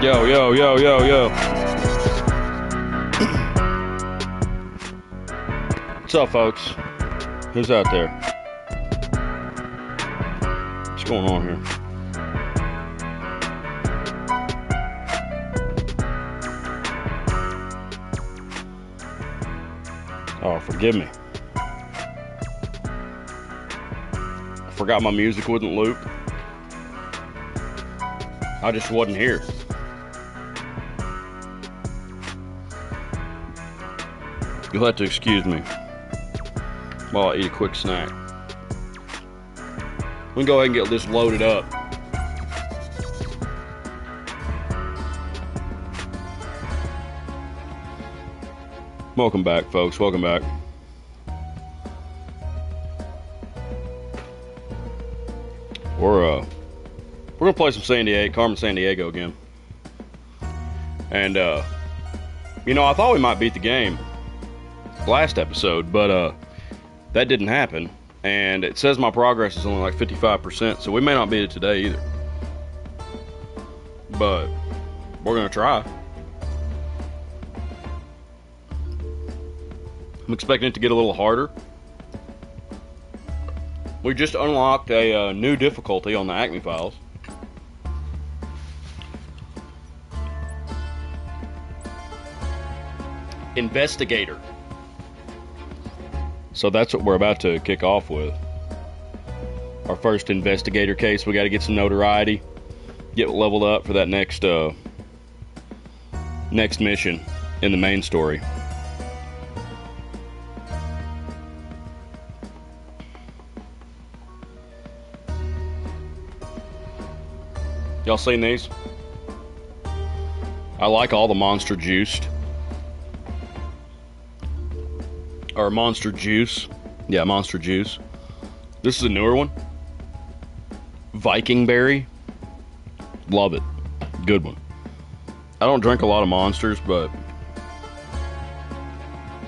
Yo, yo, yo, yo, yo. What's up, folks? Who's out there? What's going on here? Oh, forgive me. I forgot my music wouldn't loop. I just wasn't here. You'll have to excuse me while I eat a quick snack. We can go ahead and get this loaded up. Welcome back, folks. Welcome back. We're gonna play some Carmen Sandiego again. And you know, I thought we might beat the game last episode, but that didn't happen, and it says my progress is only like 55%, so we may not beat it today either, but we're gonna try. I'm expecting it to get a little harder. We just unlocked a new difficulty on the Acme files. Investigator. So that's what we're about to kick off with. Our first investigator case. We got to get some notoriety, get leveled up for that next mission in the main story. Y'all seen these? I like all the monster juiced. Or Monster Juice. Yeah, Monster Juice. This is a newer one. Viking Berry. Love it. Good one. I don't drink a lot of Monsters, but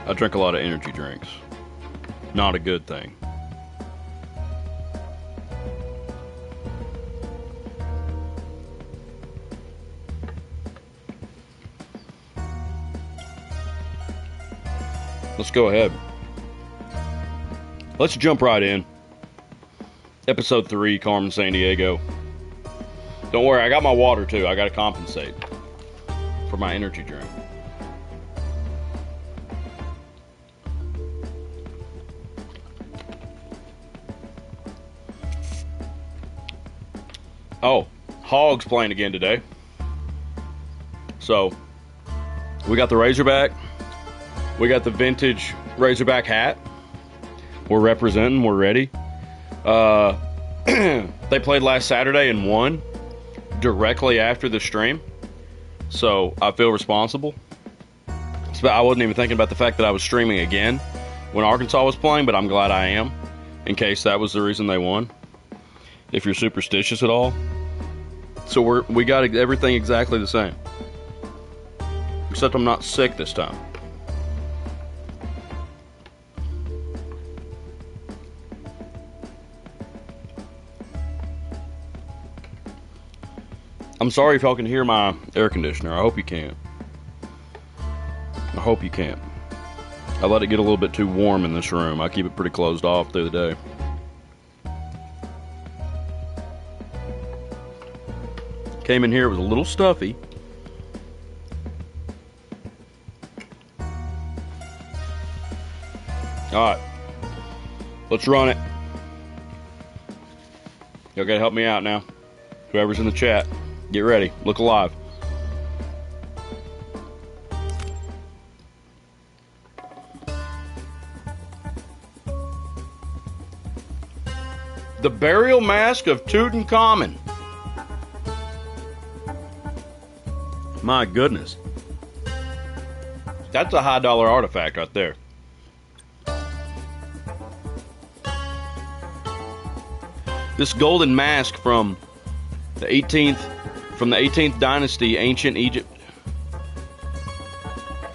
I drink a lot of energy drinks. Not a good thing. Let's go ahead. Let's jump right in. Episode 3, Carmen Sandiego. Don't worry, I got my water too. I got to compensate for my energy drink. Oh, Hogs playing again today. So, we got the Razorback. We got the vintage Razorback hat. We're representing. We're ready. They played last Saturday and won directly after the stream. So I feel responsible. I wasn't even thinking about the fact that I was streaming again when Arkansas was playing, but I'm glad I am, in case that was the reason they won. If you're superstitious at all. So we got everything exactly the same. Except I'm not sick this time. I'm sorry if y'all can hear my air conditioner. I hope you can. I hope you can. I let it get a little bit too warm in this room. I keep it pretty closed off through the day. Came in here, it was a little stuffy. Alright. Let's run it. Y'all gotta help me out now. Whoever's in the chat. Get ready. Look alive. The Burial Mask of Tutankhamun. My goodness. That's a high dollar artifact right there. This golden mask from the 18th dynasty, ancient Egypt.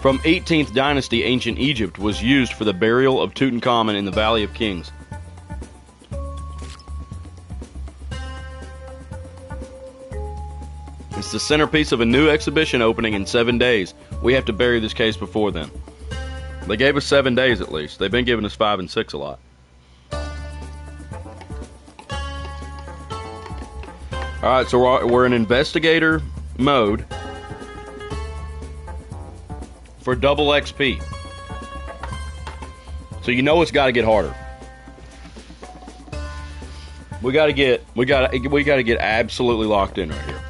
From 18th dynasty, ancient Egypt was used for the burial of Tutankhamun in the Valley of Kings. It's the centerpiece of a new exhibition opening in 7 days. We have to bury this case before then. They gave us 7 days at least. They've been giving us 5 and 6 a lot. Alright, so we're in investigator mode for double XP. So you know it's got to get harder. We got to get absolutely locked in right here.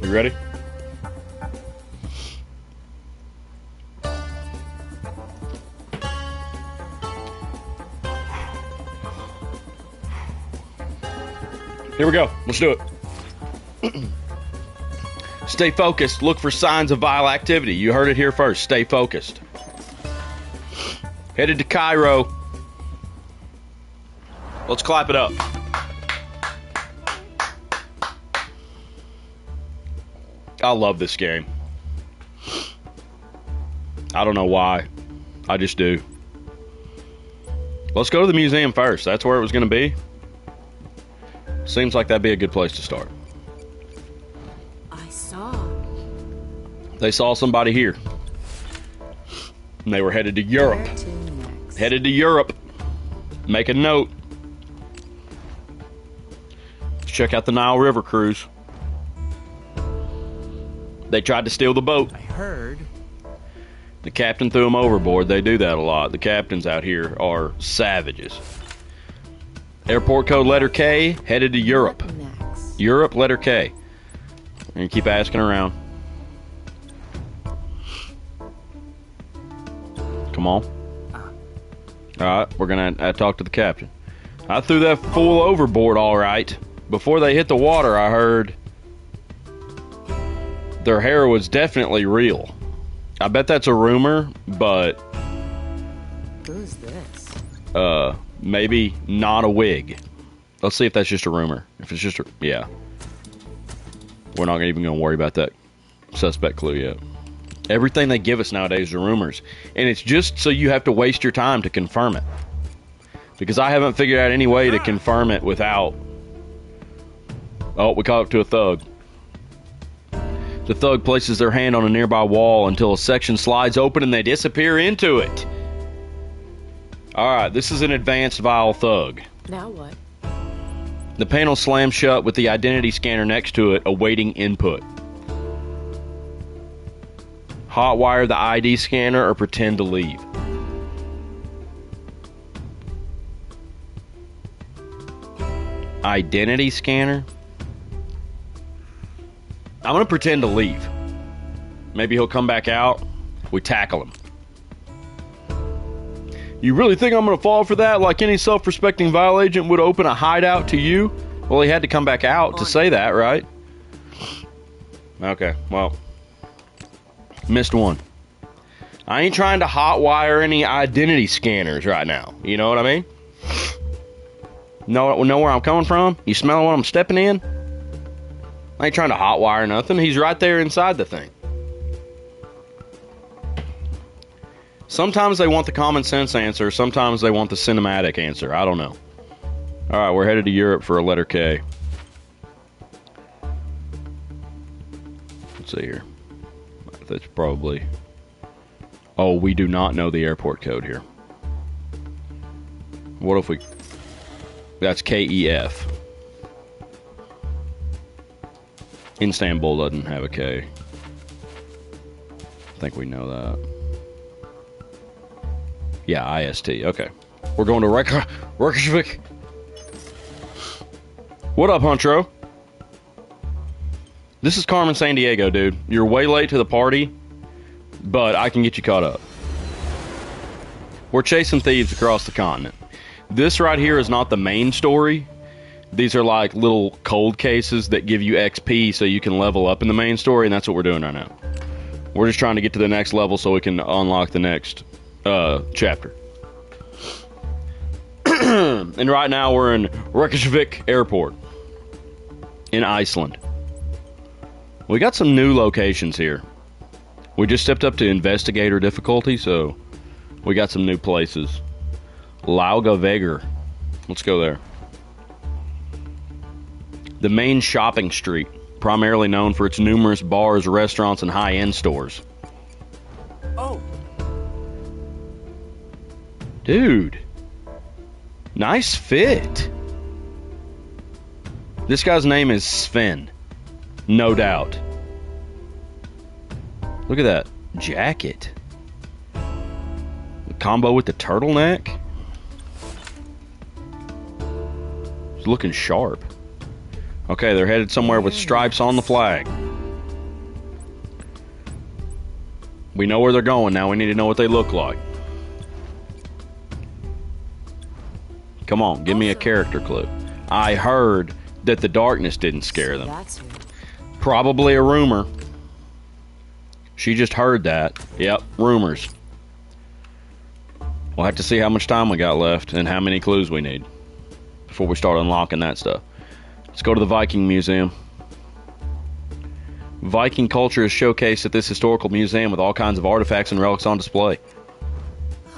You ready? Here we go. Let's do it. Stay focused. Look for signs of vile activity. You heard it here first. Stay focused. Headed to Cairo. Let's clap it up. I love this game. I don't know why. I just do. Let's go to the museum first. That's where it was going to be. Seems like that'd be a good place to start. They saw somebody here. And they were headed to Europe. Headed to Europe. Make a note. Let's check out the Nile River cruise. They tried to steal the boat. I heard. The captain threw them overboard. They do that a lot. The captains out here are savages. Airport code letter K, headed to Europe. Europe, letter K. And keep asking around. Come on. Alright, we're gonna talk to the captain. I threw that fool overboard alright. Before they hit the water, I heard their hair was definitely real. I bet that's a rumor, but Who's this? maybe not a wig. Let's see if that's just a rumor. If it's just a, yeah. We're not even gonna worry about that suspect clue yet. Everything they give us nowadays are rumors. And it's just so you have to waste your time to confirm it. Because I haven't figured out any way to confirm it without... Oh, we caught up to a thug. The thug places their hand on a nearby wall until a section slides open and they disappear into it. Alright, this is an advanced vile thug. Now what? The panel slams shut with the identity scanner next to it, awaiting input. Hotwire the ID scanner or pretend to leave. Identity scanner? I'm going to pretend to leave. Maybe he'll come back out. We tackle him. You really think I'm going to fall for that? Like any self-respecting vile agent would open a hideout to you? Well, he had to come back out to say that, right? Okay, well. Missed one. I ain't trying to hotwire any identity scanners right now. You know what I mean? Know where I'm coming from? You smelling what I'm stepping in? I ain't trying to hotwire nothing. He's right there inside the thing. Sometimes they want the common sense answer. Sometimes they want the cinematic answer. I don't know. Alright, we're headed to Europe for a letter K. Let's see here. That's probably... Oh, we do not know the airport code here. What if we... That's KEF. Istanbul doesn't have a K. I think we know that. Yeah, IST. Okay. We're going to Reykjavik. What up, Huntro? This is Carmen, Sandiego, dude. You're way late to the party, but I can get you caught up. We're chasing thieves across the continent. This right here is not the main story. These are like little cold cases that give you XP so you can level up in the main story, and that's what we're doing right now. We're just trying to get to the next level so we can unlock the next chapter. And right now we're in Reykjavik Airport in Iceland. We got some new locations here. We just stepped up to investigator difficulty, so we got some new places. Lauga Veger. Let's go there. The main shopping street, primarily known for its numerous bars, restaurants, and high-end stores. Oh. Dude. Nice fit. This guy's name is Sven. No doubt. Look at that jacket. The combo with the turtleneck. He's looking sharp. Okay, they're headed somewhere with stripes on the flag. We know where they're going now. We need to know what they look like. Come on, give me a character clue. I heard that the darkness didn't scare them. Probably a rumor. She just heard that. Yep, rumors. We'll have to see how much time we got left and how many clues we need before we start unlocking that stuff. Let's go to the Viking Museum. Viking culture is showcased at this historical museum with all kinds of artifacts and relics on display.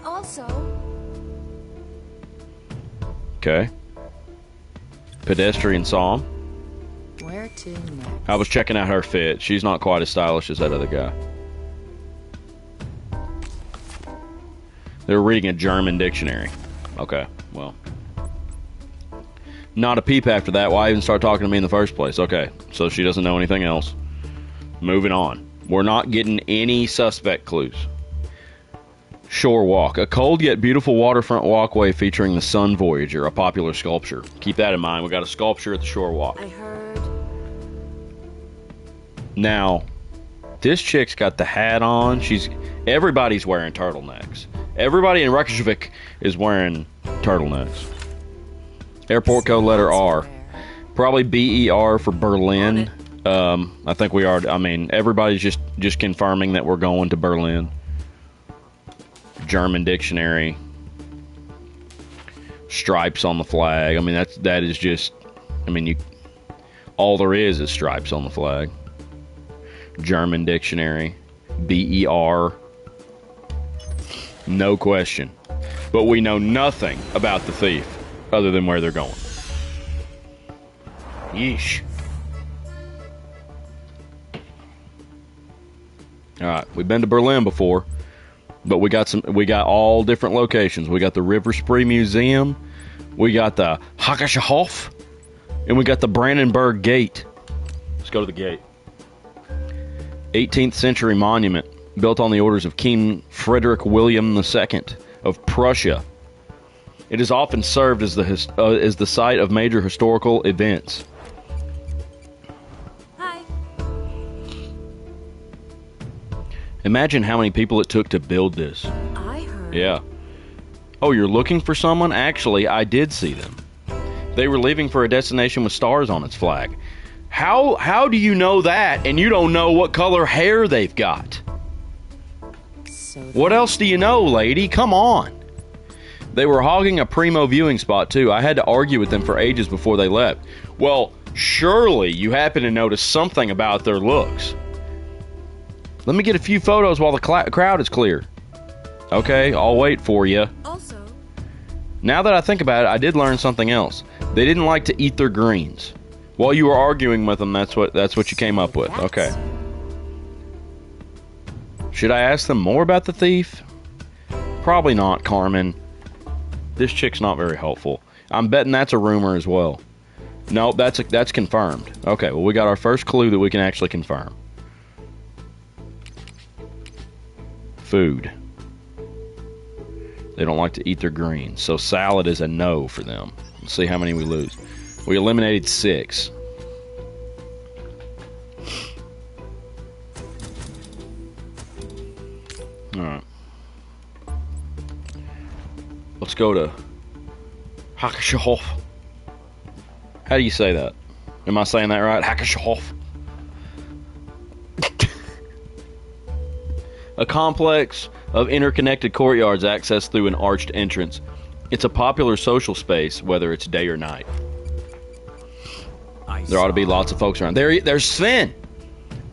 Also. Okay. Pedestrian saw him. Where to next? I was checking out her fit. She's not quite as stylish as that other guy. They're reading a German dictionary. Okay, well. Not a peep after that. Why even start talking to me in the first place? Okay, so she doesn't know anything else. Moving on. We're not getting any suspect clues. Shore Walk. A cold yet beautiful waterfront walkway featuring the Sun Voyager, a popular sculpture. Keep that in mind. We got a sculpture at the Shore Walk. I heard. Now, this chick's got the hat on. Everybody's wearing turtlenecks. Everybody in Reykjavik is wearing turtlenecks. Airport code letter R. Probably BER for Berlin. I think we are. I mean, everybody's just confirming that we're going to Berlin. German dictionary. Stripes on the flag. I mean, that is just. I mean, all there is stripes on the flag. German dictionary. BER. No question. But we know nothing about the thief other than where they're going. Yeesh. Alright, we've been to Berlin before, but we got all different locations. We got the River Spree Museum, we got the Hackeshof, and we got the Brandenburg Gate. Let's go to the gate. 18th century monument built on the orders of King Frederick William II of Prussia. It is often served as the site of major historical events. Hi. Imagine how many people it took to build this. I heard. Yeah. Oh, you're looking for someone? Actually, I did see them. They were leaving for a destination with stars on its flag. How do you know that and you don't know what color hair they've got? What else do you know, lady? Come on. They were hogging a primo viewing spot, too. I had to argue with them for ages before they left. Well, surely you happen to notice something about their looks. Let me get a few photos while the crowd is clear. Okay, I'll wait for you. Also. Now that I think about it, I did learn something else. They didn't like to eat their greens. While you were arguing with them, that's what you came up with. Okay. Should I ask them more about the thief? Probably not, Carmen. This chick's not very helpful. I'm betting that's a rumor as well. No, that's confirmed. Okay, well, we got our first clue that we can actually confirm. Food. They don't like to eat their greens, so salad is a no for them. Let's see how many we lose. We eliminated 6. Alright. Let's go to Hackeshof. How do you say that? Am I saying that right? Hackeshof. A complex of interconnected courtyards accessed through an arched entrance. It's a popular social space, whether it's day or night. There ought to be lots of folks around. There's Sven.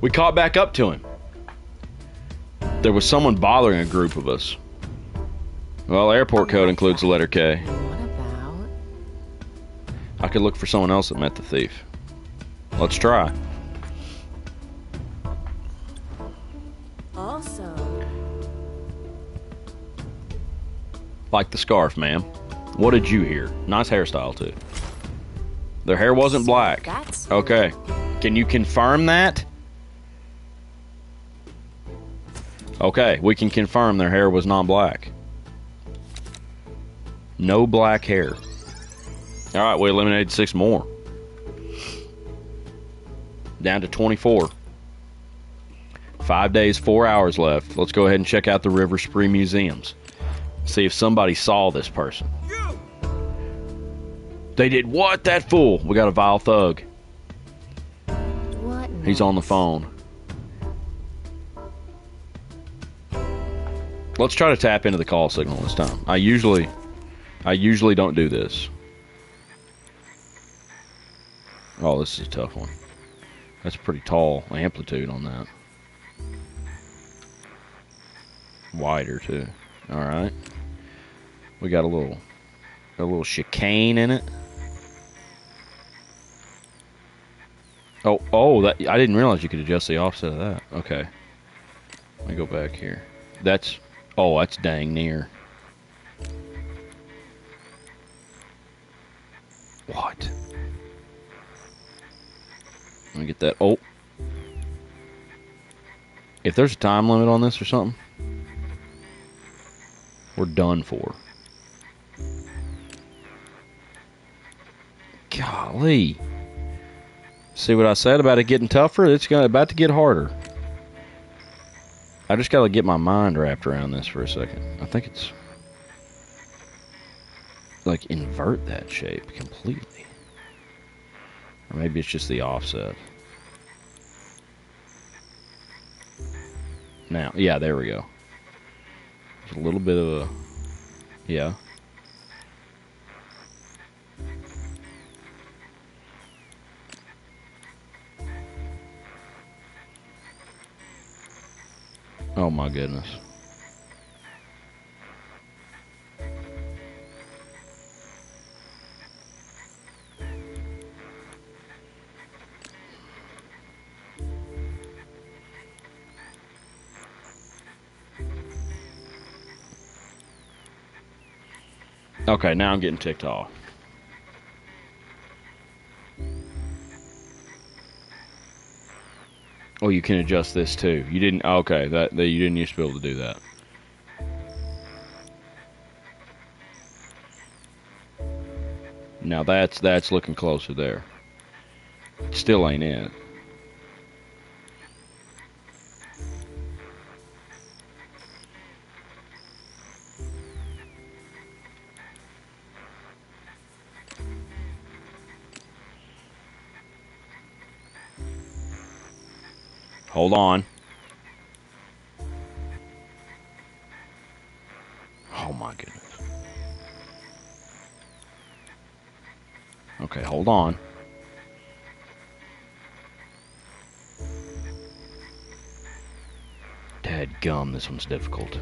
We caught back up to him. There was someone bothering a group of us. Well, airport code includes the letter K. What about? I could look for someone else that met the thief. Let's try. Also. Like the scarf, ma'am. What did you hear? Nice hairstyle, too. Their hair wasn't black. That's Okay. Can you confirm that? Okay, we can confirm their hair was not black. No black hair. Alright, we eliminated 6 more. Down to 24. 5 days, 4 hours left. Let's go ahead and check out the River Spree museums. See if somebody saw this person. They did what? That fool. We got a vile thug. What He's on the next? phone. Let's try to tap into the call signal this time. I usually don't do this. Oh, this is a tough one. That's a pretty tall amplitude on that. Wider too. All right. We got a little chicane in it. Oh, that I didn't realize you could adjust the offset of that. Okay. Let me go back here. That's dang near. What? Let me get that. Oh. If there's a time limit on this or something, we're done for. Golly. See what I said about it getting tougher? It's about to get harder. I just got to get my mind wrapped around this for a second. I think it's like invert that shape completely. Or maybe it's just the offset. Now, yeah, there we go. There's a little bit of a, yeah. Oh my goodness. Okay, now I'm getting ticked off. Oh, you can adjust this too. You didn't. Okay, that you didn't used to be able to do that. Now that's looking closer there. Still ain't it. Hold on. Oh my goodness. Okay, hold on. Dadgum, this one's difficult.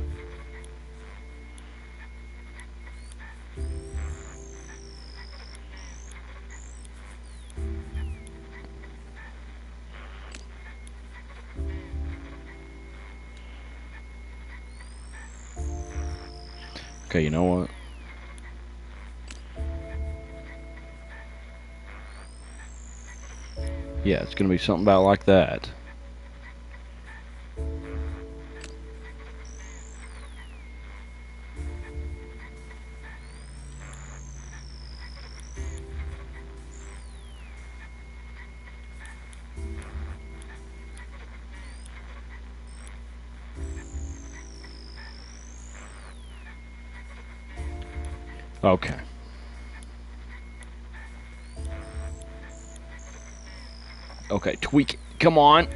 Okay, you know what? Yeah, it's gonna be something about like that. Okay. Okay, tweak it. Come on.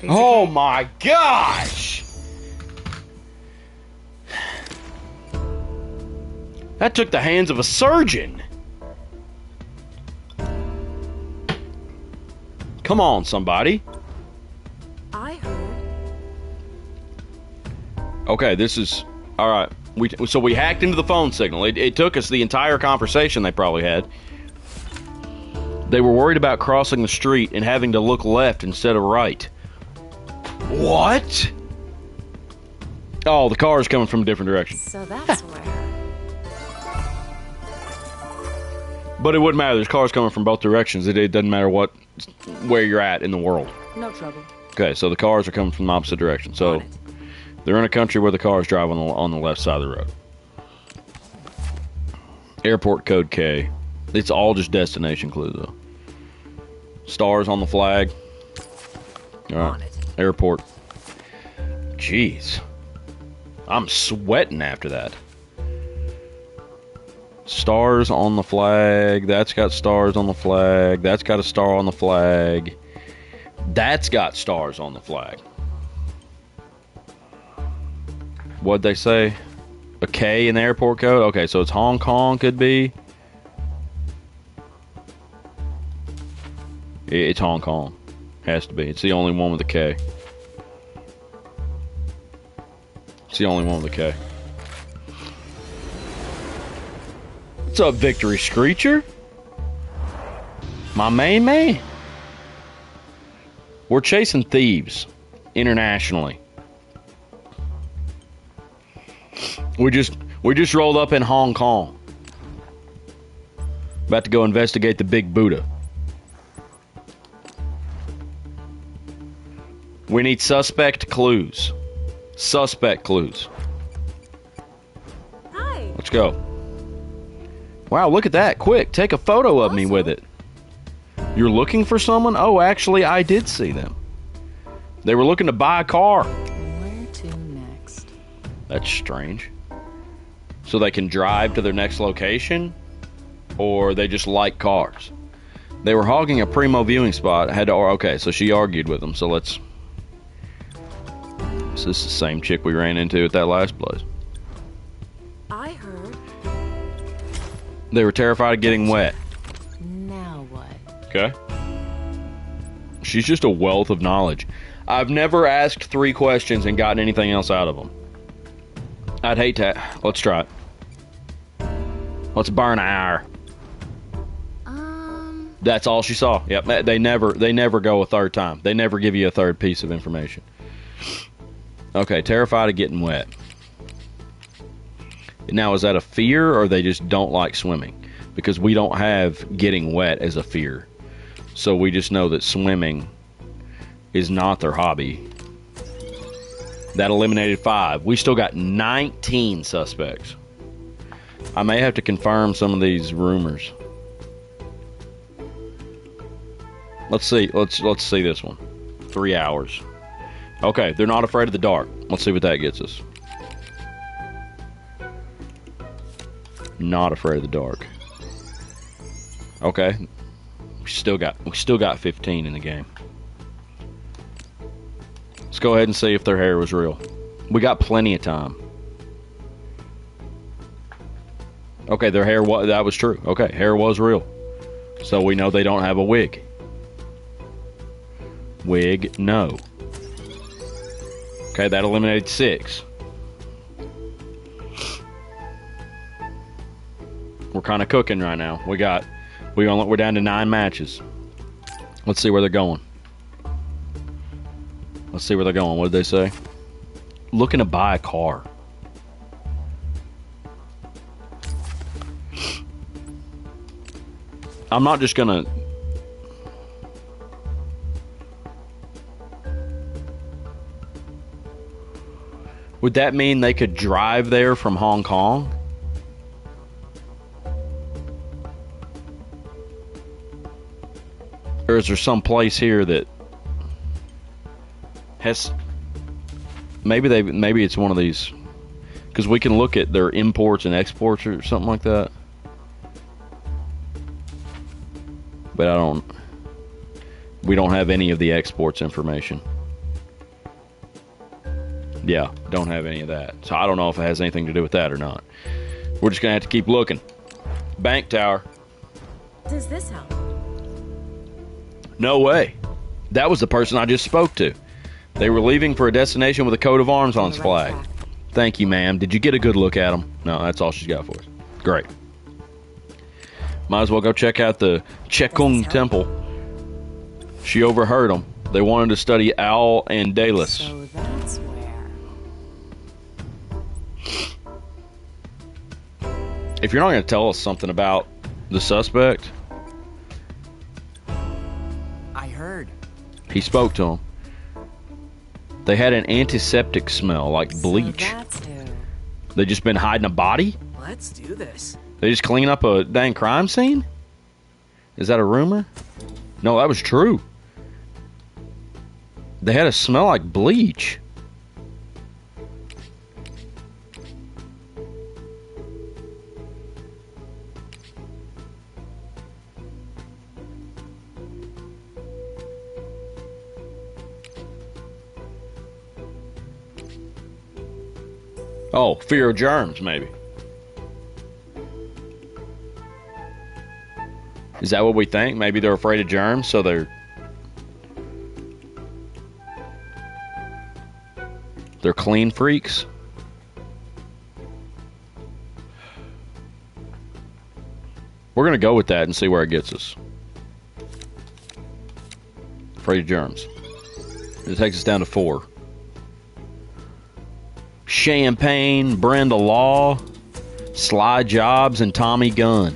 Oh my gosh! That took the hands of a surgeon. Come on, somebody. I heard. Okay, this is All right. So we hacked into the phone signal. It took us the entire conversation they probably had. They were worried about crossing the street and having to look left instead of right. What? Oh, the car is coming from a different direction. So that's where. But it wouldn't matter. There's cars coming from both directions. It doesn't matter where you're at in the world. No trouble. Okay, so the cars are coming from the opposite direction. So they're in a country where the cars drive on the left side of the road. Airport code K. It's all just destination clues, though. Stars on the flag. All right. Airport. Jeez. I'm sweating after that. Stars on the flag. That's got stars on the flag. That's got a star on the flag. That's got stars on the flag. What'd they say? A K in the airport code? Okay, so it's Hong Kong, could be. It's Hong Kong. Has to be. It's the only one with a K. It's the only one with a K. What's up, Victory Screecher? My main man. We're chasing thieves internationally. We just rolled up in Hong Kong. About to go investigate the Big Buddha. We need suspect clues. Suspect clues. Hi. Let's go. Wow, look at that. Quick, take a photo of me with it. You're looking for someone? Oh, actually, I did see them. They were looking to buy a car. Where to next? That's strange. So they can drive to their next location? Or they just like cars? They were hogging a primo viewing spot. Okay, so she argued with them. So let's... So this is the same chick we ran into at that last place. I heard. They were terrified of getting wet. Now what? Okay. She's just a wealth of knowledge. I've never asked 3 questions and gotten anything else out of them. I'd hate to... Let's try it. Let's burn an hour. That's all she saw. Yep. They never go a third time. They never give you a third piece of information. Okay, terrified of getting wet. Now, is that a fear, or they just don't like swimming? Because we don't have getting wet as a fear. So we just know that swimming is not their hobby. That eliminated 5. We still got 19 suspects. I may have to confirm some of these rumors. Let's see. Let's see this one. 3 hours. Okay, they're not afraid of the dark. Let's see what that gets us. Not afraid of the dark. Okay. We still got 15 in the game. Let's go ahead and see if their hair was real. We got plenty of time. Okay, their hair that was true. Okay, hair was real. So we know they don't have a wig. Wig, no. Okay, that eliminated 6. We're kind of cooking right now. We're down to 9 matches. Let's see where they're going. Let's see where they're going. What did they say? Looking to buy a car. I'm not just gonna... Would that mean they could drive there from Hong Kong? Or is there some place here that has... Maybe it's one of these... Because we can look at their imports and exports or something like that. But we don't have any of the exports information. Yeah, don't have any of that. So I don't know if it has anything to do with that or not. We're just going to have to keep looking. Bank tower. Does this help? No way. That was the person I just spoke to. They were leaving for a destination with a coat of arms on its flag. Thank you, ma'am. Did you get a good look at them? No, that's all she's got for us. Great. Might as well go check out the Chekung Temple. She overheard them. They wanted to study Owl and Dalis. So that's where. If you're not going to tell us something about the suspect, I heard. he spoke to him. They had an antiseptic smell like bleach. So that's who. They just been hiding a body? Let's do this. They just cleaning up a dang crime scene? Is that a rumor? No, that was true. They had a smell like bleach. Oh, fear of germs, maybe. Is that what we think? Maybe they're afraid of germs, so they're clean freaks? We're going to go with that and see where it gets us. Afraid of germs. It takes us down to 4. Champagne, Brenda Law, Sly Jobs, and Tommy Gunn.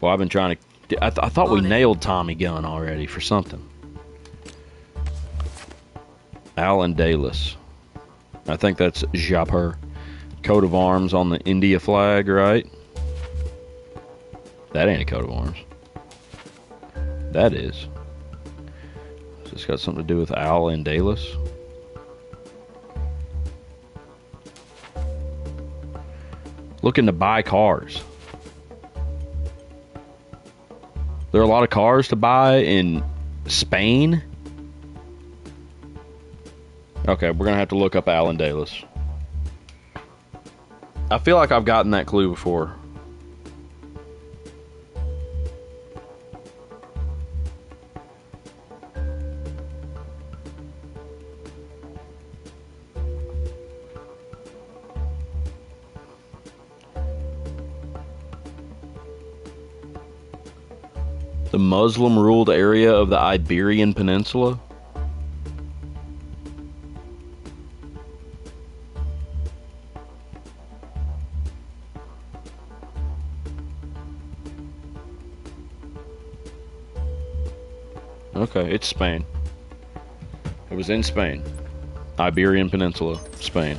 Well, I've been trying to... I thought we nailed Tommy Gunn already for something. Alan Dalis. I think that's Japur. Coat of arms on the India flag, right? That ain't a coat of arms. That is. So it's got something to do with Al and Dalis. Looking to buy cars. There are a lot of cars to buy in Spain. Okay, we're going to have to look up Alan Dalis. I feel like I've gotten that clue before. The Muslim-ruled area of the Iberian Peninsula? Okay, it's Spain. It was in Spain. Iberian Peninsula, Spain.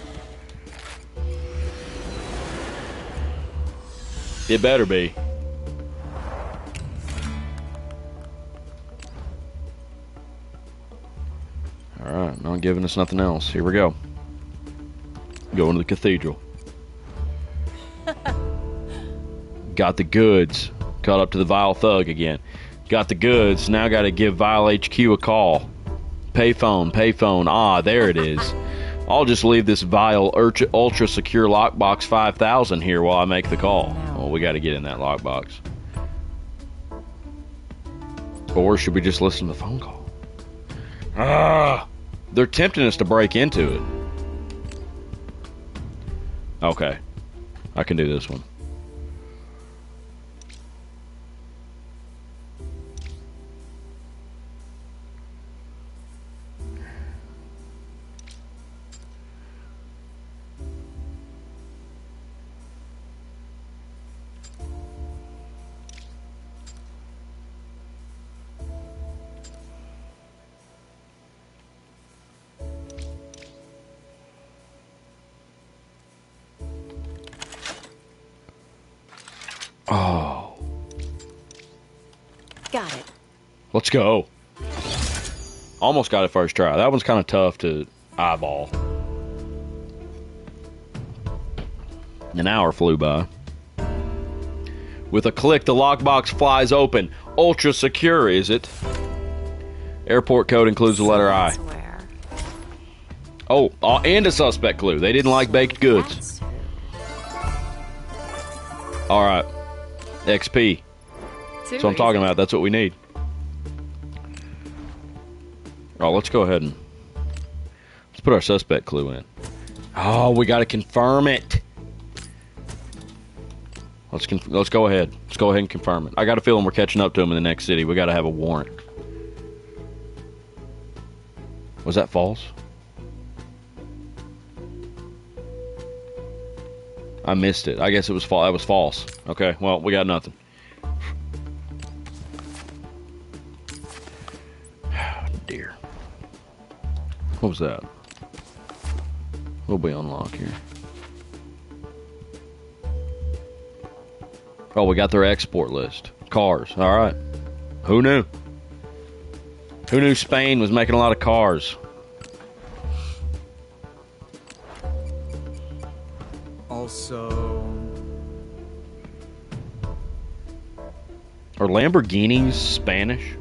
It better be. Alright, not giving us nothing else. Here we go. Going to the cathedral. Got the goods. Caught up to the vile thug again. Got the goods. Now got to give Vile HQ a call. Payphone, payphone. Ah, there it is. I'll just leave this Vile ultra secure lockbox 5000 here while I make the call. Well, we got to get in that lockbox. Or should we just listen to the phone call? Ah, they're tempting us to break into it. Okay, I can do this one. Oh. Got it. Let's go. Almost got it first try. That one's kind of tough to eyeball. An hour flew by. With a click, the lockbox flies open. Ultra secure, is it? Airport code includes the letter I. Where? Oh, and a suspect clue. They didn't like baked goods. Alright. XP. That's what I'm talking about. That's what we need. Oh, let's go ahead and let's put our suspect clue in. Oh, we got to confirm it. Let's go ahead. Let's go ahead and confirm it. I got a feeling we're catching up to him in the next city. We got to have a warrant. Was that false? I missed it. I guess it was false. That was false. Okay, well, we got nothing. Dear. What was that? What will we unlock here? Oh, we got their export list. Cars. All right. Who knew? Who knew Spain was making a lot of cars? Also... Are Lamborghinis Spanish?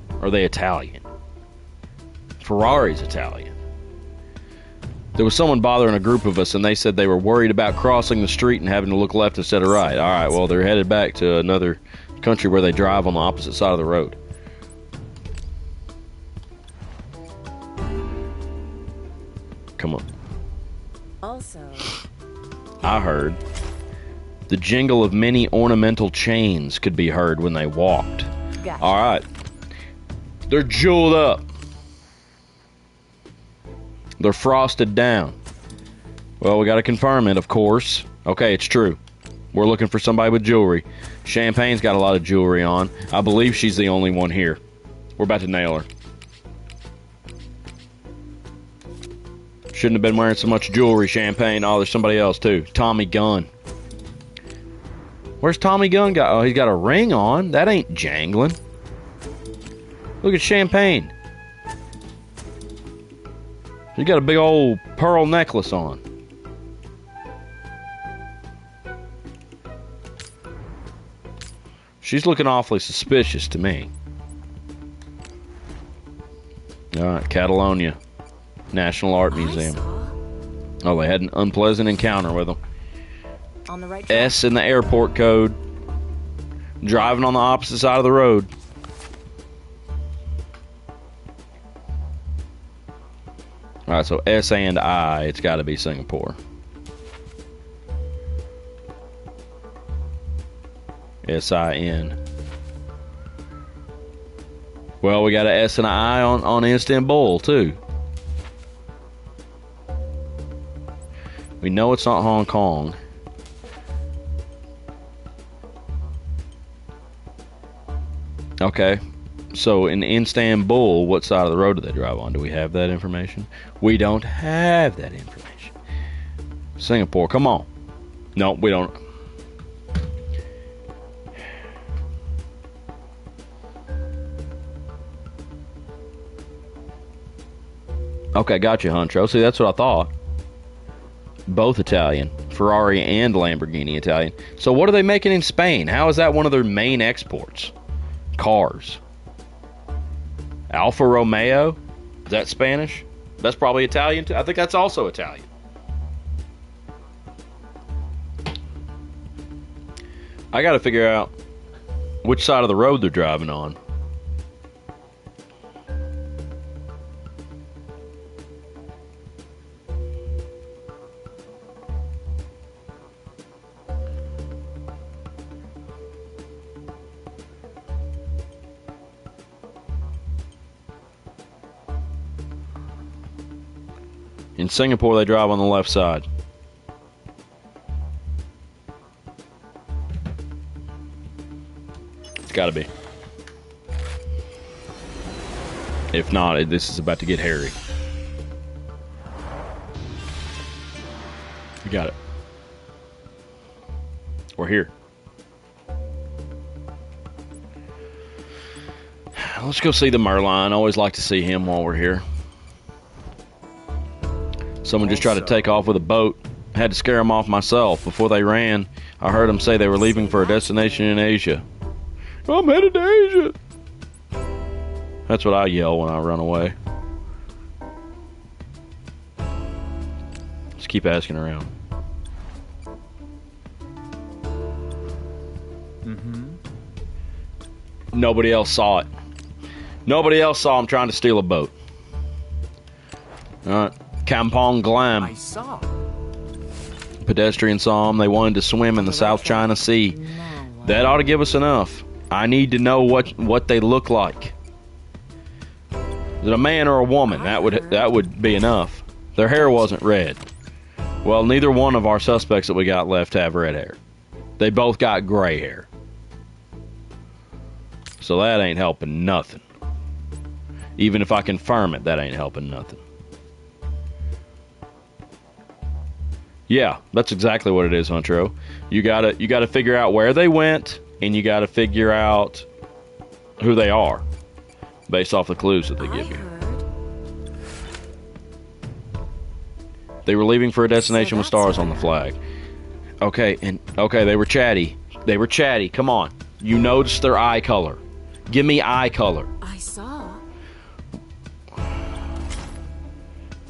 Or are they Italian? Ferrari's Italian. There was someone bothering a group of us, and they said they were worried about crossing the street and having to look left instead of right. All right, well, they're headed back to another country where they drive on the opposite side of the road. Come on. Also, I heard the jingle of many ornamental chains could be heard when they walked. gotcha. All right. They're jeweled up. They're frosted down. Well, we got to confirm it, of course. Okay, it's true. We're looking for somebody with jewelry. Champagne's got a lot of jewelry on. I believe she's the only one here. We're about to nail her. Shouldn't have been wearing so much jewelry, Champagne. Oh, there's somebody else, too. Tommy Gunn. Where's Tommy Gunn got? Oh, he's got a ring on. That ain't jangling. Look at Champagne. He got a big old pearl necklace on. She's looking awfully suspicious to me. Alright, Catalonia. National Art Museum. Oh, they had an unpleasant encounter with them. On the right track. S in the airport code. Driving on the opposite side of the road. Alright, so S and I, it's got to be Singapore. S-I-N. Well, we got an S and an I on Istanbul, too. We know it's not Hong Kong. Okay. So in Istanbul, what side of the road do they drive on? Do we have that information? We don't have that information. Singapore, come on. No, we don't. Okay, got you, Huntro. See, that's what I thought. Both Italian. Ferrari and Lamborghini Italian. So what are they making in Spain? How is that one of their main exports? Cars. Alfa Romeo? Is that Spanish? That's probably Italian too. I think that's also Italian. I gotta figure out which side of the road they're driving on. In Singapore, they drive on the left side. It's got to be. If not, this is about to get hairy. We got it. We're here. Let's go see the Merlion. I always like to see him while we're here. Someone just tried to take off with a boat. Had to scare them off myself. Before they ran, I heard them say they were leaving for a destination in Asia. I'm headed to Asia. That's what I yell when I run away. Just keep asking around. Nobody else saw it. Nobody else saw him trying to steal a boat. Alright. Kampong Glam. I saw. Pedestrians saw them. They wanted to swim in the South China Sea. That ought to give us enough. I need to know what they look like. Is it a man or a woman? That would be enough. Their hair wasn't red. Well, neither one of our suspects that we got left have red hair. They both got gray hair. So that ain't helping nothing. Even if I confirm it, that ain't helping nothing. Yeah, that's exactly what it is, Huntro. You gotta figure out where they went, and you gotta figure out who they are, based off the clues that they give you. They were leaving for a destination with stars on the flag. Okay, they were chatty. They were chatty. Come on. You noticed their eye color. Give me eye color. I saw.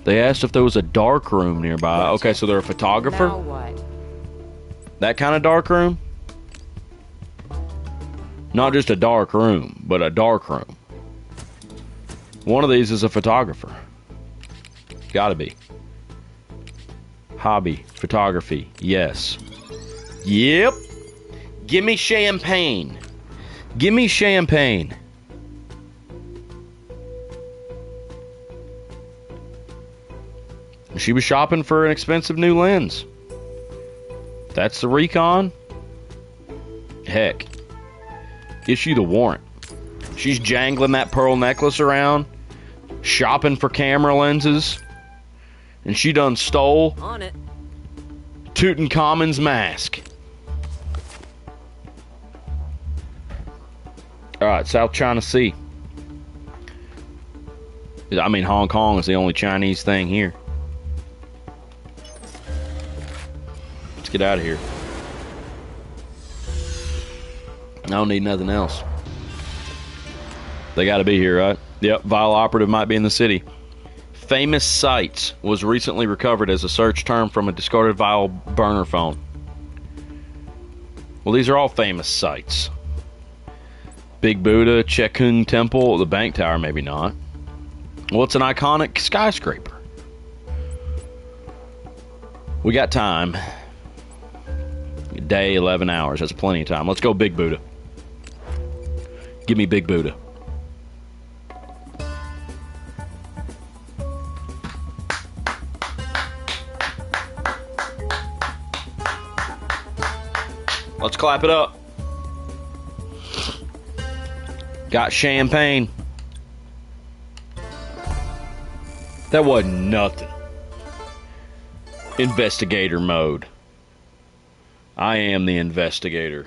They asked if there was a dark room nearby. Okay, so they're a photographer? Now what? That kind of dark room? Not just a dark room, but a dark room. One of these is a photographer. Gotta be. Hobby. Photography. Yes. Yep. Give me champagne. Give me champagne. She was shopping for an expensive new lens. That's the recon? Heck. Issue the warrant. She's jangling that pearl necklace around, shopping for camera lenses, and she done stole On it. Tutankhamun's mask. Alright, South China Sea. I mean, Hong Kong is the only Chinese thing here. Let's get out of here. I don't need nothing else. They gotta be here, right? Yep, Vile Operative might be in the city. Famous Sites was recently recovered as a search term from a discarded Vile burner phone. Well, these are all famous sites. Big Buddha, Chekung Temple, the Bank Tower, maybe not. Well, it's an iconic skyscraper. We got time. Day, 11 hours. That's plenty of time. Let's go Big Buddha. Give me Big Buddha. Let's clap it up. Got champagne. That wasn't nothing. Investigator mode. I am the investigator.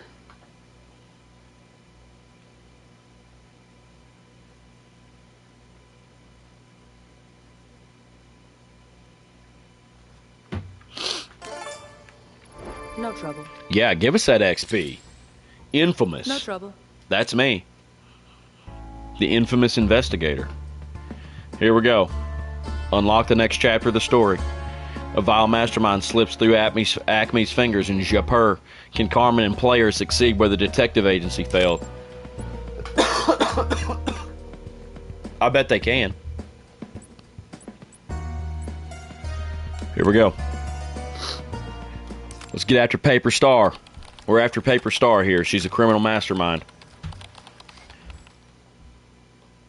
No trouble. Yeah, give us that XP. Infamous. No trouble. That's me. The infamous investigator. Here we go. Unlock the next chapter of the story. A vile mastermind slips through Acme's fingers in Jaipur. Can Carmen and players succeed where the detective agency failed? I bet they can. Here we go. Let's get after Paper Star. We're after Paper Star here. She's a criminal mastermind.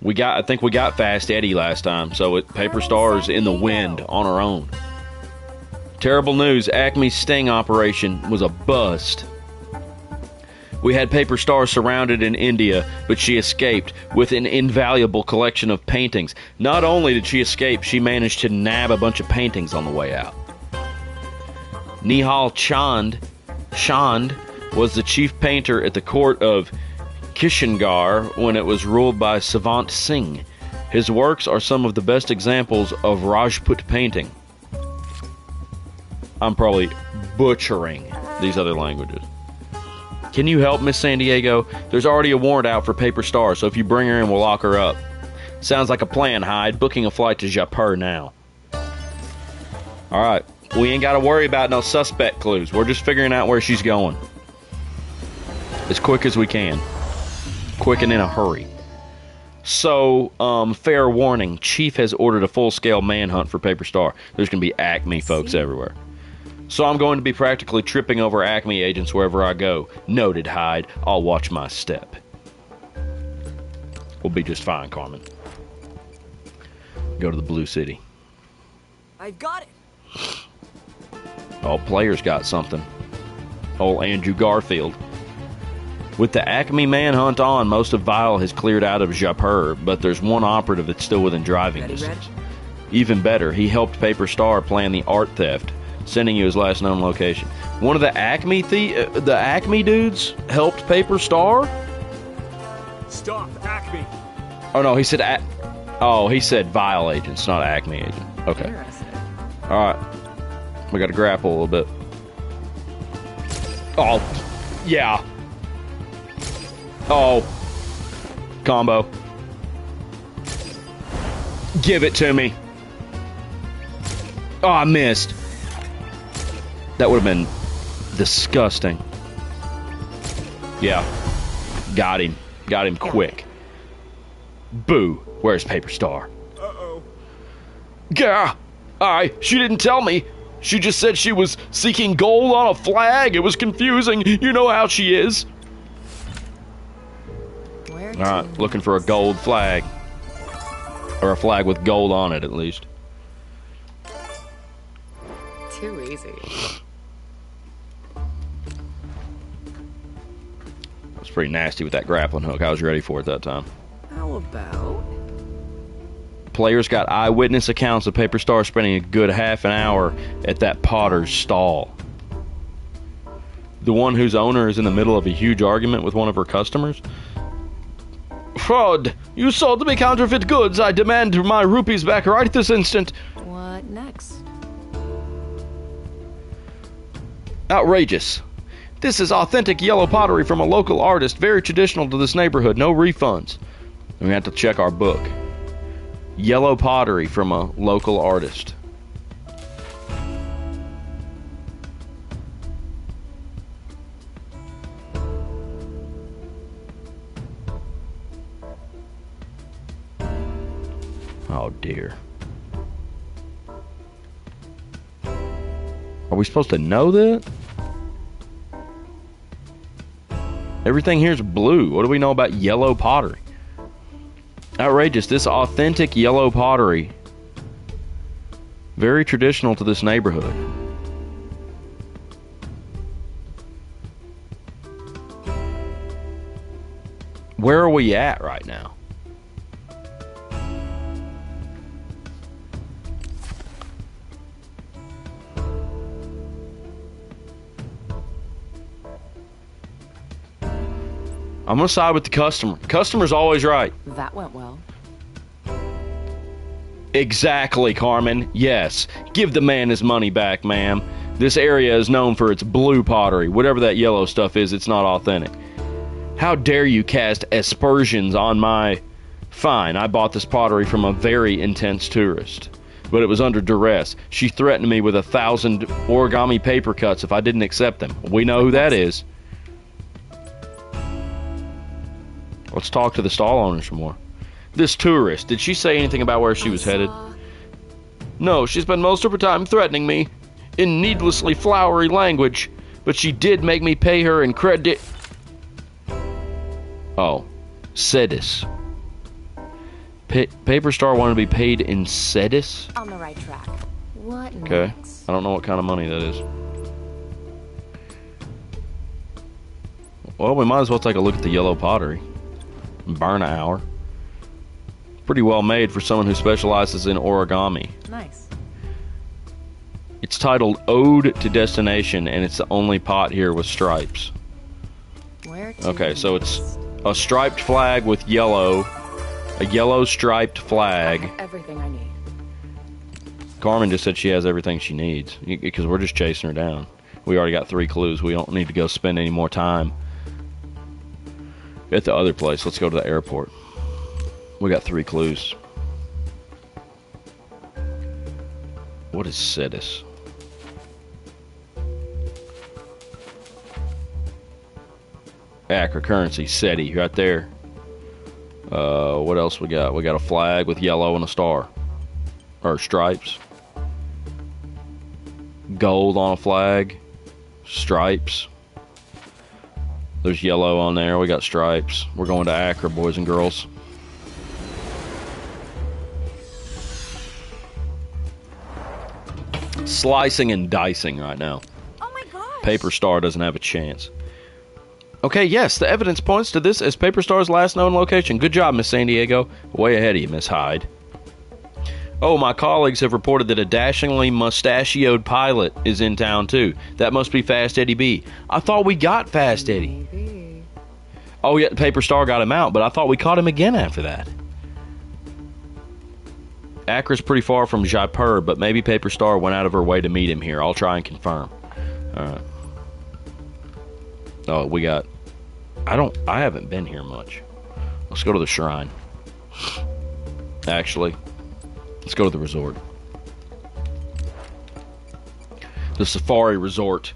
I think we got Fast Eddie last time, so Paper Star's in the wind on her own. Terrible news, Acme's sting operation was a bust. We had Paper Star surrounded in India, but she escaped with an invaluable collection of paintings. Not only did she escape, she managed to nab a bunch of paintings on the way out. Nihal Chand was the chief painter at the court of Kishangar when it was ruled by Savant Singh. His works are some of the best examples of Rajput painting. I'm probably butchering these other languages. Can you help, Miss Sandiego? There's already a warrant out for Paper Star, so if you bring her in, we'll lock her up. Sounds like a plan, Hyde. Booking a flight to Jaipur now. Alright, we ain't got to worry about no suspect clues. We're just figuring out where she's going. As quick as we can. Quick and in a hurry. So, fair warning. Chief has ordered a full-scale manhunt for Paper Star. There's going to be Acme folks everywhere. So I'm going to be practically tripping over Acme agents wherever I go. Noted, Hyde. I'll watch my step. We'll be just fine, Carmen. Go to the Blue City. I've got it. All players got something. Old Andrew Garfield. With the Acme manhunt on, most of Vile has cleared out of Japur, but there's one operative that's still within driving distance. Even better, he helped Paper Star plan the art theft, sending you his last known location. One of the Acme dudes helped Paper Star? Stop, Acme. Oh no, he said he said Vile agents, not Acme agent. Okay. Interesting. Alright. We gotta grapple a little bit. Oh, yeah. Oh. Combo. Give it to me. Oh, I missed. That would have been disgusting. Yeah. Got him. Got him quick. Boo. Where's Paper Star? Uh-oh. Gah! She didn't tell me. She just said she was seeking gold on a flag. It was confusing. You know how she is. Alright, looking for a gold flag. Or a flag with gold on it, at least. Too easy. I was pretty nasty with that grappling hook. I was ready for it that time. How about... Players got eyewitness accounts of Paper Star spending a good half an hour at that potter's stall. The one whose owner is in the middle of a huge argument with one of her customers. Fraud! You sold me counterfeit goods. I demand my rupees back right this instant. What next? Outrageous. This is authentic yellow pottery from a local artist, very traditional to this neighborhood. No refunds. We have to check our book. Yellow pottery from a local artist. Oh dear. Are we supposed to know that? Everything here's blue. What do we know about yellow pottery? Outrageous. This authentic yellow pottery. Very traditional to this neighborhood. Where are we at right now? I'm going to side with the customer. Customer's always right. That went well. Exactly, Carmen. Yes. Give the man his money back, ma'am. This area is known for its blue pottery. Whatever that yellow stuff is, it's not authentic. How dare you cast aspersions on my... Fine, I bought this pottery from a very intense tourist. But it was under duress. She threatened me with 1,000 origami paper cuts if I didn't accept them. We know who that is. Let's talk to the stall owner some more. This tourist, did she say anything about where she was headed? No, she spent most of her time threatening me in needlessly flowery language, but she did make me pay her in credit. Oh, Cedis. Paper Star wanted to be paid in Cedis? On the right track. What Okay, next? I don't know what kind of money that is. Well, we might as well take a look at the yellow pottery. Burn an hour. Pretty well made for someone who specializes in origami. Nice. It's titled Ode to Destination, and it's the only pot here with stripes. Where to Okay, so it's next? a striped flag with yellow, a yellow striped I flag. have everything I need. Carmen just said she has everything she needs, because we're just chasing her down. We already got 3 clues. We don't need to go spend any more time at the other place. Let's go to the airport. We got 3 clues. What is Cedis? Acra currency, SETI, right there. What else we got? We got a flag with yellow and a star. Or stripes. Gold on a flag. Stripes. There's yellow on there. We got stripes. We're going to Accra, boys and girls. Slicing and dicing right now. Oh my gosh. Paper Star doesn't have a chance. Okay, yes, the evidence points to this as Paper Star's last known location. Good job, Miss Sandiego. Way ahead of you, Miss Hyde. Oh, my colleagues have reported that a dashingly mustachioed pilot is in town, too. That must be Fast Eddie B. I thought we got Fast Eddie. Maybe. Oh, yeah, Paper Star got him out, but I thought we caught him again after that. Accra's pretty far from Jaipur, but maybe Paper Star went out of her way to meet him here. I'll try and confirm. Alright. Oh, we got... I haven't been here much. Let's go to the shrine. Actually, let's go to the resort. The Safari Resort.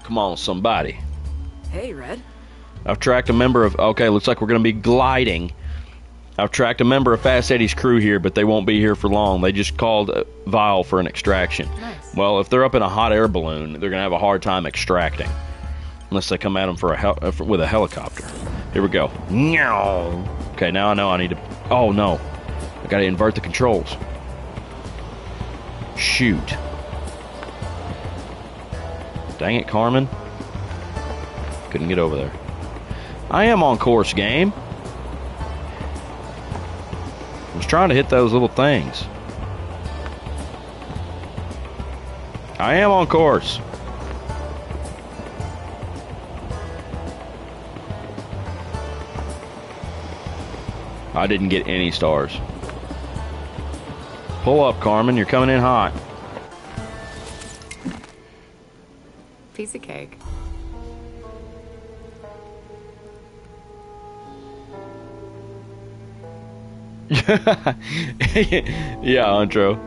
Come on, somebody. Hey, Red. I've tracked a member of... Okay, looks like we're going to be gliding. I've tracked a member of Fast Eddie's crew here, but they won't be here for long. They just called Vile for an extraction. Nice. Well, if they're up in a hot air balloon, they're going to have a hard time extracting. Unless they come at them with a helicopter. Here we go. Okay, now I know I need to... Oh, no. I got to invert the controls. Shoot. Dang it, Carmen. Couldn't get over there. I am on course, game. I was trying to hit those little things. I am on course. I didn't get any stars. Pull up, Carmen. You're coming in hot. Piece of cake. Yeah, intro.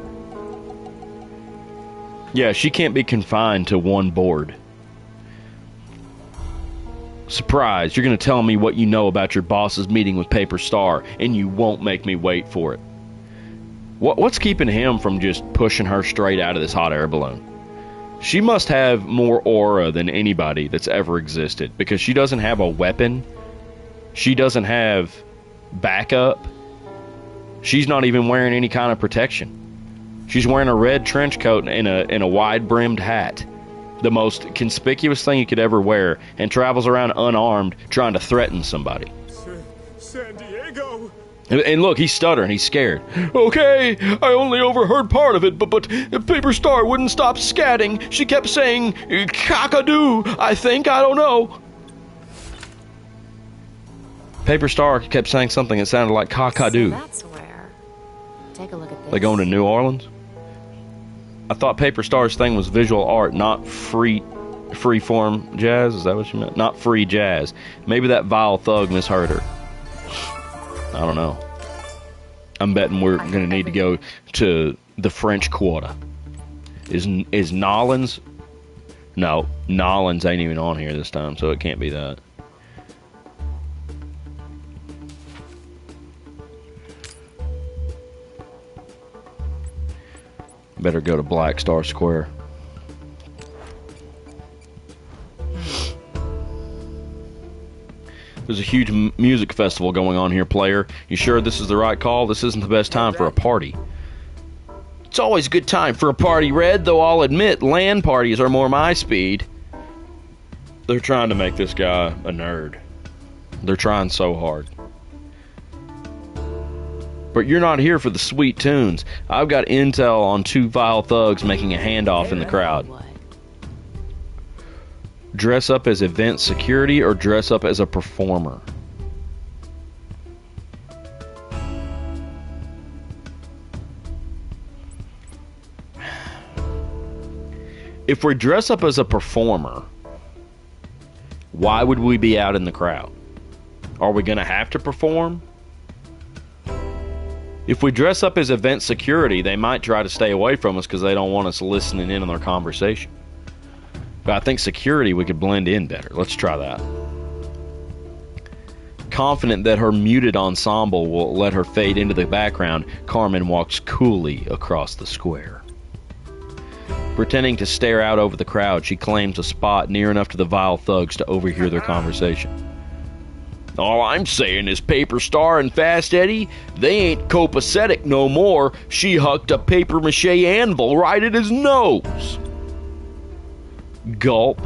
Yeah, she can't be confined to one board. Surprise, you're going to tell me what you know about your boss's meeting with Paper Star, and you won't make me wait for it. What's keeping him from just pushing her straight out of this hot air balloon? She must have more aura than anybody that's ever existed, because she doesn't have a weapon. She doesn't have backup. She's not even wearing any kind of protection. She's wearing a red trench coat and a wide-brimmed hat. The most conspicuous thing you could ever wear, and travels around unarmed trying to threaten somebody. Sandiego! And look, he's stuttering, he's scared. Okay, I only overheard part of it, but Paper Star wouldn't stop scatting. She kept saying, cockadoo, I think, I don't know. Paper Star kept saying something that sounded like cockadoo. So that's where. Take a look at this. They going to New Orleans? I thought Paper Star's thing was visual art, not free form jazz. Is that what you meant? Not free jazz. Maybe that vile thug misheard her. I don't know. I'm betting we're going to need to go to the French Quarter. Is Nolans? No, Nolans ain't even on here this time, so it can't be that. Better go to Black Star Square. There's a huge music festival going on here, player. You sure this is the right call? This isn't the best time for a party. It's always a good time for a party, Red, though I'll admit LAN parties are more my speed. They're trying to make this guy a nerd. They're trying so hard. But you're not here for the sweet tunes. I've got intel on two vile thugs making a handoff in the crowd. What? Dress up as event security or dress up as a performer? If we dress up as a performer, why would we be out in the crowd? Are we going to have to perform? If we dress up as event security, they might try to stay away from us because they don't want us listening in on their conversation. But I think security, we could blend in better. Let's try that. Confident that her muted ensemble will let her fade into the background, Carmen walks coolly across the square. Pretending to stare out over the crowd, she claims a spot near enough to the vile thugs to overhear their conversation. All I'm saying is Paper Star and Fast Eddie, they ain't copacetic no more. She hucked a papier-mâché anvil right at his nose. Gulp.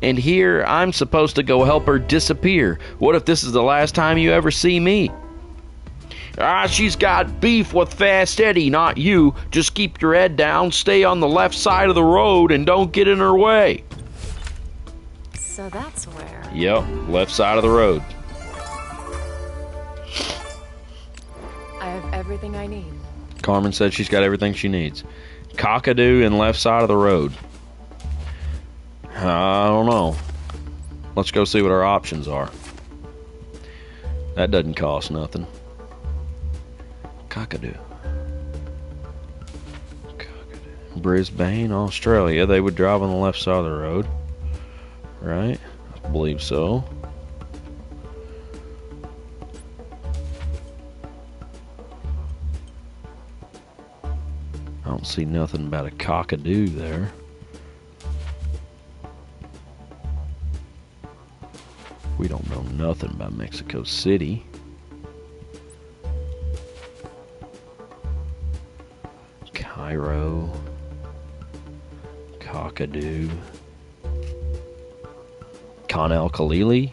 And here I'm supposed to go help her disappear. What if this is the last time you ever see me? She's got beef with Fast Eddie, not you. Just keep your head down, stay on the left side of the road, and don't get in her way. So that's where... Yep, left side of the road. I have everything I need. Carmen said she's got everything she needs. Cockadoo and left side of the road. I don't know. Let's go see what our options are. That doesn't cost nothing. Cockadoo. Brisbane, Australia. They would drive on the left side of the road. Right? I believe so. I don't see nothing about a cockadoo there. We don't know nothing about Mexico City. Cairo. Cockadoo. Con El Khalili.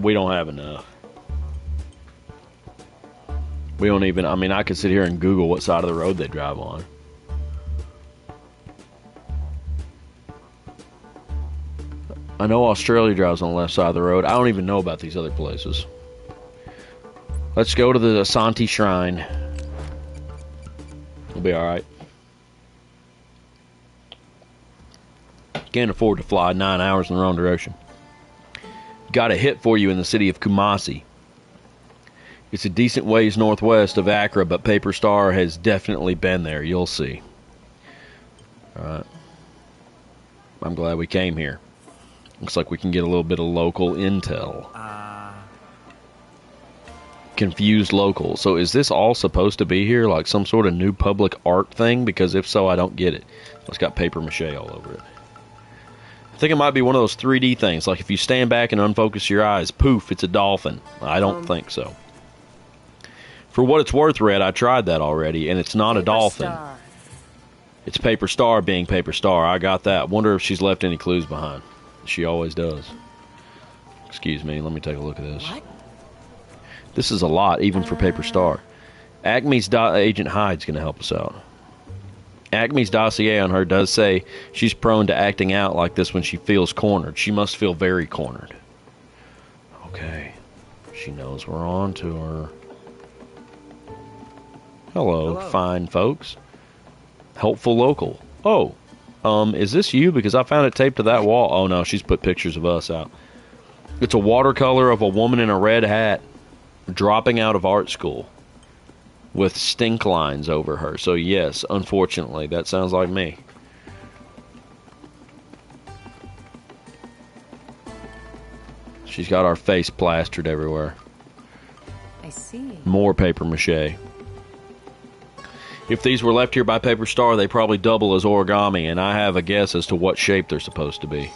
We don't have enough. We don't even, I mean, I could sit here and Google what side of the road they drive on. I know Australia drives on the left side of the road. I don't even know about these other places. Let's go to the Asante Shrine. We'll be alright. Can't afford to fly 9 hours in the wrong direction. Got a hit for you in the city of Kumasi. It's a decent ways northwest of Accra, but Paper Star has definitely been there. You'll see. Alright. I'm glad we came here. Looks like we can get a little bit of local intel. Confused local. So is this all supposed to be here? Like some sort of new public art thing? Because if so, I don't get it. It's got paper mache all over it. I think it might be one of those 3D things. Like if you stand back and unfocus your eyes, poof, it's a dolphin. I don't think so. For what it's worth, Red, I tried that already, and it's not a dolphin. Star. It's Paper Star being Paper Star. I got that. Wonder if she's left any clues behind. She always does. Excuse me, let me take a look at this. What? This is a lot, even for Paper Star. Acme's Agent Hyde's going to help us out. Acme's dossier on her does say she's prone to acting out like this when she feels cornered. She must feel very cornered. Okay. She knows we're on to her. Hello, fine folks. Helpful local. Oh, is this you? Because I found it taped to that wall. Oh no, she's put pictures of us out. It's a watercolor of a woman in a red hat dropping out of art school with stink lines over her. So yes, unfortunately, that sounds like me. She's got our face plastered everywhere. I see. More paper mache. If these were left here by Paper Star, they probably double as origami, and I have a guess as to what shape they're supposed to be.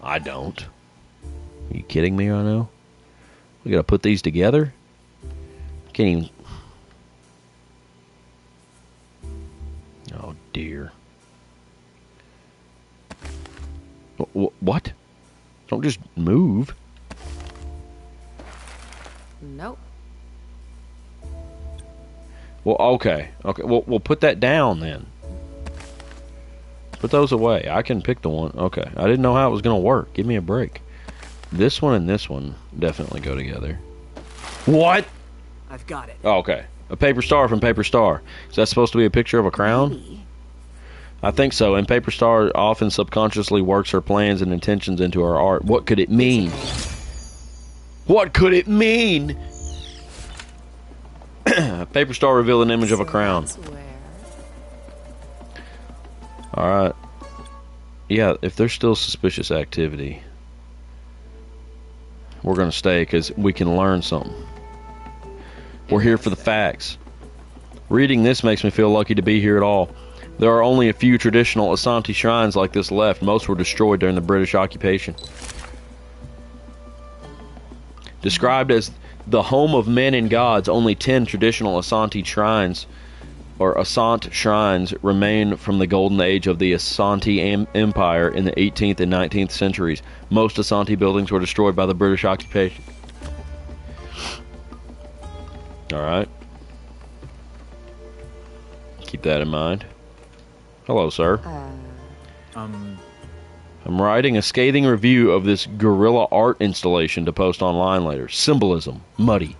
I don't. Are you kidding me right now? We gotta put these together? Can't even... Oh, dear. What? Don't just move. Nope. Well, okay. Okay, well, we'll put that down then. Put those away. I can pick the one. Okay. I didn't know how it was going to work. Give me a break. This one and this one definitely go together. What? I've got it. Oh, okay. A Paper Star from Paper Star. Is that supposed to be a picture of a crown? Maybe. I think so. And Paper Star often subconsciously works her plans and intentions into her art. What could it mean? What could it mean? Paper Star revealed an image of a crown. That's where... Alright. Yeah, if there's still suspicious activity, we're going to stay because we can learn something. We're here for the facts. Reading this makes me feel lucky to be here at all. There are only a few traditional Asante shrines like this left. Most were destroyed during the British occupation. Described as the home of men and gods, only 10 traditional Asante shrines, or Asante shrines, remain from the golden age of the Asante Empire in the 18th and 19th centuries. Most Asante buildings were destroyed by the British occupation. Alright. Keep that in mind. Hello, sir. I'm writing a scathing review of this guerrilla art installation to post online later. Symbolism. Muddy.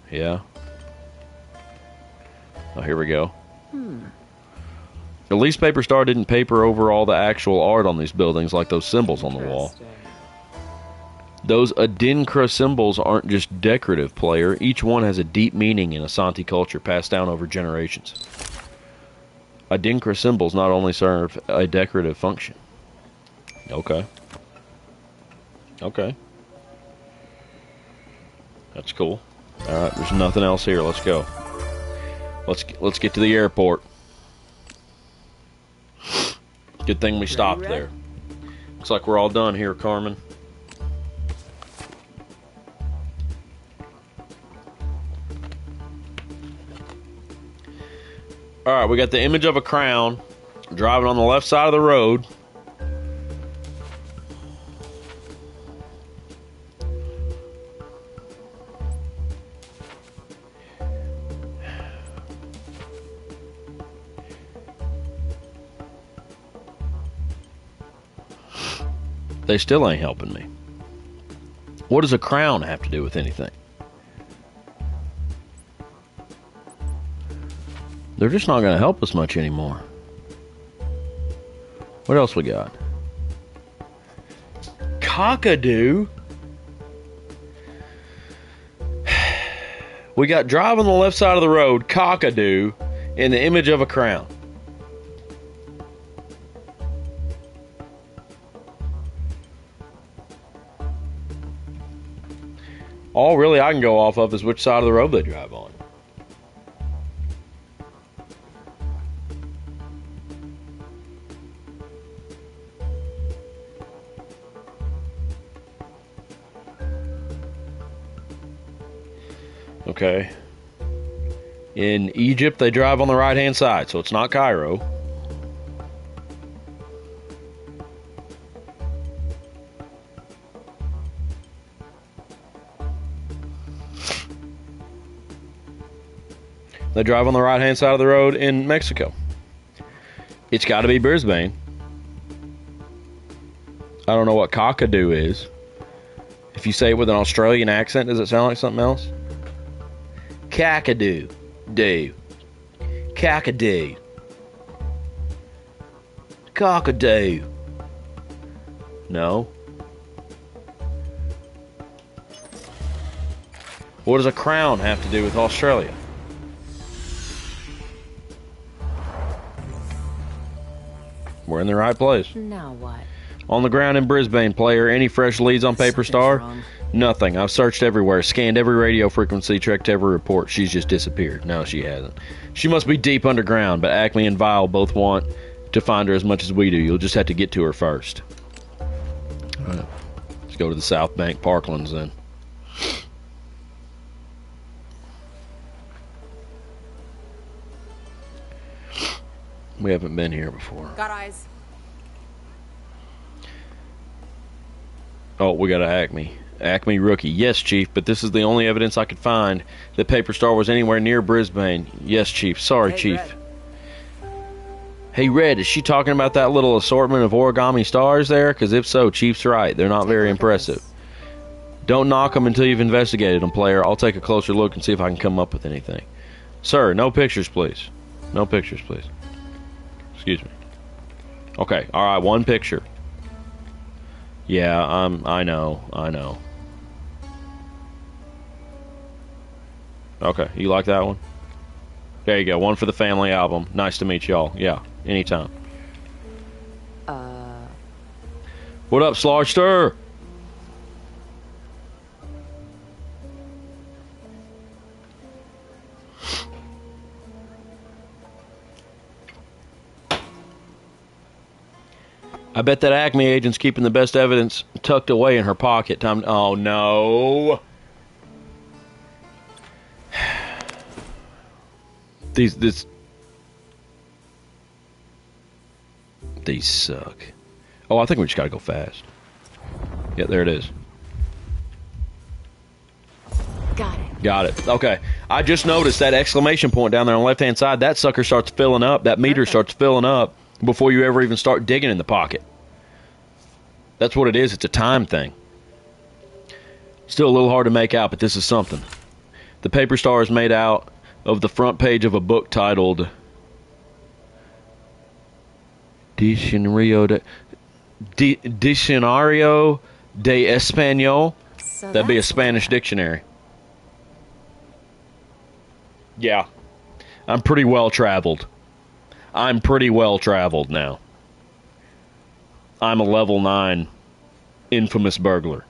Yeah. Oh, here we go. At least Paper Star didn't paper over all the actual art on these buildings like those symbols on the wall. Those Adinkra symbols aren't just decorative, player. Each one has a deep meaning in Asante culture passed down over generations. Adinkra symbols not only serve a decorative function. Okay. Okay. That's cool. Alright, there's nothing else here. Let's go. Let's get to the airport. Good thing we stopped there. Looks like we're all done here, Carmen. Alright, we got the image of a crown driving on the left side of the road. They still ain't helping me. What does a crown have to do with anything? They're just not going to help us much anymore. What else we got? Cockadoo. We got drive on the left side of the road, cockadoo, in the image of a crown. All really I can go off of is which side of the road they drive on. Okay. In Egypt, they drive on the right-hand side, so it's not Cairo. They drive on the right-hand side of the road in Mexico. It's got to be Brisbane. I don't know what cockadoo is. If you say it with an Australian accent, does it sound like something else? Cockadoo. Do. Cockadoo. Cockadoo. No. What does a crown have to do with Australia? We're in the right place. Now what? On the ground in Brisbane, player. Any fresh leads on Paper Star? Wrong. Nothing. I've searched everywhere, scanned every radio frequency, checked every report. She's just disappeared. No, she hasn't. She must be deep underground, but Acme and Vile both want to find her as much as we do. You'll just have to get to her first. All right. Let's go to the South Bank Parklands then. We haven't been here before. Got eyes. Oh, we got an Acme. Acme rookie. Yes, Chief, but this is the only evidence I could find that Paper Star was anywhere near Brisbane. Yes, Chief. Sorry, Chief. Red. Hey, Red, is she talking about that little assortment of origami stars there? Because if so, Chief's right. They're not very impressive. Don't knock them until you've investigated them, player. I'll take a closer look and see if I can come up with anything. Sir, no pictures, please. No pictures, please. Excuse me. Okay, alright, one picture. Yeah, I know. Okay, you like that one? There you go, one for the family album. Nice to meet y'all. Yeah, anytime. What up, Slaughter? I bet that Acme agent's keeping the best evidence tucked away in her pocket. Oh, no. These suck. Oh, I think we just gotta go fast. Yeah, there it is. Got it. Okay. I just noticed that exclamation point down there on the left-hand side. That sucker starts filling up. That meter starts filling up before you ever even start digging in the pocket. That's what it is. It's a time thing. Still a little hard to make out, but this is something. The paper star is made out of the front page of a book titled Diccionario de Español. So That'd be a that's Spanish dictionary. Yeah. I'm pretty well traveled. I'm pretty well traveled now. I'm a level 9 infamous burglar.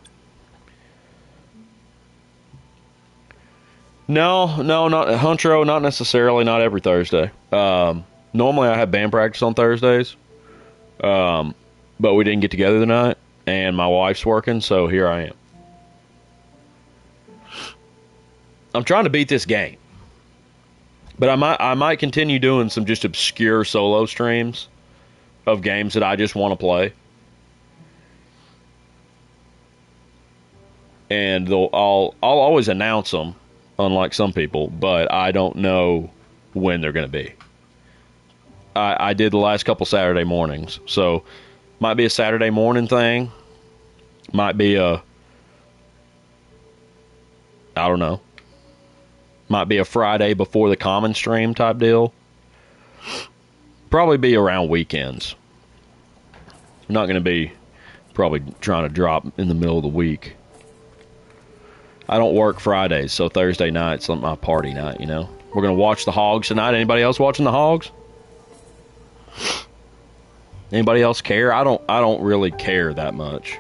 No, not Huntro, not necessarily, not every Thursday. Normally I have band practice on Thursdays. But we didn't get together tonight, and my wife's working, so here I am. I'm trying to beat this game. But I might continue doing some just obscure solo streams of games that I just want to play. And I'll always announce them, unlike some people, but I don't know when they're going to be. I did the last couple Saturday mornings, so might be a Saturday morning thing. Might be I don't know. Might be a Friday before the common stream type deal. Probably be around weekends. I'm not going to be probably trying to drop in the middle of the week. I don't work Fridays, so Thursday night's my party night, you know. We're going to watch the Hogs tonight. Anybody else watching the Hogs? Anybody else care? I don't really care that much.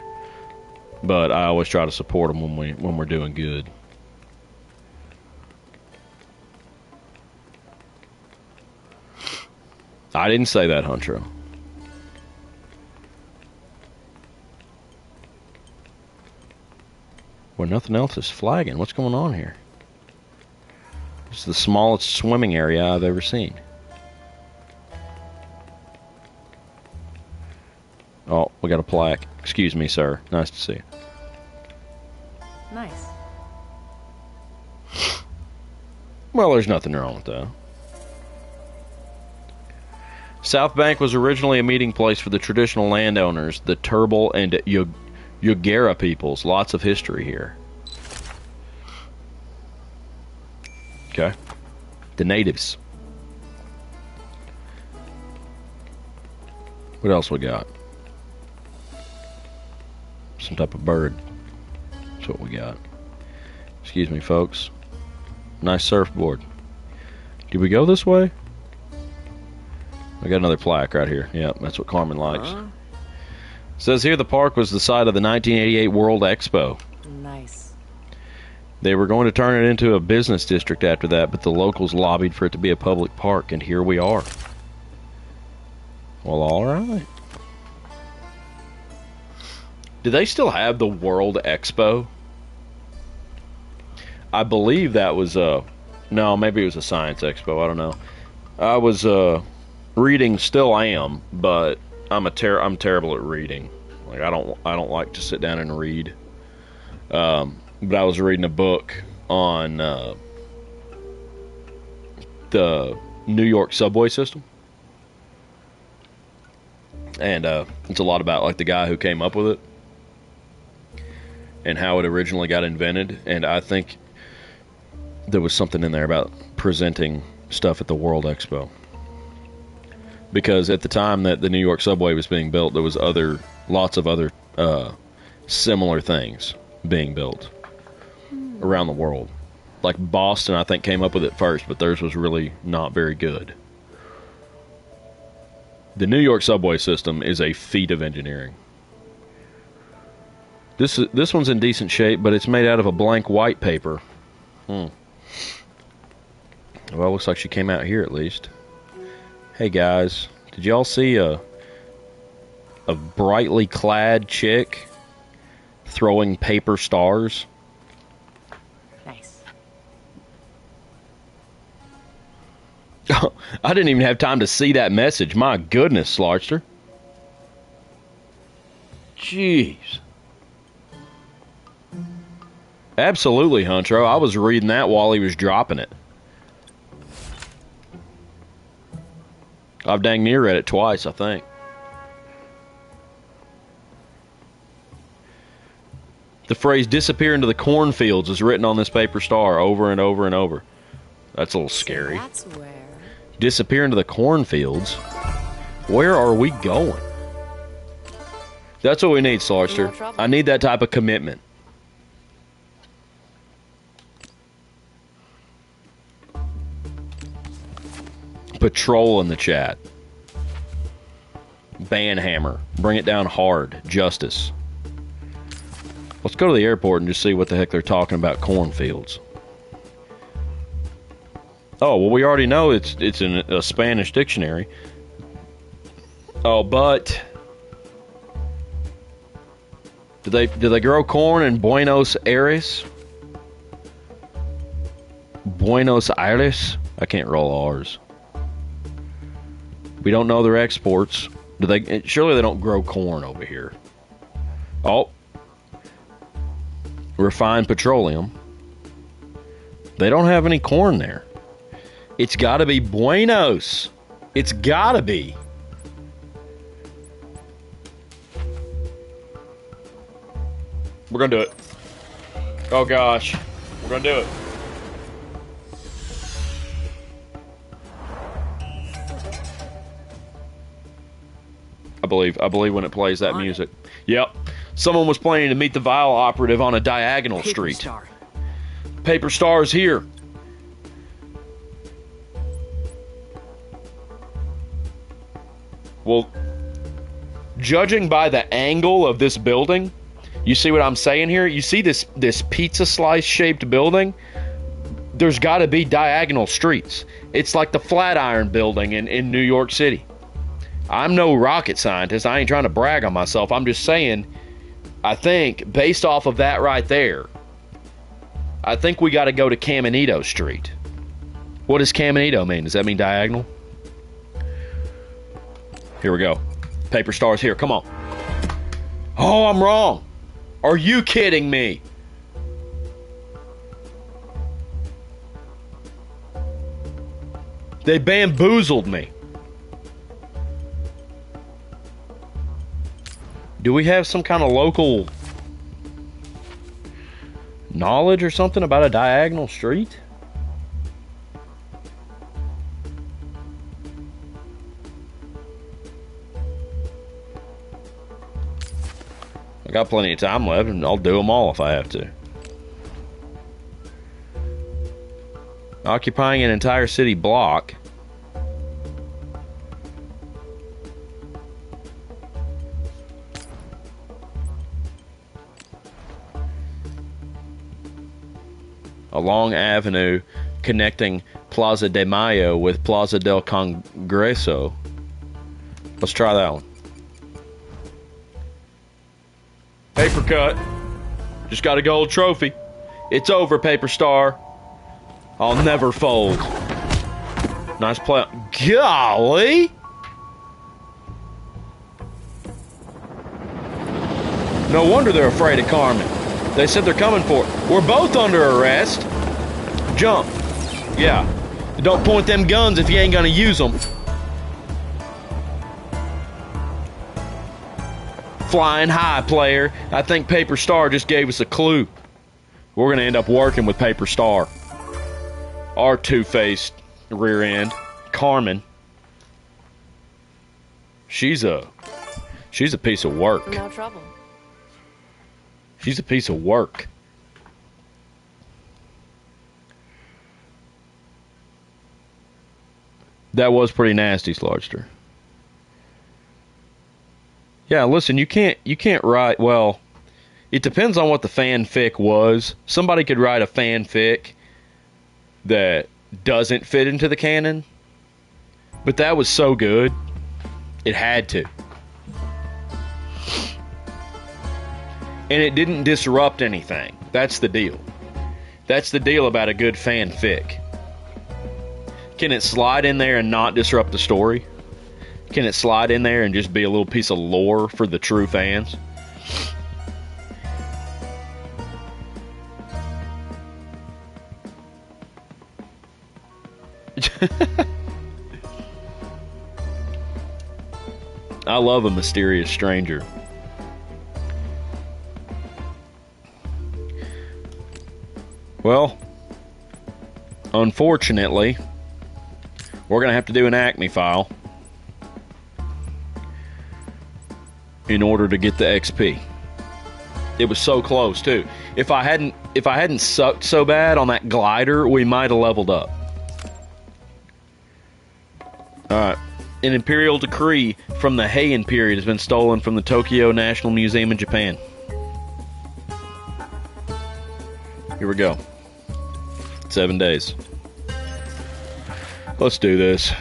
But I always try to support them when we're doing good. I didn't say that, Huntro. Well, nothing else is flagging. What's going on here? It's the smallest swimming area I've ever seen. Oh, we got a plaque. Excuse me, sir. Nice to see you. nice. Well, there's nothing wrong with that. South Bank was originally a meeting place for the traditional landowners, the Turrbal and Yugera peoples. Lots of history here. Okay. The natives. What else we got? Some type of bird. That's what we got. Excuse me, folks. Nice surfboard. Did we go this way? I got another plaque right here. Yep, that's what Carmen likes. Says here the park was the site of the 1988 World Expo. Nice. They were going to turn it into a business district after that, but the locals lobbied for it to be a public park, and here we are. Well, all right. Do they still have the World Expo? I believe that was no, maybe it was a science expo. I don't know. I was reading, still am, but I'm terrible at reading. Like I don't like to sit down and read. But I was reading a book on the New York subway system, and it's a lot about like the guy who came up with it and how it originally got invented. And I think there was something in there about presenting stuff at the World Expo, because at the time that the New York subway was being built, there was lots of other similar things being built around the world. Like Boston, I think, came up with it first, but theirs was really not very good. The New York subway system is a feat of engineering. This one's in decent shape, but it's made out of a blank white paper. Well, looks like she came out here at least. Hey guys, did y'all see a brightly clad chick throwing paper stars? Nice. I didn't even have time to see that message. My goodness, Slarkster. Jeez. Absolutely, Huntro. I was reading that while he was dropping it. I've dang near read it twice, I think. The phrase disappear into the cornfields is written on this paper star over and over and over. That's a little scary. So that's where... Disappear into the cornfields? Where are we going? That's what we need, Slarkster. No trouble. I need that type of commitment. Patrol in the chat. Banhammer. Bring it down hard. Justice. Let's go to the airport and just see what the heck they're talking about cornfields. Oh, well, we already know it's in a Spanish dictionary. Oh, but do they grow corn in Buenos Aires? Buenos Aires? I can't roll R's. We don't know their exports. Do they? Surely they don't grow corn over here. Oh. Refined petroleum. They don't have any corn there. It's got to be Buenos. It's got to be. We're going to do it. Oh, gosh. We're going to do it. I believe when it plays that music. Yep. Someone was planning to meet the Vile operative on a diagonal street. Star. Paper Star's here. Well, judging by the angle of this building, you see what I'm saying here? You see this pizza slice shaped building? There's got to be diagonal streets. It's like the Flatiron building in New York City. I'm no rocket scientist. I ain't trying to brag on myself. I'm just saying, I think, based off of that right there, I think we got to go to Caminito Street. What does Caminito mean? Does that mean diagonal? Here we go. Paper Star's here. Come on. Oh, I'm wrong. Are you kidding me? They bamboozled me. Do we have some kind of local knowledge or something about a diagonal street? I got plenty of time left, and I'll do them all if I have to. Occupying an entire city block. A long avenue connecting Plaza de Mayo with Plaza del Congreso. Let's try that one. Paper cut. Just got a gold trophy. It's over, Paper Star. I'll never fold. Nice play. Golly! No wonder they're afraid of Carmen. They said they're coming for it. We're both under arrest. Jump. Yeah. Don't point them guns if you ain't gonna use them. Flying high, player. I think Paper Star just gave us a clue. We're gonna end up working with Paper Star. Our two-faced rear end, Carmen. She's a piece of work. No trouble. She's a piece of work. That was pretty nasty, Slarkster. Yeah, listen, you can't write, well, It depends on what the fanfic was. Somebody could write a fanfic that doesn't fit into the canon, but that was so good, it had to. And it didn't disrupt anything. That's the deal. That's the deal about a good fanfic. Can it slide in there and not disrupt the story? Can it slide in there and just be a little piece of lore for the true fans? I love a mysterious stranger. Well, unfortunately, we're going to have to do an Acme file in order to get the XP. It was so close too. If I hadn't sucked so bad on that glider, we might have leveled up. Alright. An imperial decree from the Heian period has been stolen from the Tokyo National Museum in Japan. Here we go. 7 days. Let's do this.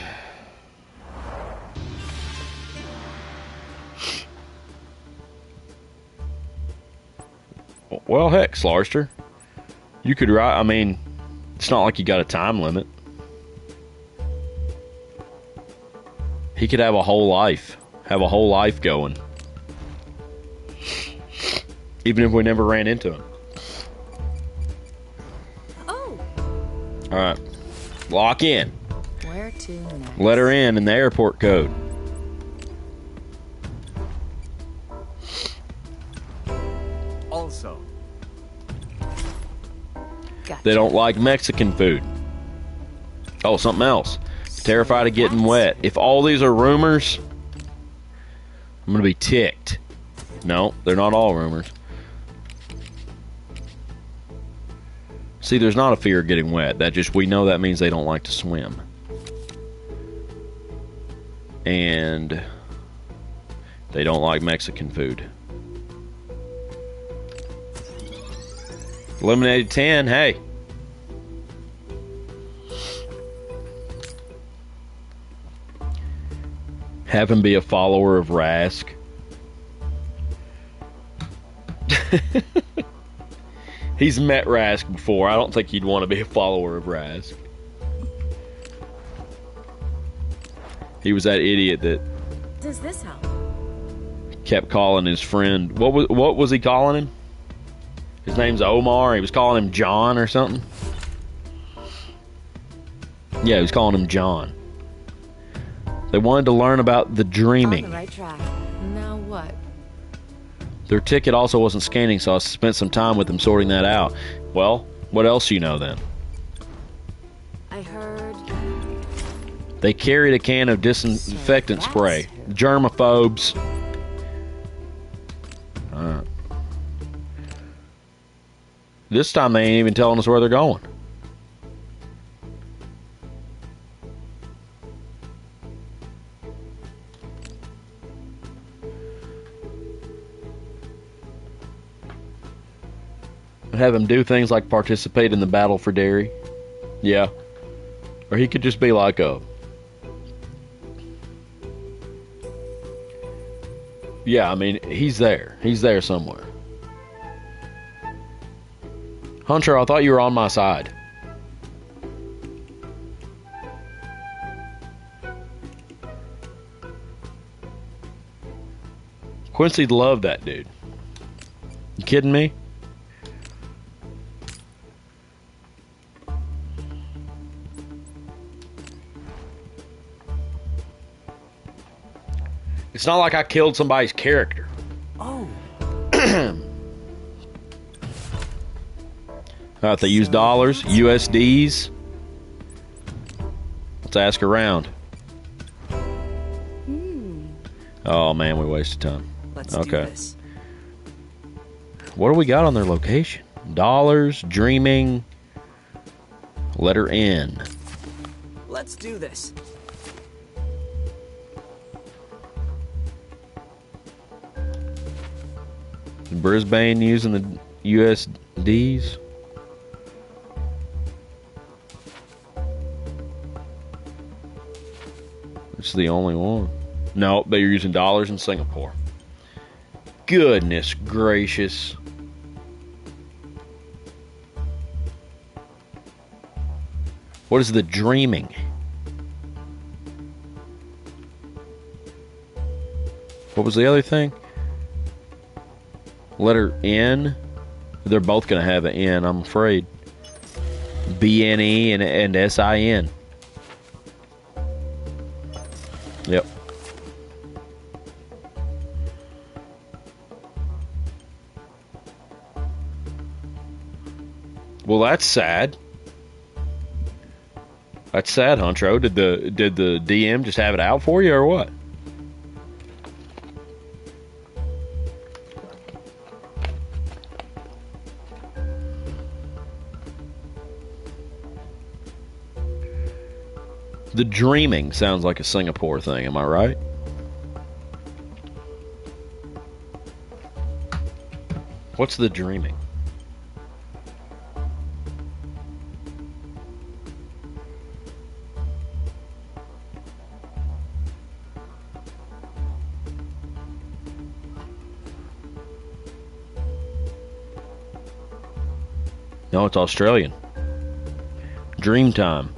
Well, heck, Slarster. You could write, I mean, it's not like you got a time limit. He could have a whole life. Have a whole life going. Even if we never ran into him. Oh. Alright. Lock in. Where to next? Let her in the airport code. Also, Gotcha. They don't like Mexican food. Oh, something else. Terrified of getting wet. If all these are rumors, I'm going to be ticked. No, they're not all rumors. See, there's not a fear of getting wet. That just, we know that means they don't like to swim. And they don't like Mexican food. Eliminated 10, hey. Have him be a follower of Rask. He's met Rask before. I don't think he'd want to be a follower of Rask. He was that idiot that Does this help? kept calling his friend. What was he calling him? His name's Omar. He was calling him John or something. Yeah, he was calling him John. They wanted to learn about the dreaming. On the right track. Now what? Their ticket also wasn't scanning, so I spent some time with them sorting that out. Well, what else you know then? I heard. They carried a can of disinfectant spray. Germaphobes. Alright. This time they ain't even telling us where they're going. Have him do things like participate in the battle for dairy. Yeah. Or he could just be like a... Yeah, I mean, he's there. He's there somewhere. Hunter, I thought you were on my side. Quincy loved that dude. You kidding me? It's not like I killed somebody's character. oh, Alright, they use dollars, USDs. Let's ask around. Oh man, we wasted time. let's do Okay. this. What do we got on their location? Dollars, dreaming, letter N. Let's do this. Brisbane using the USDs. It's the only one. No, they're using dollars in Singapore. Goodness gracious. What is the dreaming? What was the other thing? Letter N. They're both going to have an N, I'm afraid. BNE and SIN. Yep. Well, that's sad. That's sad, Huntro. Did the DM just have it out for you or what? The dreaming sounds like a Singapore thing, am I right? What's the dreaming? No, it's Australian. Dreamtime.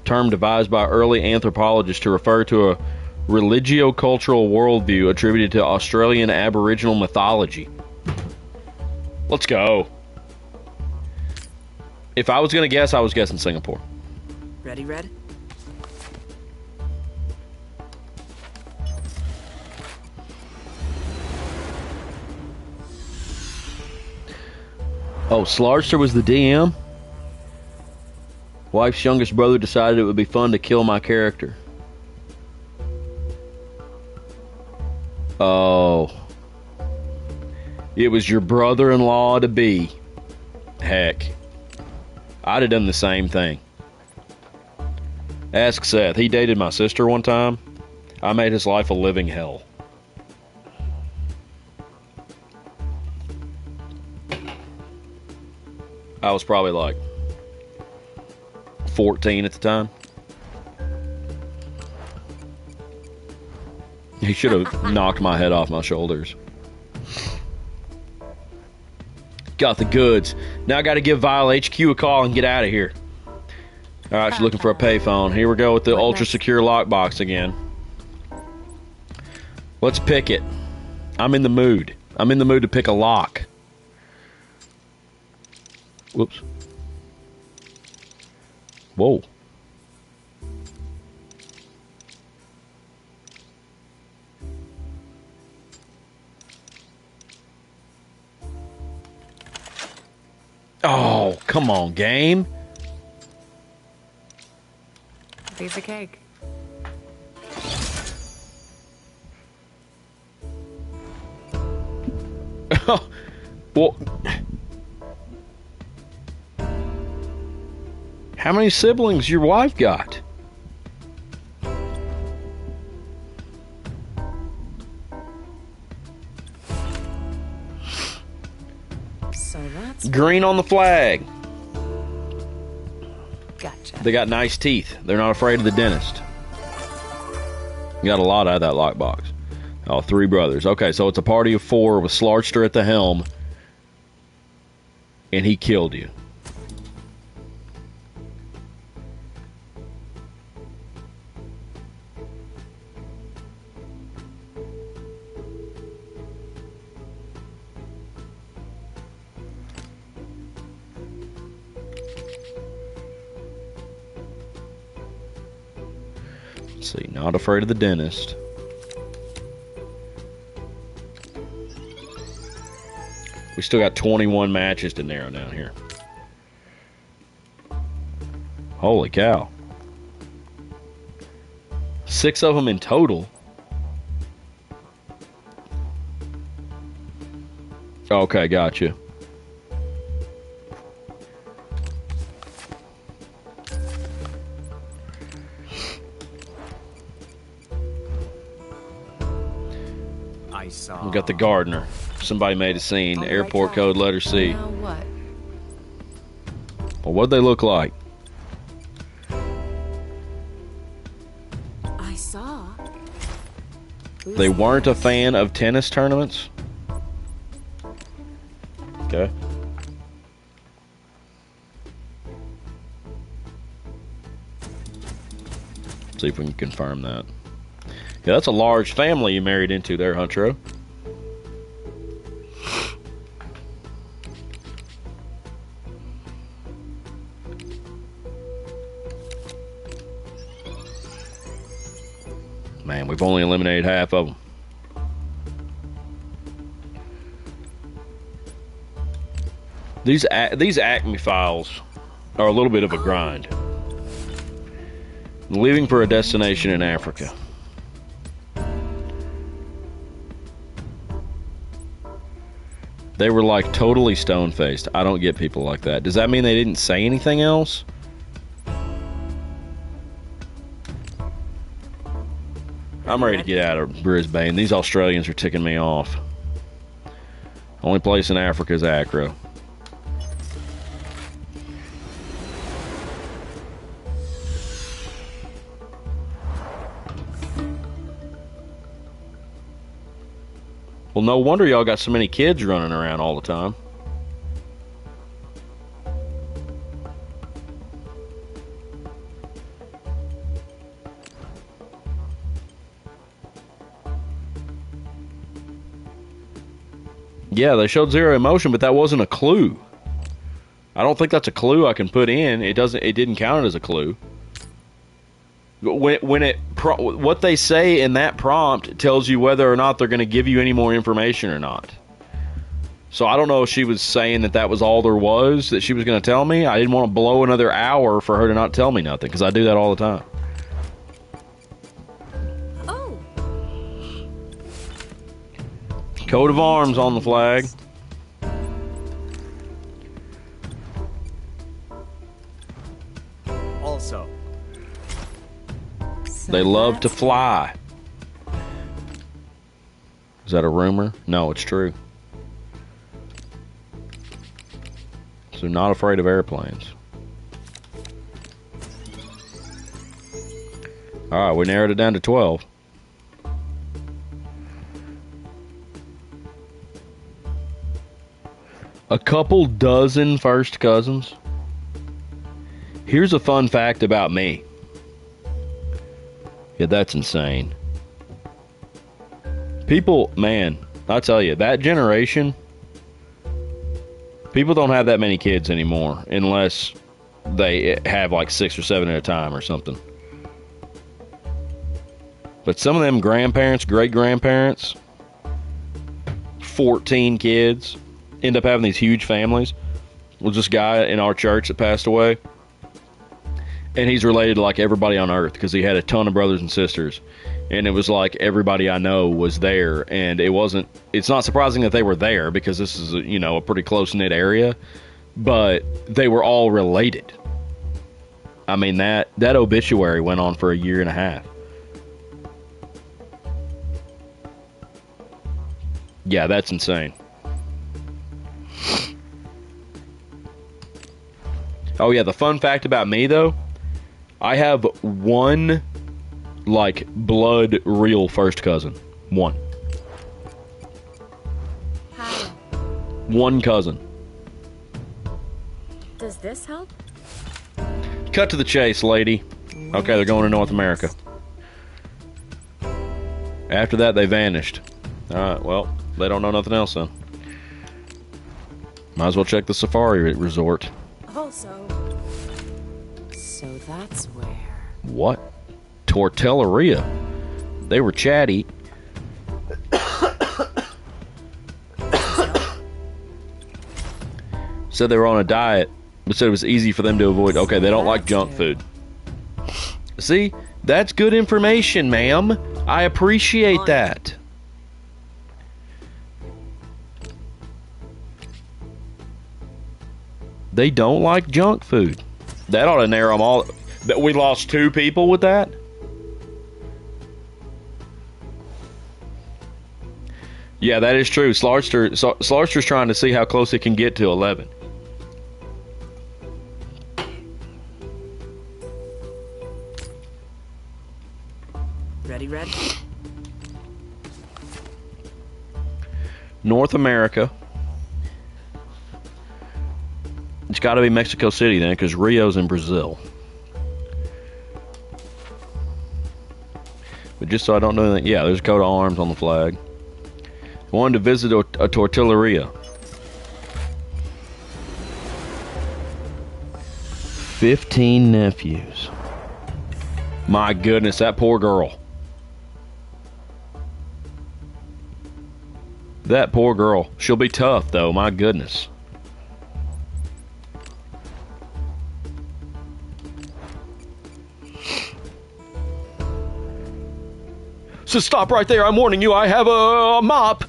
Term devised by early anthropologists to refer to a religio-cultural worldview attributed to Australian Aboriginal mythology. Let's go. If I was going to guess, I was guessing Singapore. Ready, Red? Oh, Slarster was the DM? Wife's youngest brother decided it would be fun to kill my character. Oh. It was your brother-in-law to be. Heck. I'd have done the same thing. Ask Seth. He dated my sister one time. I made his life a living hell. I was probably like 14 at the time. He should have knocked my head off my shoulders. Got the goods. Now I got to give Vile HQ a call and get out of here. Alright, she's looking for a payphone. Here we go with the ultra secure lockbox again. Let's pick it. I'm in the mood. I'm in the mood to pick a lock. Whoops. Whoa. Oh, come on, game. Piece of cake. Well, how many siblings your wife got? So that's Green on the flag. gotcha. They got nice teeth. They're not afraid of the dentist. You got a lot out of that lockbox. Oh, 3 brothers. Okay, so it's a party of 4 with Slarster at the helm. And he killed you. Let's see, not afraid of the dentist. We still got 21 matches to narrow down here. Holy cow. 6 of them in total. Okay, gotcha. I saw. We got the gardener. Somebody made a scene. On the Airport right code track. letter C. Now what? Well, what'd they look like? I saw. Who's They weren't a this? fan of tennis tournaments? Okay. See if we can confirm that. Yeah, that's a large family you married into there, Huntro. Man, we've only eliminated half of them. These Acme files are a little bit of a grind. Leaving for a destination in Africa. They were like totally stone-faced. I don't get people like that. Does that mean they didn't say anything else? I'm ready to get out of Brisbane. These Australians are ticking me off. Only place in Africa is Accra. Well, no wonder y'all got so many kids running around all the time. Yeah, they showed zero emotion, but that wasn't a clue. I don't think that's a clue I can put in. It didn't count it as a clue. What they say in that prompt tells you whether or not they're going to give you any more information or not. So I don't know if she was saying that was all there was that she was going to tell me. I didn't want to blow another hour for her to not tell me nothing, because I do that all the time. Oh. Coat of arms on the flag. Also, So They love to that's- fly. Is that a rumor? No, it's true. So not afraid of airplanes. Alright, we narrowed it down to 12. A couple dozen first cousins. Here's a fun fact about me. Yeah, that's insane. People, man, I tell you, that generation, people don't have that many kids anymore unless they have like 6 or 7 at a time or something. But some of them grandparents, great-grandparents, 14 kids, end up having these huge families. Well, this guy in our church that passed away, and he's related to like everybody on earth because he had a ton of brothers and sisters. And it was like everybody I know was there, and it's not surprising that they were there because this is a pretty close-knit area, but they were all related. I mean, that obituary went on for a year and a half. Yeah, that's insane. Oh yeah, the fun fact about me though, I have one like blood real first cousin. One How? One cousin. Does this help? Cut to the chase, lady. Okay, they're going to North America. After that, they vanished. Alright, well, they don't know nothing else then. Might as well check the safari resort. Also. So that's where. What? Tortilleria. They were chatty. Said they were on a diet, but said it was easy for them to avoid. Okay, they don't like junk food. See? That's good information, ma'am. I appreciate that. They don't like junk food. That ought to narrow them all. But we lost 2 people with that? Yeah, that is true. Slarster's trying to see how close it can get to 11. Ready, Red? North America. It's got to be Mexico City then, because Rio's in Brazil. But just so I don't know that, yeah, there's a coat of arms on the flag. I wanted to visit a tortilleria. 15 nephews. My goodness, that poor girl. That poor girl. She'll be tough, though. My goodness. So stop right there. I'm warning you. I have a mop.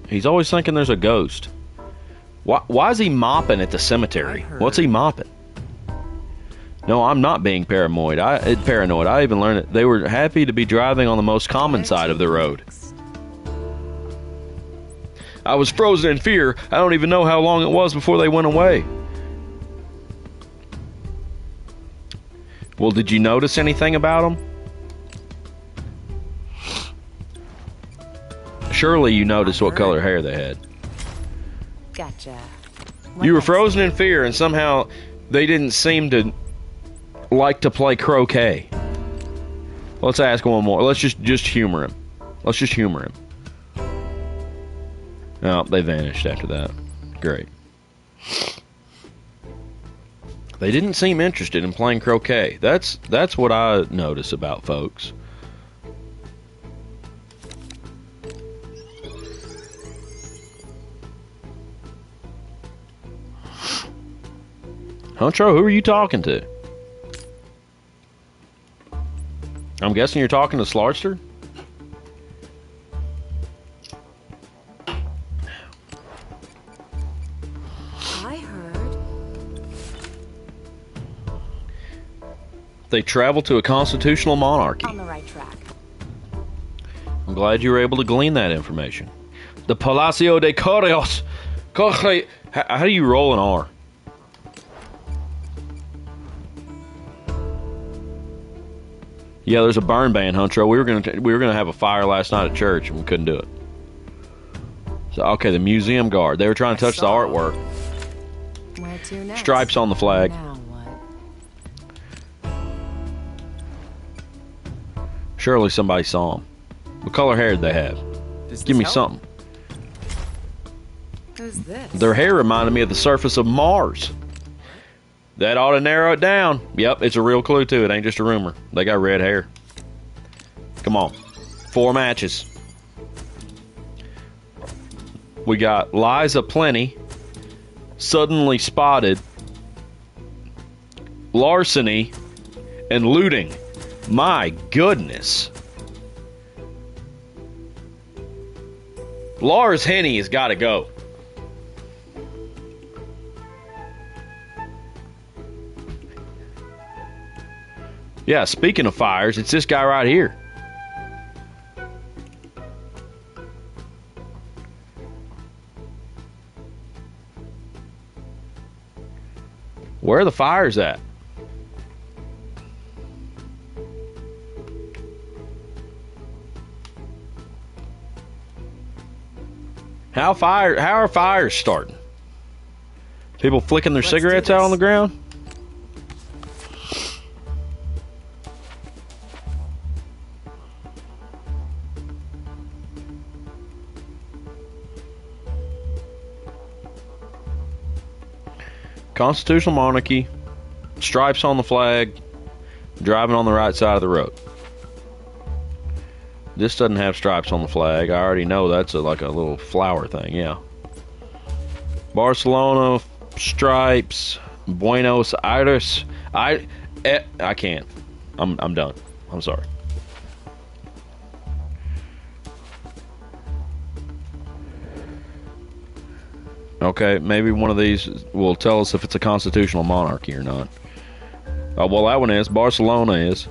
He's always thinking there's a ghost. Why is he mopping at the cemetery? What's he mopping? No, I'm not being paranoid. I even learned it. They were happy to be driving on the most common side of the road. I was frozen in fear. I don't even know how long it was before they went away. Well, did you notice anything about them? Surely you noticed what color hair they had. Gotcha. You were frozen in fear, and somehow they didn't seem to like to play croquet. Let's ask one more. Let's just humor him. Let's just humor him. Oh, they vanished after that. Great. They didn't seem interested in playing croquet. That's what I notice about folks. Huntro, who are you talking to? I'm guessing you're talking to Slarster? I heard. They travel to a constitutional monarchy. On the right track. I'm glad you were able to glean that information. The Palacio de Correos. How do you roll an R? Yeah, there's a burn ban, Huntro. We were gonna have a fire last night at church, and we couldn't do it. So okay, the museum guard. They were trying to touch the artwork. Where to next? Stripes on the flag. Now what? Surely somebody saw them. What color hair did they have? Give me something. Who's this? Their hair reminded me of the surface of Mars. That ought to narrow it down. Yep, it's a real clue too. It ain't just a rumor. They got red hair. Come on. 4 matches. We got Liza Plenty, Suddenly Spotted, Larceny, and Looting. My goodness. Lars Henny has got to go. Yeah, speaking of fires, it's this guy right here. Where are the fires at? How are fires starting? People flicking their cigarettes out on the ground? Constitutional monarchy, stripes on the flag, driving on the right side of the road. This doesn't have stripes on the flag. I already know that's like a little flower thing, yeah. Barcelona, stripes, Buenos Aires. I can't. I'm done. I'm sorry. Okay, maybe one of these will tell us if it's a constitutional monarchy or not. Well, that one is. Barcelona is.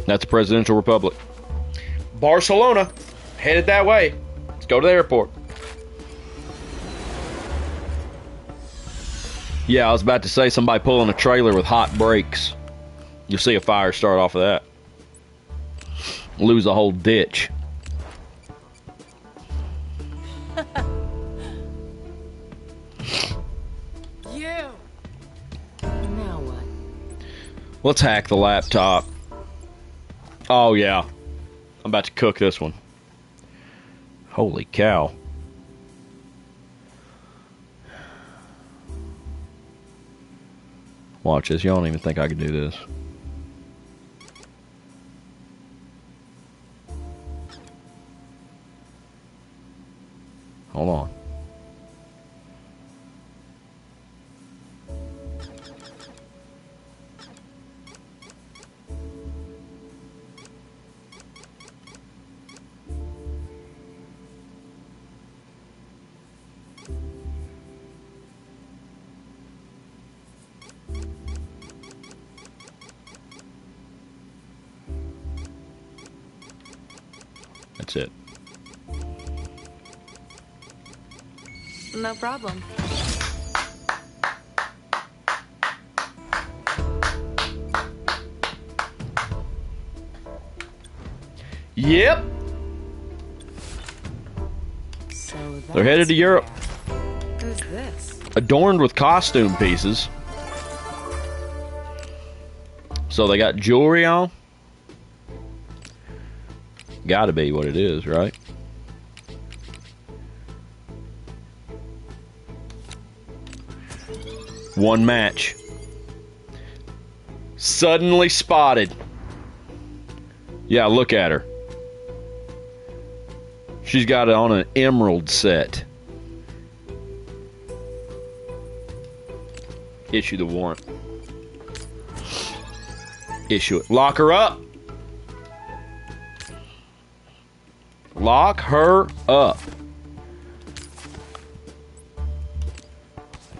That's a presidential republic. Barcelona. Headed that way. Let's go to the airport. Yeah, I was about to say somebody pulling a trailer with hot brakes. You'll see a fire start off of that. Lose a whole ditch. You. Now what? Let's hack the laptop. Oh, yeah. I'm about to cook this one. Holy cow. Watch this. Y'all don't even think I can do this. Hold on. That's it. No problem. Yep. So They're headed to Europe. Who's this? Adorned with costume pieces. So they got jewelry on. Gotta be what it is, right? One match. Suddenly spotted. Yeah, look at her. She's got it on an emerald set. Issue the warrant. Issue it. Lock her up. Lock her up.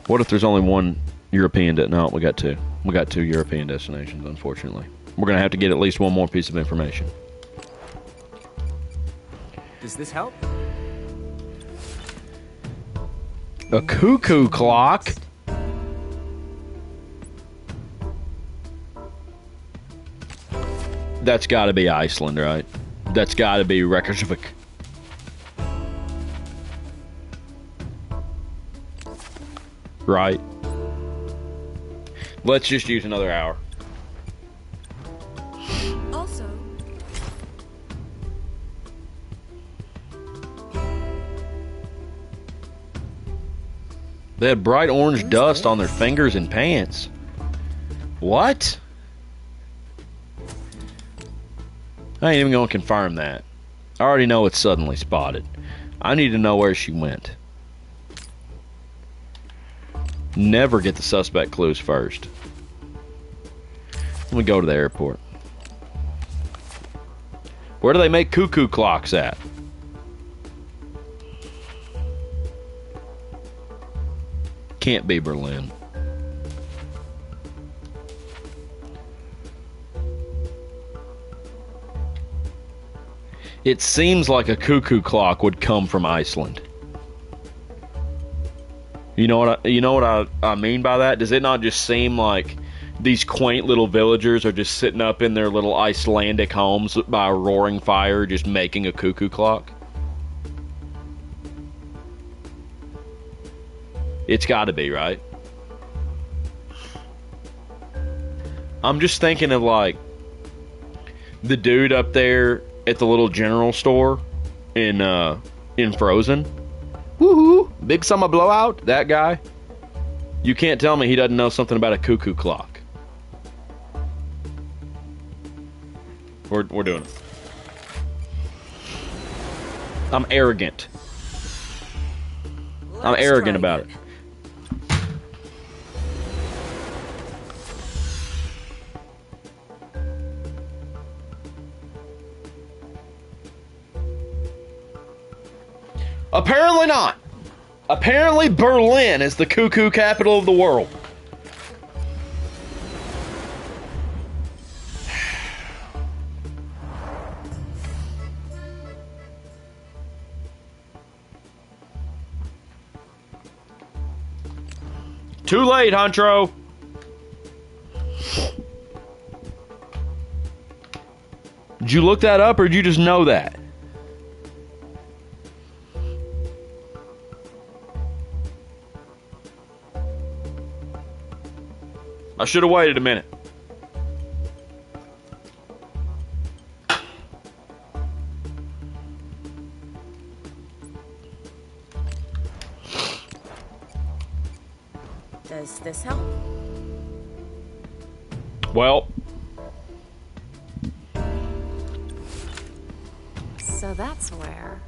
What if there's only one European? No, we got two. We got two European destinations, unfortunately. We're going to have to get at least one more piece of information. Does this help? A cuckoo clock? That's got to be Iceland, right? That's got to be Reykjavik. Right? Let's just use another hour. Also, They had bright orange Who's dust on their this? fingers and pants. What? I ain't even going to confirm that. I already know it's suddenly spotted. I need to know where she went. Never get the suspect clues first. Let me go to the airport. Where do they make cuckoo clocks at? Can't be Berlin. It seems like a cuckoo clock would come from Iceland. You know what I mean by that? Does it not just seem like these quaint little villagers are just sitting up in their little Icelandic homes by a roaring fire just making a cuckoo clock? It's got to be, right? I'm just thinking of like the dude up there at the little general store in Frozen. Woohoo! Big summer blowout. That guy. You can't tell me he doesn't know something about a cuckoo clock. We're doing it. I'm arrogant. I'm let's arrogant try about it. Apparently not. Apparently Berlin is the cuckoo capital of the world. Too late, Huntro. Did you look that up or did you just know that? I should have waited a minute. Does this help? Well, So that's where.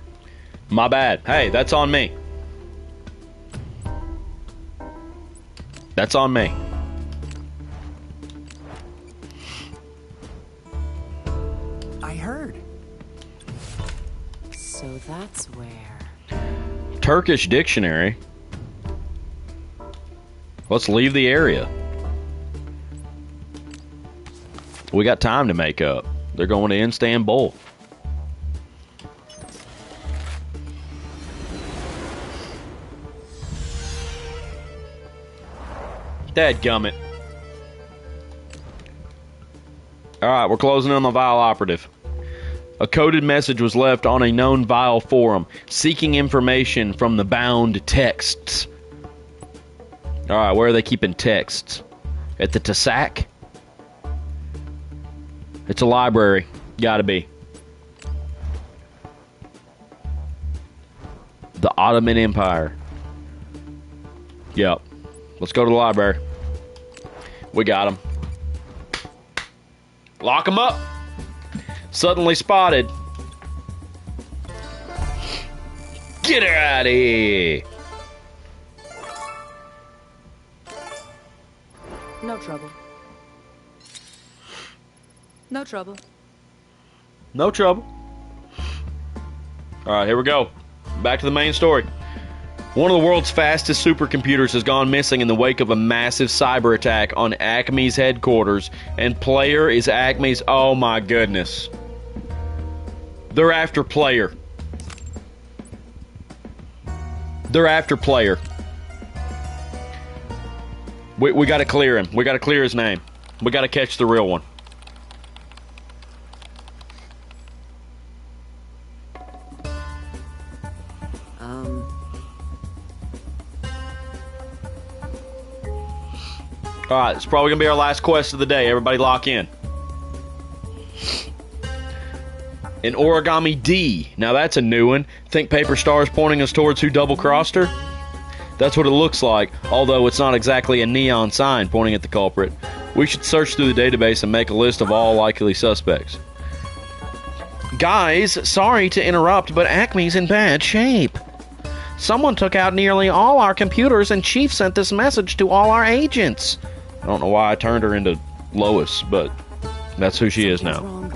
my bad. Hey, that's on me. That's on me. I heard. So that's where. Turkish dictionary. Let's leave the area. We got time to make up. They're going to Istanbul. Dadgummit. Alright, we're closing on the Vile operative. A coded message was left on a known Vile forum, seeking information from the bound texts. Alright, where are they keeping texts? At the Tasak? It's a library. Gotta be. The Ottoman Empire. Yep. Let's go to the library. We got him. Lock him up. Suddenly spotted. Get her out of here. No trouble. No trouble. No trouble. Alright, here we go. Back to the main story. One of the world's fastest supercomputers has gone missing in the wake of a massive cyber attack on Acme's headquarters, and Player is Acme's... Oh my goodness. They're after Player. They're after Player. We gotta clear him. We gotta clear his name. We gotta catch the real one. Alright, it's probably going to be our last quest of the day. Everybody lock in. An origami D. Now that's a new one. Think paper stars pointing us towards who double-crossed her? That's what it looks like, although it's not exactly a neon sign pointing at the culprit. We should search through the database and make a list of all likely suspects. Guys, sorry to interrupt, but Acme's in bad shape. Someone took out nearly all our computers and Chief sent this message to all our agents. I don't know why I turned her into Lois, but that's who she is now. Wrong.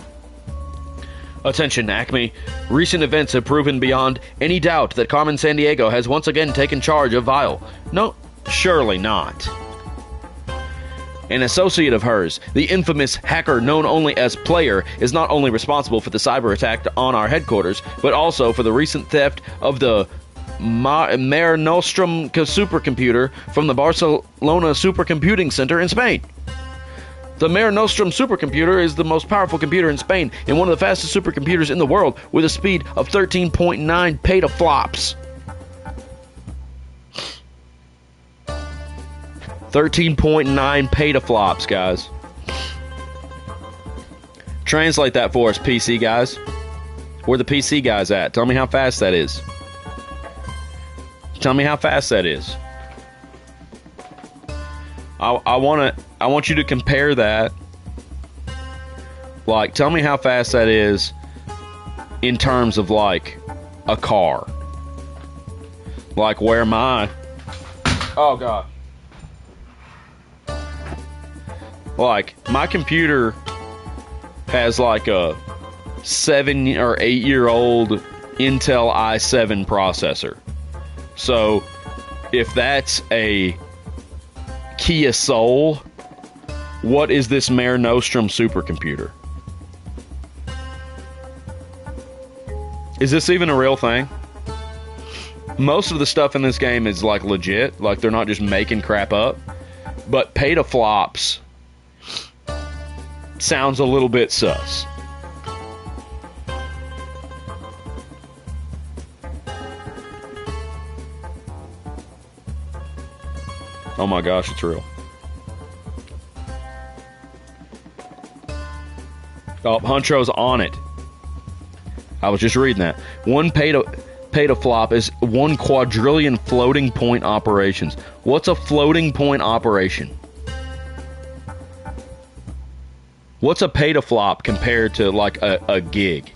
Attention, Acme. Recent events have proven beyond any doubt that Carmen Sandiego has once again taken charge of Vile. No, surely not. An associate of hers, the infamous hacker known only as Player, is not only responsible for the cyber attack on our headquarters, but also for the recent theft of the Mare Nostrum supercomputer from the Barcelona Supercomputing Center in Spain. The Mare Nostrum supercomputer is the most powerful computer in Spain and one of the fastest supercomputers in the world with a speed of 13.9 petaflops. 13.9 petaflops, guys. Translate that for us, PC guys. Where the PC guys at? Tell me how fast that is. Tell me how fast that is. I want you to compare that. Like, tell me how fast that is in terms of like a car. Like where my... Oh god. Like, my computer has like a 7 or 8 year old Intel i7 processor. So, if that's a Kia Soul, what is this Mare Nostrum supercomputer? Is this even a real thing? Most of the stuff in this game is like legit, like they're not just making crap up. But pay to flops sounds a little bit sus. Oh my gosh, it's real. Oh, Huntro's on it. I was just reading that. One pay to flop is 1 quadrillion floating point operations. What's a floating point operation? What's a pay to flop compared to like a gig?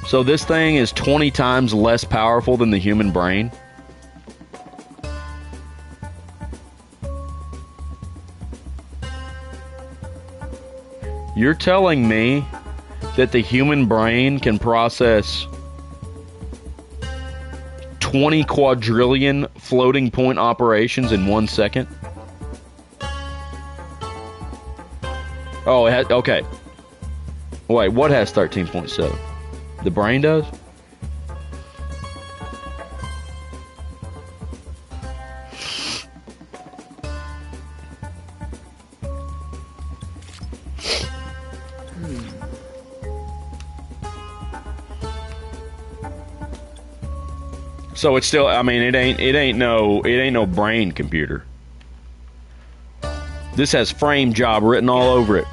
So this thing is 20 times less powerful than the human brain. You're telling me that the human brain can process 20 quadrillion floating point operations in 1 second? Oh, it has, okay. Wait, what has 13.7? The brain does? So it's still, I mean, it ain't no brain computer. This has frame job written all over it.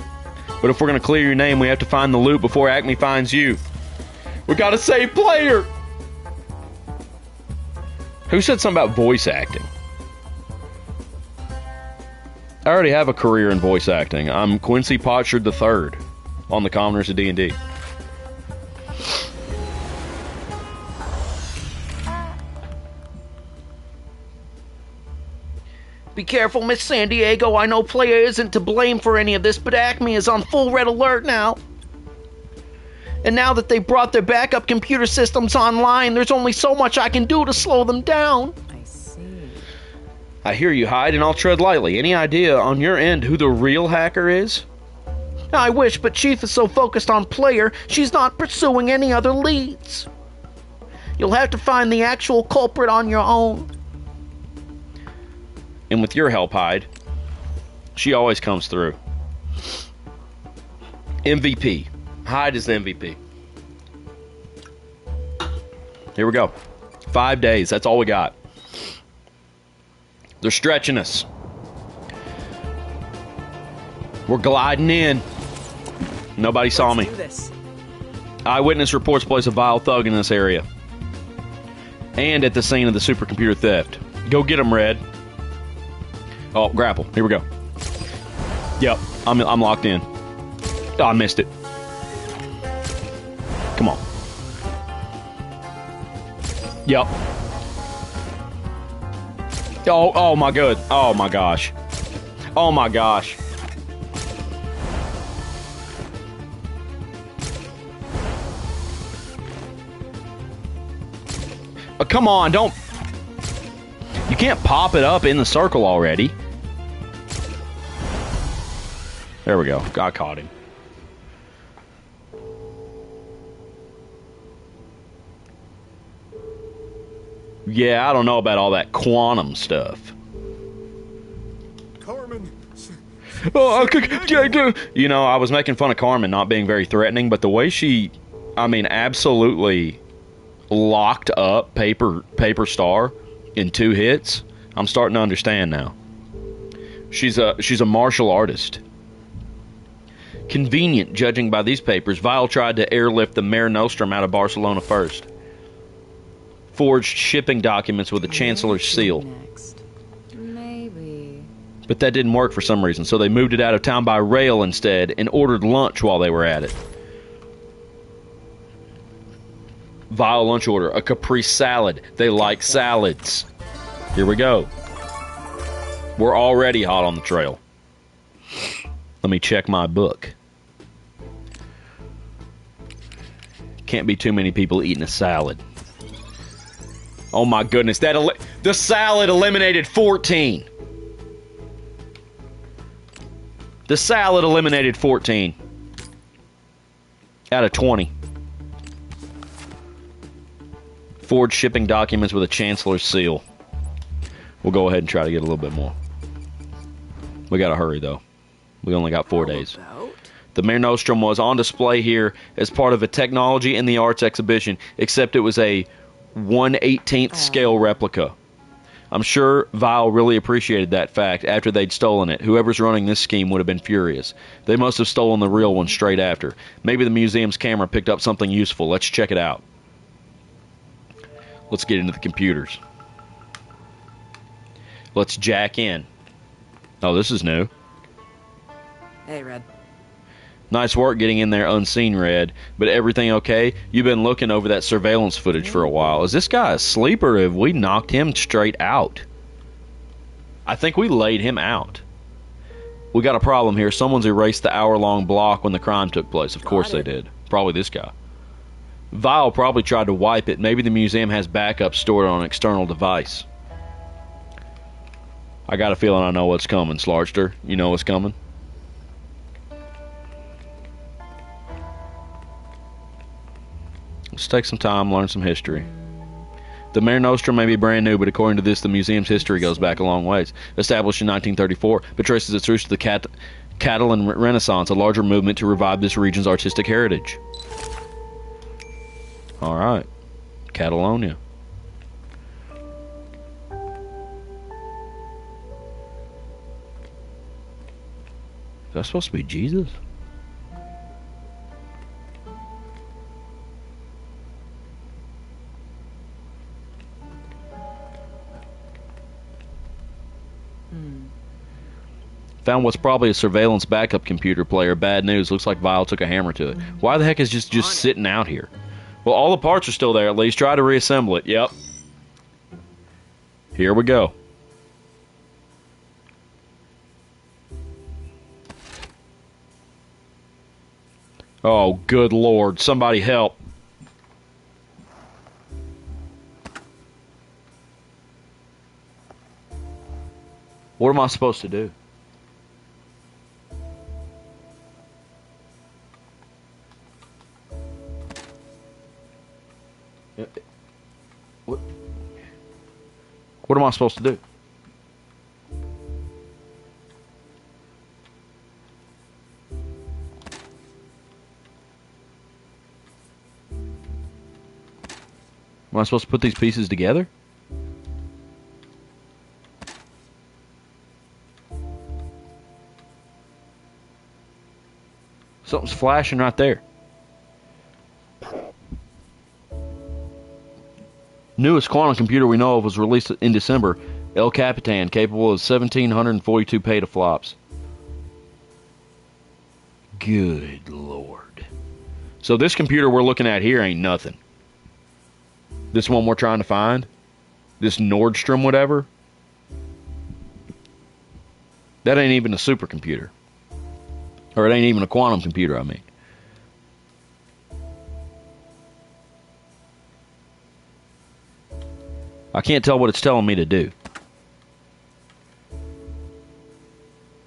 But if we're gonna clear your name, we have to find the loot before Acme finds you. We gotta save player. Who said something about voice acting? I already have a career in voice acting. I'm Quincy Potchard III on the Commoners of D&D. Be careful, Miss Sandiego. I know Player isn't to blame for any of this, but Acme is on full red alert now. And now that they brought their backup computer systems online, there's only so much I can do to slow them down. I see. I hear you, Hyde, and I'll tread lightly. Any idea on your end who the real hacker is? I wish, but Chief is so focused on Player, she's not pursuing any other leads. You'll have to find the actual culprit on your own. And with your help, Hyde, she always comes through. MVP. Hyde is the MVP. Here we go. 5 days. That's all we got. They're stretching us. We're gliding in. Nobody saw me. Do this. Eyewitness reports place a vile thug in this area. And at the scene of the supercomputer theft. Go get him, Red. Oh, grapple. Here we go. Yep, I'm locked in. Oh, I missed it. Come on. Yep. Oh my god. Oh my gosh. Oh my gosh. Oh, come on, don't. You can't pop it up in the circle already. There we go. I caught him. Yeah, I don't know about all that quantum stuff. Carmen. Oh, you know, I was making fun of Carmen not being very threatening, but the way she, I mean, absolutely locked up Paper Star in 2 hits, I'm starting to understand now. She's a martial artist. Convenient, judging by these papers. Vile tried to airlift the Mare Nostrum out of Barcelona first. Forged shipping documents with the Chancellor's seal. Next. Maybe. But that didn't work for some reason, so they moved it out of town by rail instead and ordered lunch while they were at it. Vile lunch order. A caprese salad. They like salads. Here we go. We're already hot on the trail. Let me check my book. Can't be too many people eating a salad. Oh my goodness, the salad eliminated 14. The salad eliminated 14 out of 20. Forged shipping documents with a chancellor's seal. We'll go ahead and try to get a little bit more. We gotta hurry, though. We only got 4 days. The Mare Nostrum was on display here as part of a technology in the arts exhibition, except it was a 1/18th scale replica. I'm sure Vile really appreciated that fact after they'd stolen it. Whoever's running this scheme would have been furious. They must have stolen the real one straight after. Maybe the museum's camera picked up something useful. Let's check it out. Let's get into the computers. Let's jack in. Oh, this is new. Hey, Red. Nice work getting in there unseen, Red. But everything okay? You've been looking over that surveillance footage for a while. Is this guy asleep or have we knocked him straight out? I think we laid him out. We got a problem here. Someone's erased the hour-long block when the crime took place. Of course they did. Probably this guy. Vile probably tried to wipe it. Maybe the museum has backup stored on an external device. I got a feeling I know what's coming, Slarster. You know what's coming? Let's take some time, learn some history. The Mare Nostrum may be brand new, but according to this, the museum's history goes back a long ways. Established in 1934, but traces its roots to the Catalan Renaissance, a larger movement to revive this region's artistic heritage. All right. Catalonia. Is that supposed to be Jesus? Found what's probably a surveillance backup computer player. Bad news. Looks like Vile took a hammer to it. Why the heck is just sitting out here? Well, all the parts are still there at least. Try to reassemble it. Yep. Here we go. Oh, good Lord. Somebody help. What am I supposed to do? What am I supposed to do? Am I supposed to put these pieces together? Something's flashing right there. Newest quantum computer we know of was released in December. El Capitan, capable of 1,742 petaflops. Good Lord. So this computer we're looking at here ain't nothing. This one we're trying to find, this Nordstrom whatever, that ain't even a supercomputer. Or it ain't even a quantum computer, I mean. I can't tell what it's telling me to do.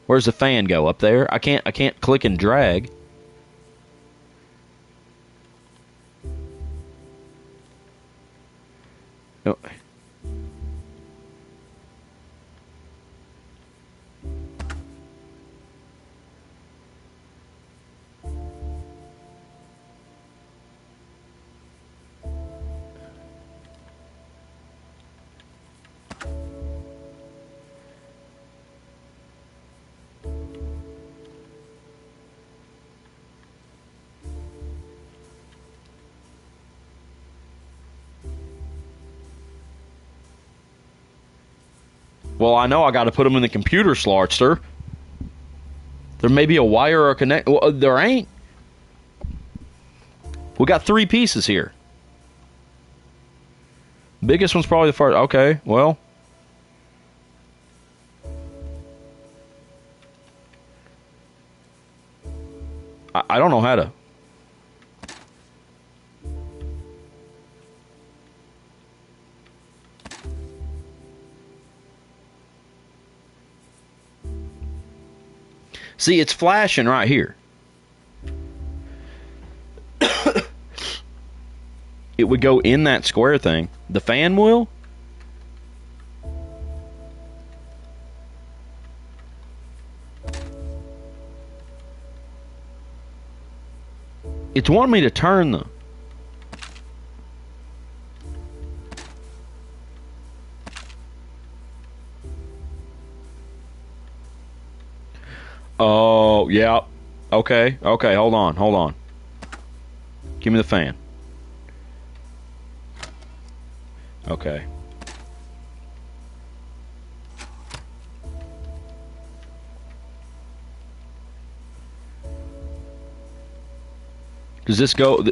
Where's the fan go? Up there? I can't click and drag. No. Well, I know I got to put them in the computer, Slartster. There may be a wire or a connect. Well, there ain't. We got 3 pieces here. Biggest one's probably the first. Okay, well. I don't know how to. See, it's flashing right here. It would go in that square thing. The fan will? It's wanting me to turn the... Oh, yeah. Okay, hold on. Give me the fan. Okay. Does this go...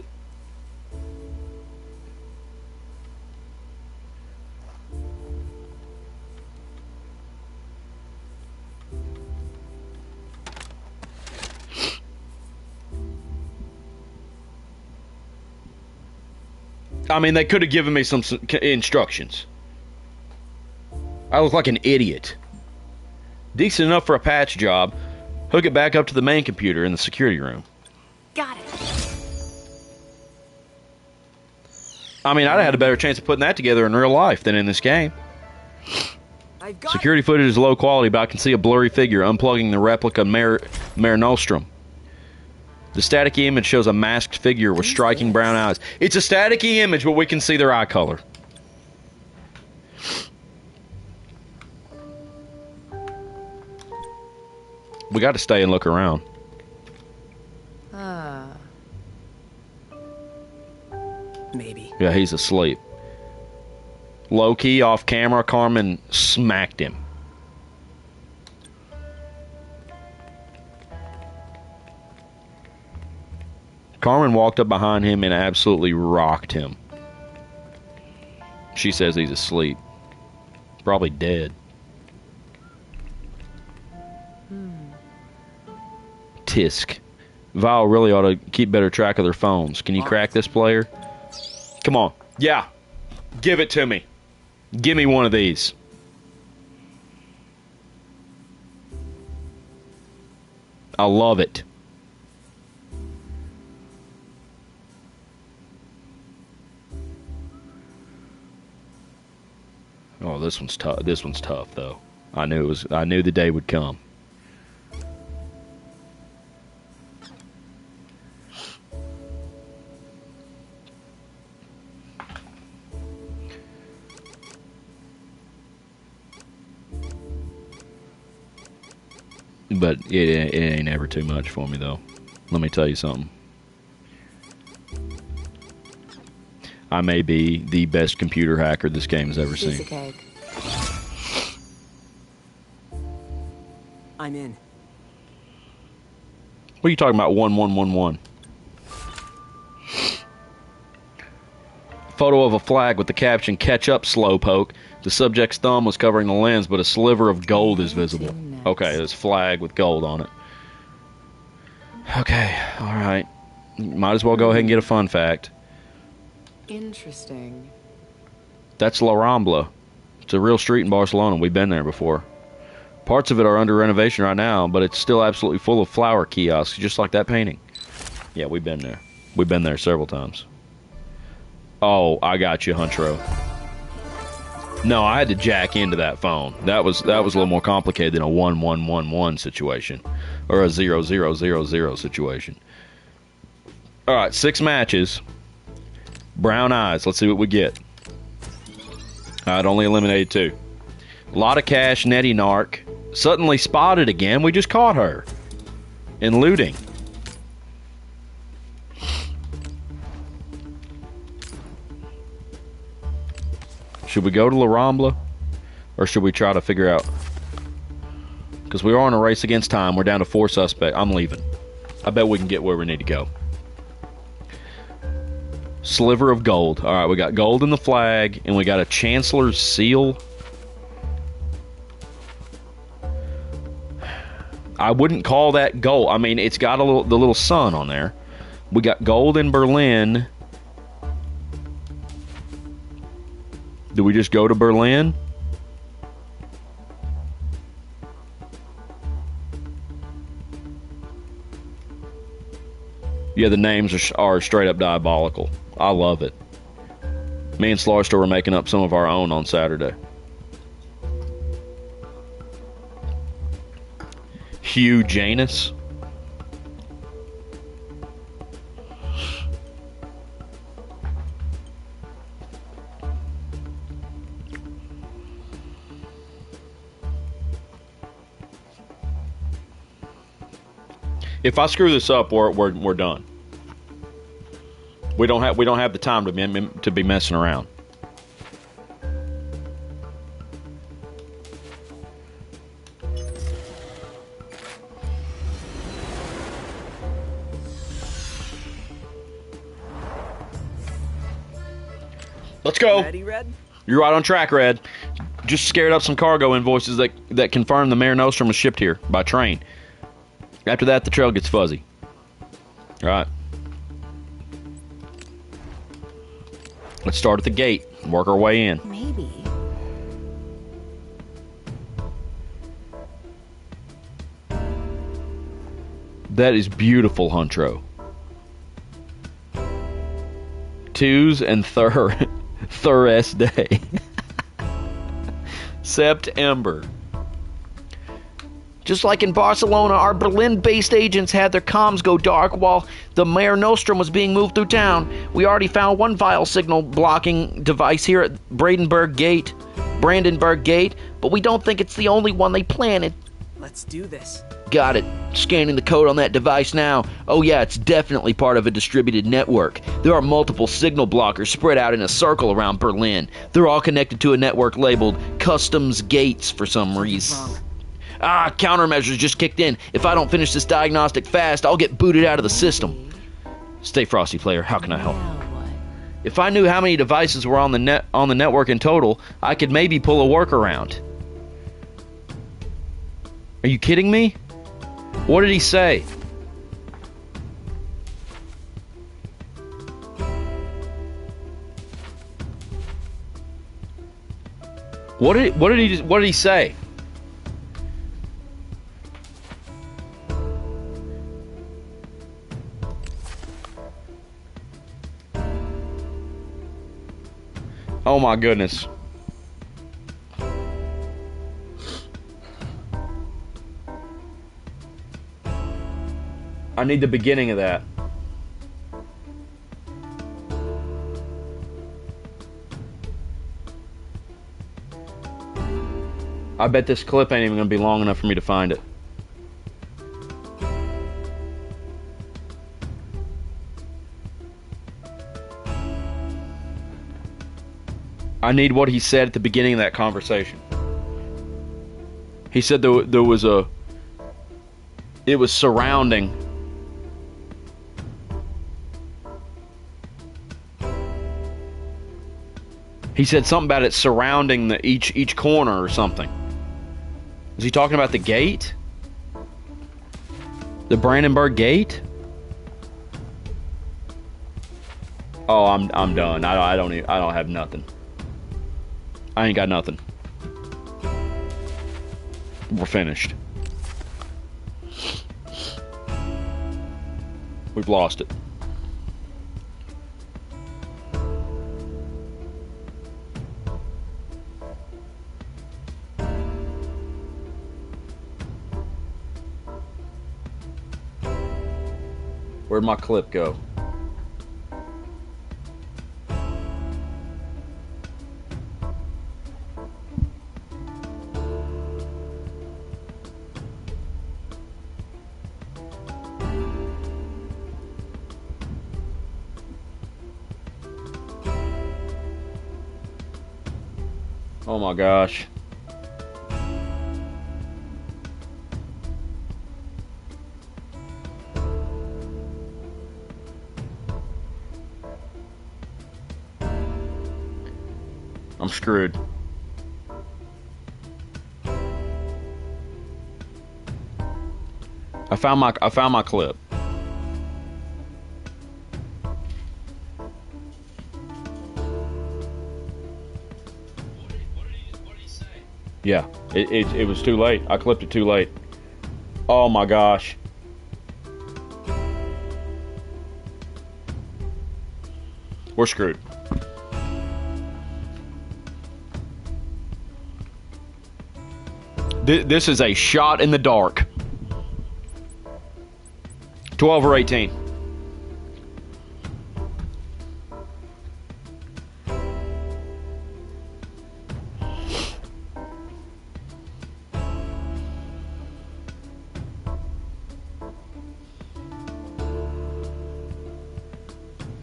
I mean, they could have given me some instructions. I look like an idiot. Decent enough for a patch job. Hook it back up to the main computer in the security room. Got it. I mean, I'd have had a better chance of putting that together in real life than in this game. Security footage is low quality, but I can see a blurry figure unplugging the replica Mare Nostrum. The staticky image shows a masked figure with striking brown eyes. It's a staticky image, but we can see their eye color. We got to stay and look around. Maybe. Yeah, he's asleep. Low key, off camera, Carmen smacked him. Carmen walked up behind him and absolutely rocked him. She says he's asleep. Probably dead. Tisk. Val really ought to keep better track of their phones. Can you crack this player? Come on. Yeah. Give it to me. Give me one of these. I love it. Oh, this one's tough. This one's tough, though. I knew the day would come. But it ain't ever too much for me, though. Let me tell you something. I may be the best computer hacker this game has ever Piece seen. of cake. I'm in. What are you talking about? 1111. Photo of a flag with the caption, "Catch up, slowpoke." The subject's thumb was covering the lens, but a sliver of gold is visible. Okay, there's a flag with gold on it. Okay, alright. Might as well go ahead and get a fun fact. Interesting. That's La Rambla. It's a real street in Barcelona. We've been there before. Parts of it are under renovation right now, but it's still absolutely full of flower kiosks, just like that painting. Yeah, we've been there. We've been there several times. Oh, I got you, Huntro. No, I had to jack into that phone. That was a little more complicated than a 1111 situation. Or a 0000 situation. Alright, 6 matches. Brown eyes. Let's see what we get. I'd only eliminated 2. A lot of cash, Nettie Narc. Suddenly spotted again. We just caught her. In looting. Should we go to La Rambla? Or should we try to figure out... Because we are on a race against time. We're down to 4 suspects. I'm leaving. I bet we can get where we need to go. Sliver of gold. Alright, we got gold in the flag. And we got a Chancellor's seal. I wouldn't call that gold. I mean, it's got the little sun on there. We got gold in Berlin. Do we just go to Berlin? Yeah, the names are straight up diabolical. I love it. Me and Slarster were making up some of our own on Saturday. Hugh Janus. If I screw this up, we're done. We don't have the time to be messing around. Let's go. Ready, Red? You're right on track, Red. Just scared up some cargo invoices that confirm the Mare Nostrum was shipped here by train. After that, the trail gets fuzzy. All right. Let's start at the gate and work our way in. Maybe. That is beautiful, Huntro. Twos and Thursday. September. Just like in Barcelona, our Berlin-based agents had their comms go dark while the Mare Nostrum was being moved through town. We already found one vile signal blocking device here at Brandenburg Gate, but we don't think it's the only one they planted. Let's do this. Got it. Scanning the code on that device now. Oh yeah, it's definitely part of a distributed network. There are multiple signal blockers spread out in a circle around Berlin. They're all connected to a network labeled Customs Gates for some reason. Wrong. Countermeasures just kicked in. If I don't finish this diagnostic fast, I'll get booted out of the system. Stay frosty, player. How can I help? Now what? If I knew how many devices were on the network in total, I could maybe pull a workaround. Are you kidding me? What did he say? What did he say? Oh my goodness. I need the beginning of that. I bet this clip ain't even gonna be long enough for me to find it. I need what he said at the beginning of that conversation. He said there was it was surrounding. He said something about it surrounding each corner or something. Is he talking about the gate? The Brandenburg Gate? Oh, I'm done. I don't have nothing. I ain't got nothing. We're finished. We've lost it. Where'd my clip go? Oh my gosh. I'm screwed. I found my clip. Yeah, it was too late. I clipped it too late. Oh my gosh. We're screwed. This is a shot in the dark. 12 or 18.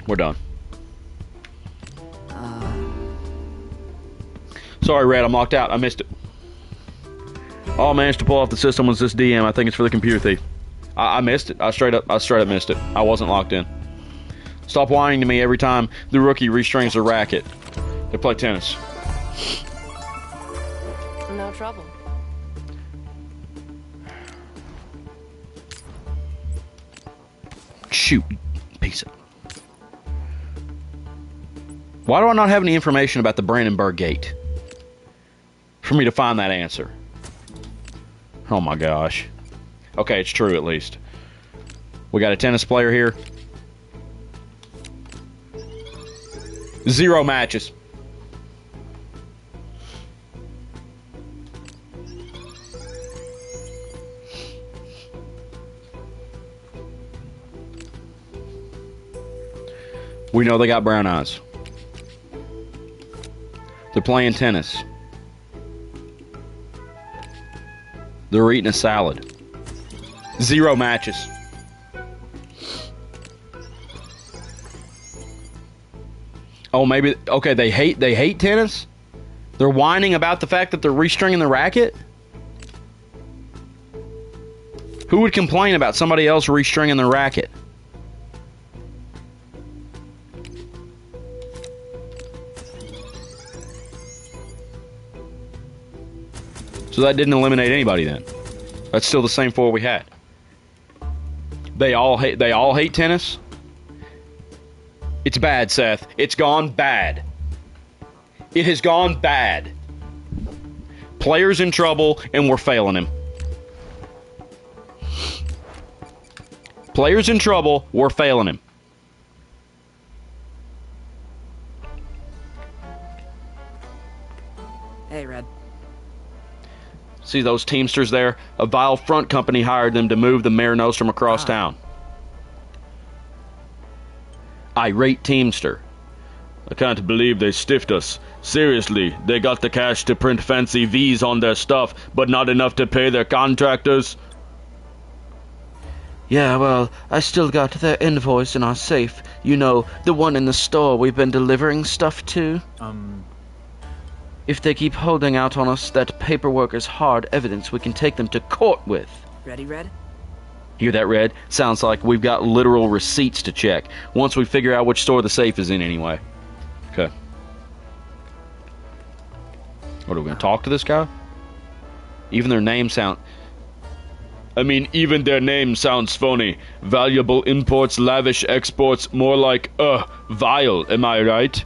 We're done. Sorry, Red, I'm locked out. I missed it. All I managed to pull off the system was this DM. I think it's for the computer thief. I missed it. I straight up missed it. I wasn't locked in. Stop whining to me every time the rookie restrings the racket. They play tennis. No trouble. Shoot, piece of... Why do I not have any information about the Brandenburg Gate? For me to find that answer. Oh my gosh. Okay, it's true at least. We got a tennis player here. 0 matches. We know they got brown eyes. They're playing tennis. They're eating a salad. 0 matches. Oh, maybe... Okay, they hate tennis? They're whining about the fact that they're restringing the racket? Who would complain about somebody else restringing the racket? So that didn't eliminate anybody then. That's still the same 4 we had. They all hate tennis? It's bad, Seth. It's gone bad. It has gone bad. Player's in trouble and we're failing him. Player's in trouble, we're failing him. Hey, Red. See those Teamsters there? A vile front company hired them to move the Mare Nostrum across town. Irate Teamster. I can't believe they stiffed us. Seriously, they got the cash to print fancy V's on their stuff, but not enough to pay their contractors? Yeah, well, I still got their invoice in our safe. You know, the one in the store we've been delivering stuff to. If they keep holding out on us, that paperwork is hard evidence we can take them to court with. Ready, Red? Hear that, Red? Sounds like we've got literal receipts to check, once we figure out which store the safe is in anyway. Okay. What, are we going to talk to this guy? Even their name sound... I mean, even their name sounds phony. Valuable imports, lavish exports, more like, vile, am I right?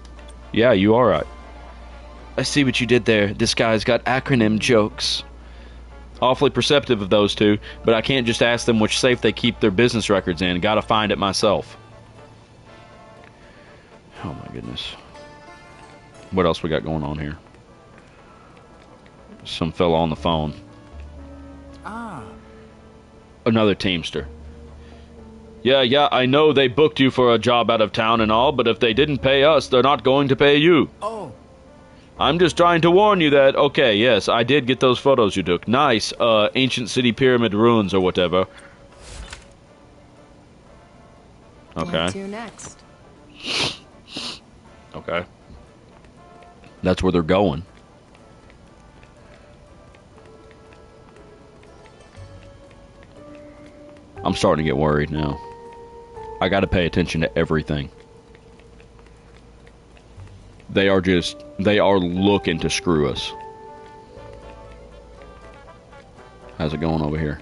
Yeah, you are right. I see what you did there. This guy's got acronym jokes. Awfully perceptive of those two, but I can't just ask them which safe they keep their business records in. Gotta find it myself. Oh my goodness. What else we got going on here? Some fella on the phone. Another Teamster. Yeah, I know they booked you for a job out of town and all, but if they didn't pay us, they're not going to pay you. I'm just trying to warn you that, okay, yes, I did get those photos you took. Nice, ancient city pyramid ruins or whatever. Okay. Where to next? Okay. That's where they're going. I'm starting to get worried now. I gotta pay attention to everything. They are looking to screw us. How's it going over here?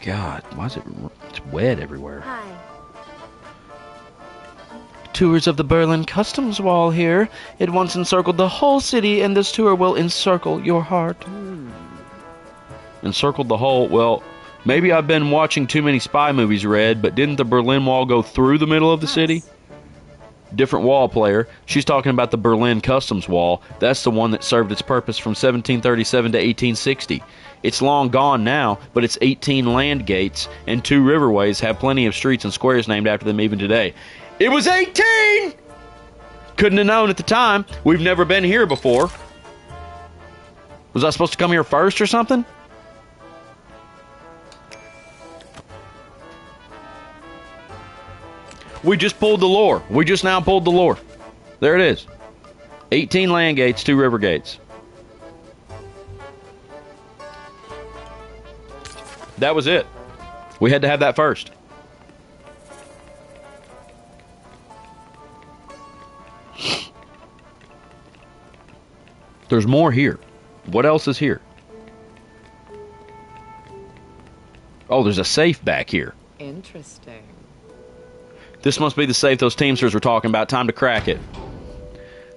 God, why is it's wet everywhere. Hi. Tours of the Berlin Customs Wall here. It once encircled the whole city, and this tour will encircle your heart. Encircled the whole, well, Maybe I've been watching too many spy movies, Red, but didn't the Berlin Wall go through the middle of the city? Different wall, player. She's talking about the Berlin Customs Wall. That's the one that served its purpose from 1737 to 1860. It's long gone now, but its 18 land gates and 2 riverways have plenty of streets and squares named after them even today. It was 18! Couldn't have known at the time. We've never been here before. Was I supposed to come here first or something? We just pulled the lore. We just now pulled the lore. There it is. 18 land gates, 2 river gates. That was it. We had to have that first. There's more here. What else is here? Oh, there's a safe back here. Interesting. This must be the safe those Teamsters were talking about. Time to crack it.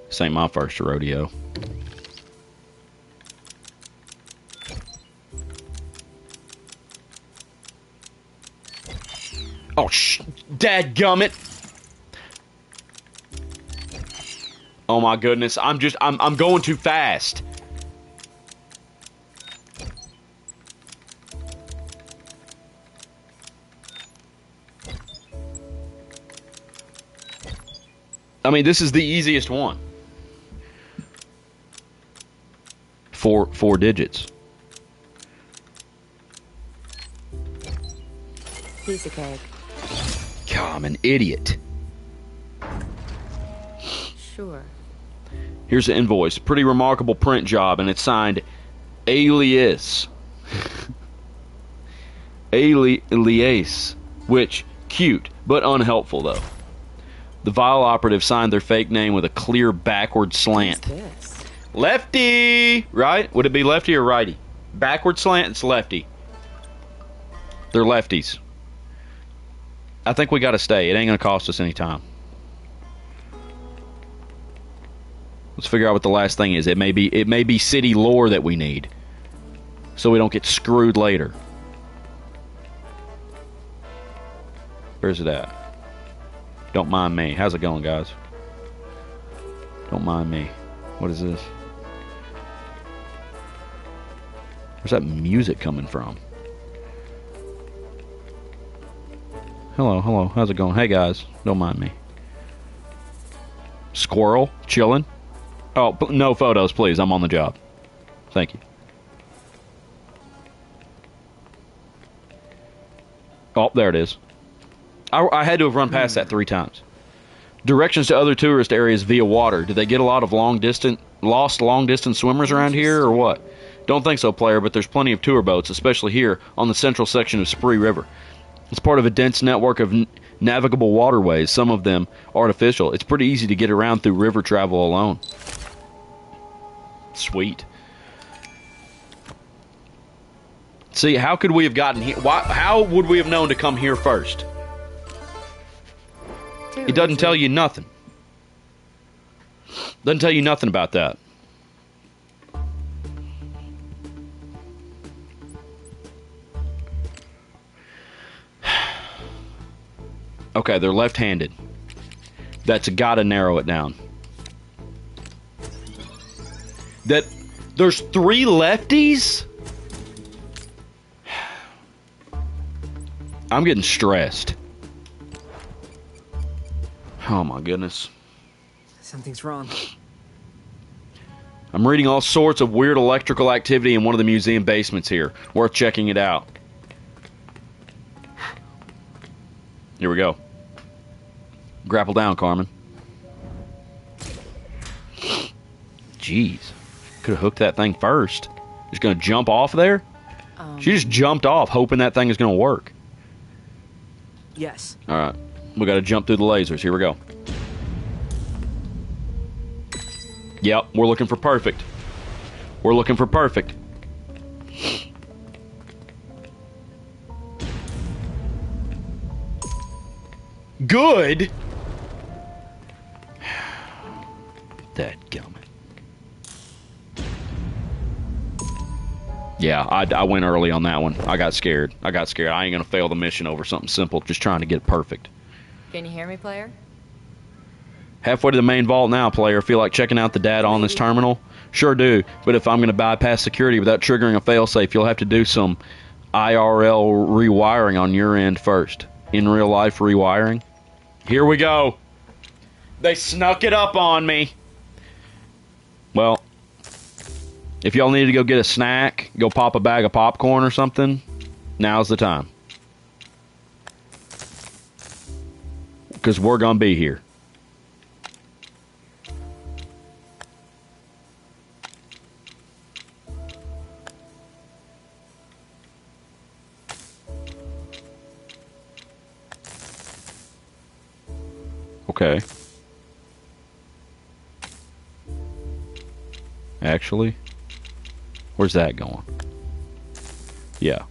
This ain't my first rodeo. Oh, dadgummit. Oh my goodness. I'm going too fast. I mean, this is the easiest one. Four digits. Piece of cake. God, I'm an idiot. Sure. Here's the invoice. Pretty remarkable print job, and it's signed Alias. Alias. Which, cute, but unhelpful, though. The vile operative signed their fake name with a clear backward slant. What's this? Lefty! Right? Would it be lefty or righty? Backward slant, it's lefty. They're lefties. I think we gotta stay. It ain't gonna cost us any time. Let's figure out what the last thing is. It may be city lore that we need, so we don't get screwed later. Where's it at? Don't mind me. How's it going, guys? Don't mind me. What is this? Where's that music coming from? Hello, hello. How's it going? Hey, guys. Don't mind me. Squirrel? Chilling? Oh, no photos, please. I'm on the job. Thank you. Oh, there it is. I had to have run past that 3 times. Directions to other tourist areas via water. Do they get a lot of lost long-distance swimmers around here, or what? Don't think so, player, but there's plenty of tour boats, especially here on the central section of Spree River. It's part of a dense network of navigable waterways, some of them artificial. It's pretty easy to get around through river travel alone. Sweet. See, how could we have gotten here? How would we have known to come here first? It doesn't tell you nothing. Doesn't tell you nothing about that. Okay, they're left-handed. That's gotta narrow it down. There's 3 lefties? I'm getting stressed. Oh my goodness. Something's wrong. I'm reading all sorts of weird electrical activity in one of the museum basements here. Worth checking it out. Here we go. Grapple down, Carmen. Jeez. Could have hooked that thing first. Just gonna jump off there? She just jumped off hoping that thing is gonna work. Yes. Alright. We gotta jump through the lasers. Here we go. Yep, we're looking for perfect. We're looking for perfect. Good? Dadgummit. Yeah, I went early on that one. I got scared. I ain't gonna fail the mission over something simple, just trying to get it perfect. Can you hear me, player? Halfway to the main vault now, player. Feel like checking out the data on this terminal? Sure do, but if I'm gonna bypass security without triggering a failsafe, you'll have to do some IRL rewiring on your end first. In real life rewiring. Here we go. They snuck it up on me. Well, if y'all need to go get a snack, go pop a bag of popcorn or something, now's the time. Because we're going to be here. Okay. Actually, where's that going? Yeah.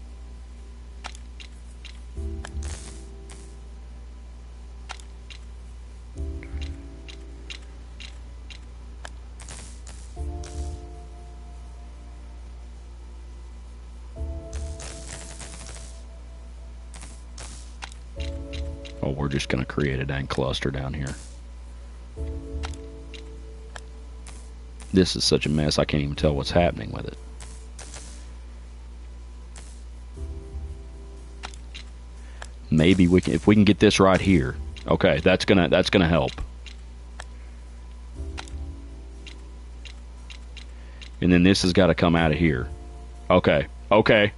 Oh, we're just going to create a dang cluster down here. This is such a mess, I can't even tell what's happening with it. Maybe we can, if we can get this right here. Okay, that's gonna help. And then this has got to come out of here. Okay, okay.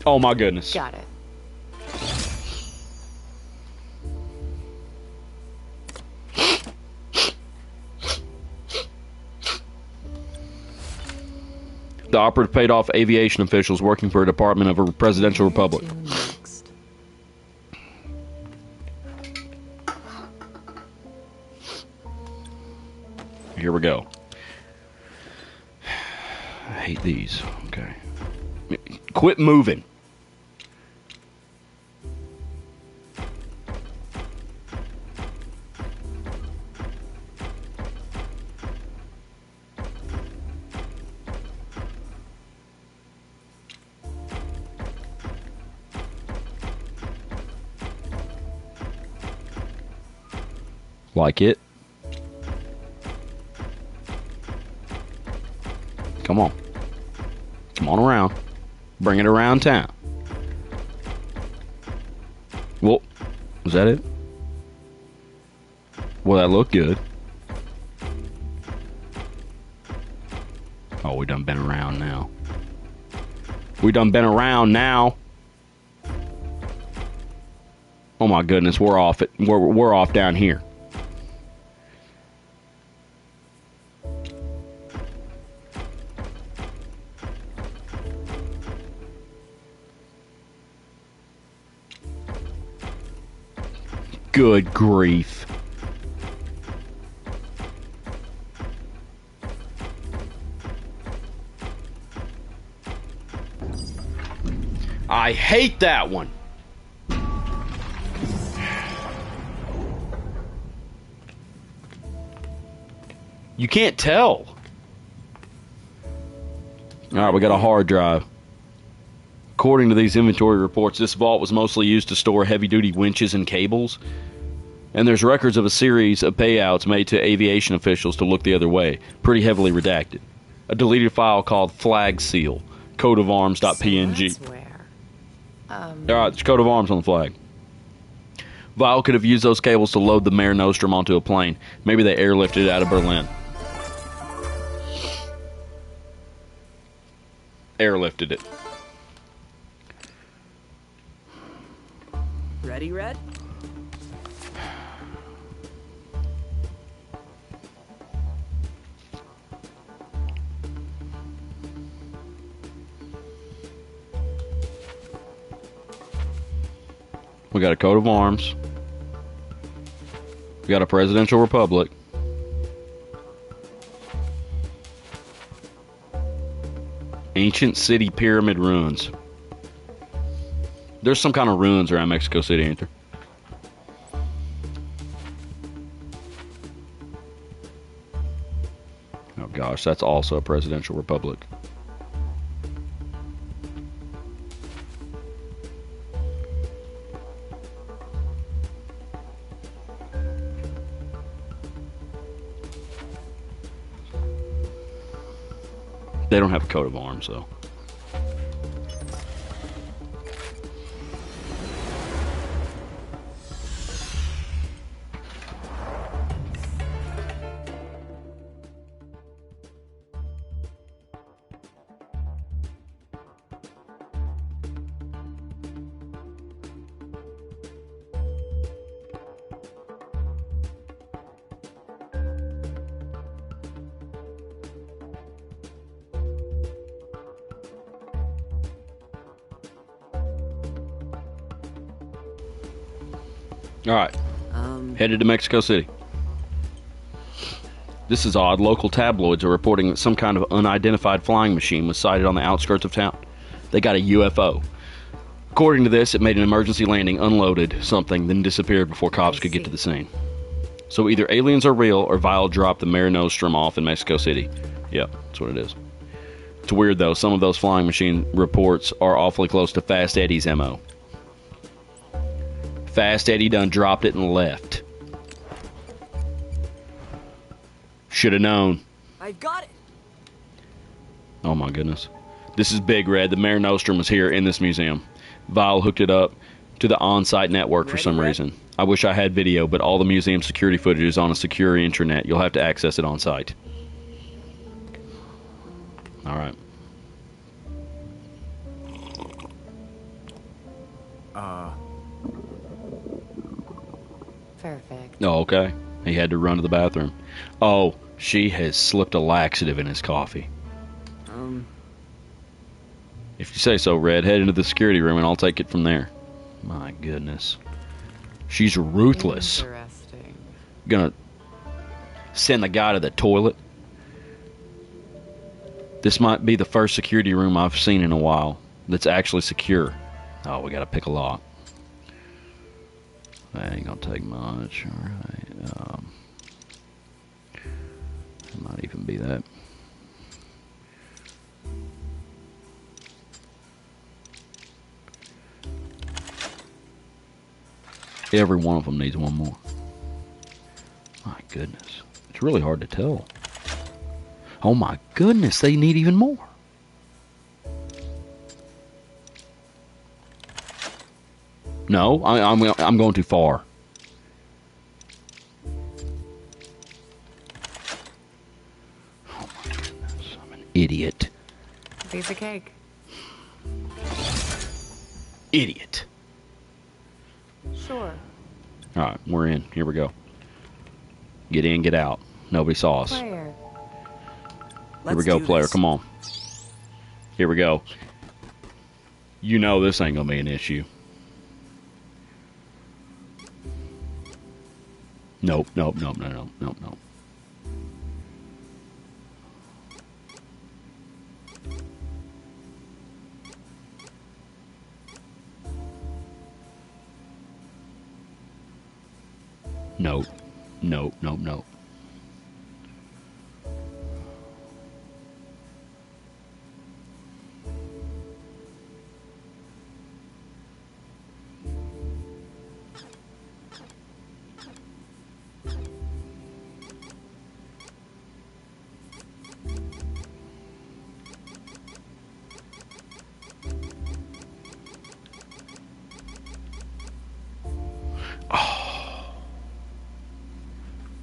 Oh my goodness. Got it. The operative paid off aviation officials working for a department of a presidential republic. Next. Here we go. I hate these. Okay. Quit moving. Like it. Come on. Come on around. Bring it around town. Well, was that it? Well, that looked good. Oh, we done been around now. We done been around now. Oh my goodness, we're off it. We're off down here. Good grief. I hate that one. You can't tell. Alright, we got a hard drive. According to these inventory reports, this vault was mostly used to store heavy-duty winches and cables. And there's records of a series of payouts made to aviation officials to look the other way, pretty heavily redacted. A deleted file called Flag Seal, coatofarms.png. So that's where. Alright, there's coat of arms on the flag. Vile could have used those cables to load the Mare Nostrum onto a plane. Maybe they airlifted it out of Berlin. Airlifted it. Ready, Red? We got a coat of arms. We got a presidential republic. Ancient city pyramid ruins. There's some kind of ruins around Mexico City, ain't there? gosh, that's also a presidential republic. They don't have a coat of arms, though. All right, headed to Mexico City. This is odd. Local tabloids are reporting that some kind of unidentified flying machine was sighted on the outskirts of town. They got a UFO. According to this, it made an emergency landing, unloaded something, then disappeared before cops could get to the scene. So either aliens are real or Vile dropped the Mare Nostrum off in Mexico City. Yep, that's what it is. It's weird, though. Some of those flying machine reports are awfully close to Fast Eddie's MO. Fast Eddie done dropped it and left. Should have known. I got it. Oh my goodness. This is big, Red. The Mare Nostrum was here in this museum. Vile hooked it up to the on-site network for some reason. I wish I had video, but all the museum security footage is on a secure intranet. You'll have to access it on-site. Alright. Perfect. Oh, okay. He had to run to the bathroom. Oh, she has slipped a laxative in his coffee. If you say so, Red, head into the security room and I'll take it from there. My goodness. She's ruthless. Interesting. Gonna send the guy to the toilet. This might be the first security room I've seen in a while that's actually secure. Oh, we gotta pick a lock. That ain't gonna take much. Alright. It might even be that. Every one of them needs one more. My goodness. It's really hard to tell. Oh my goodness, they need even more. No, I'm going too far. Oh my goodness, I'm an idiot. Piece of cake. Idiot. Sure. Alright, we're in. Here we go. Get in, get out. Nobody saw us. Player. Here we go, player. Come on. Here we go. You know this ain't gonna be an issue. Nope, nope, nope, no, no, nope, nope. Nope, nope, nope, nope.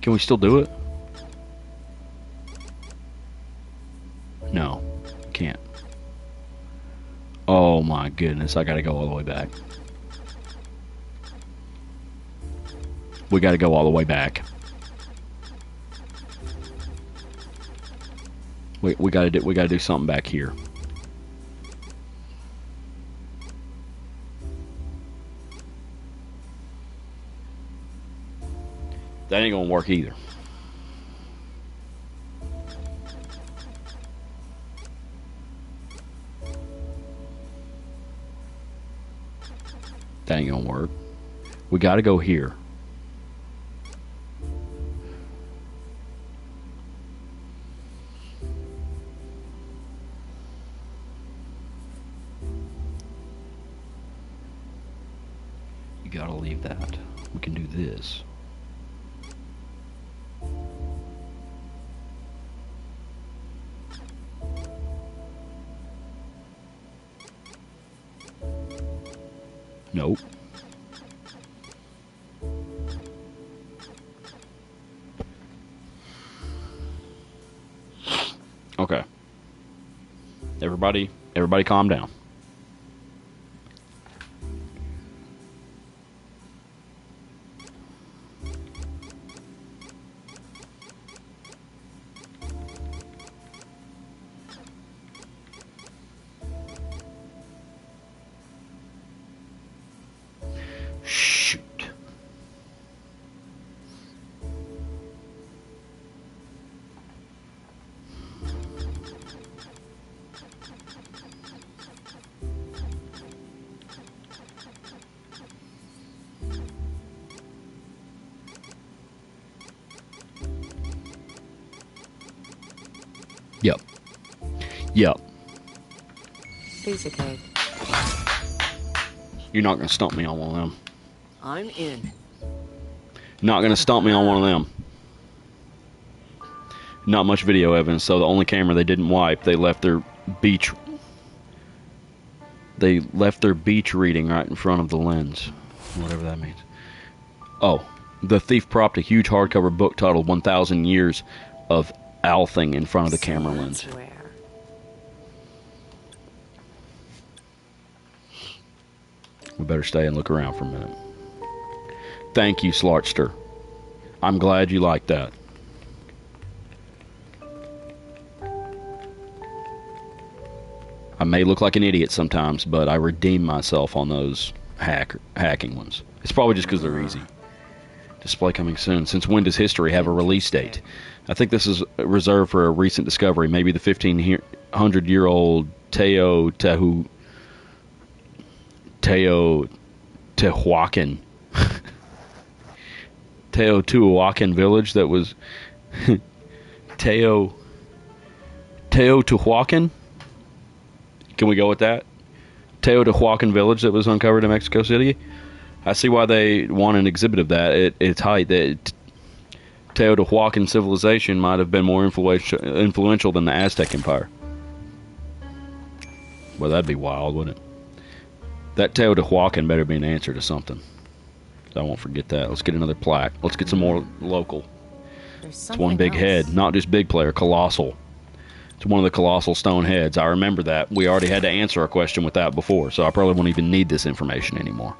Can we still do it? No, can't. Oh my goodness, I gotta go all the way back. We gotta go all the way back. We gotta do something back here. That ain't gonna work either. That ain't gonna work. We gotta go here. gotta leave that. We can do this. Nope. Okay. Everybody calm down. Shoot. Yep. Yep. Piece of cake. You're not gonna stump me on one of them. I'm in. Not gonna stump me on one of them. Not much video evidence, so the only camera they didn't wipe, they left their beach reading right in front of the lens. Whatever that means. Oh, the thief propped a huge hardcover book titled 1,000 Years of Althing in front of the camera lens. Swear. We better stay and look around for a minute. Thank you, Slarchster. I'm glad you like that. I may look like an idiot sometimes, but I redeem myself on those hacking ones. It's probably just because they're easy. Display coming soon. Since when does history have a release date? I think this is reserved for a recent discovery. Maybe the 1,500-year-old Teotihuacan Teotihuacan village that was Teotihuacan. Can we go with that? Teotihuacan village that was uncovered in Mexico City. I see why they want an exhibit of that at its height. That Teotihuacan civilization might have been more influential than the Aztec Empire. Well, that'd be wild, wouldn't it? That Teotihuacan better be an answer to something. I won't forget that. Let's get another plaque. Let's get some more local. It's one big head, not just big player, colossal. It's one of the colossal stone heads. I remember that. We already had to answer a question with that before, so I probably won't even need this information anymore.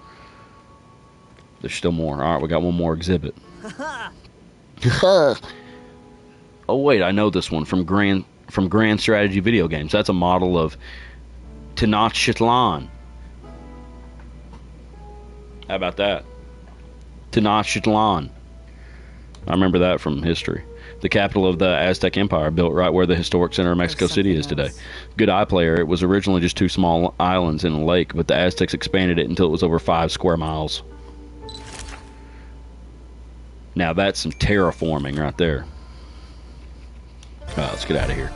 There's still more. All right, we got one more exhibit. Oh wait, I know this one from Grand Strategy video games. That's a model of Tenochtitlan. How about that? Tenochtitlan. I remember that from history. The capital of the Aztec Empire, built right where the historic center of Mexico City is today. Good iPlayer. It was originally just 2 small islands in a lake, but the Aztecs expanded it until it was over 5 square miles. Now that's some terraforming right there. Let's get out of here.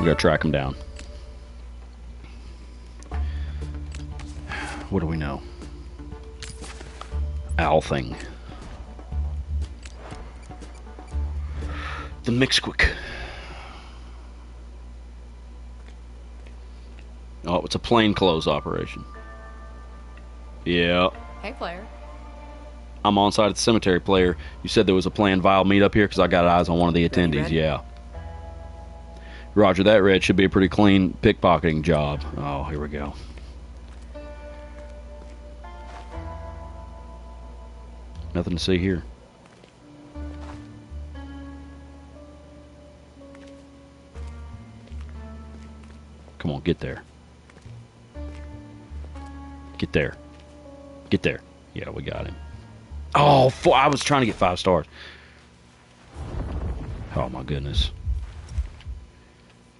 We gotta track them down. What do we know? Althing. The Mixquick. Oh, it's a plainclothes operation. Yeah. Hey, player. I'm on site at the cemetery, player. You said there was a planned Vile meet up here because I got eyes on one of the attendees. Yeah. Roger that, Red. Should be a pretty clean pickpocketing job. Oh, here we go. Nothing to see here. Come on, get there. Get there. Get there. Yeah, we got him. Oh, I was trying to get 5 stars. Oh, my goodness.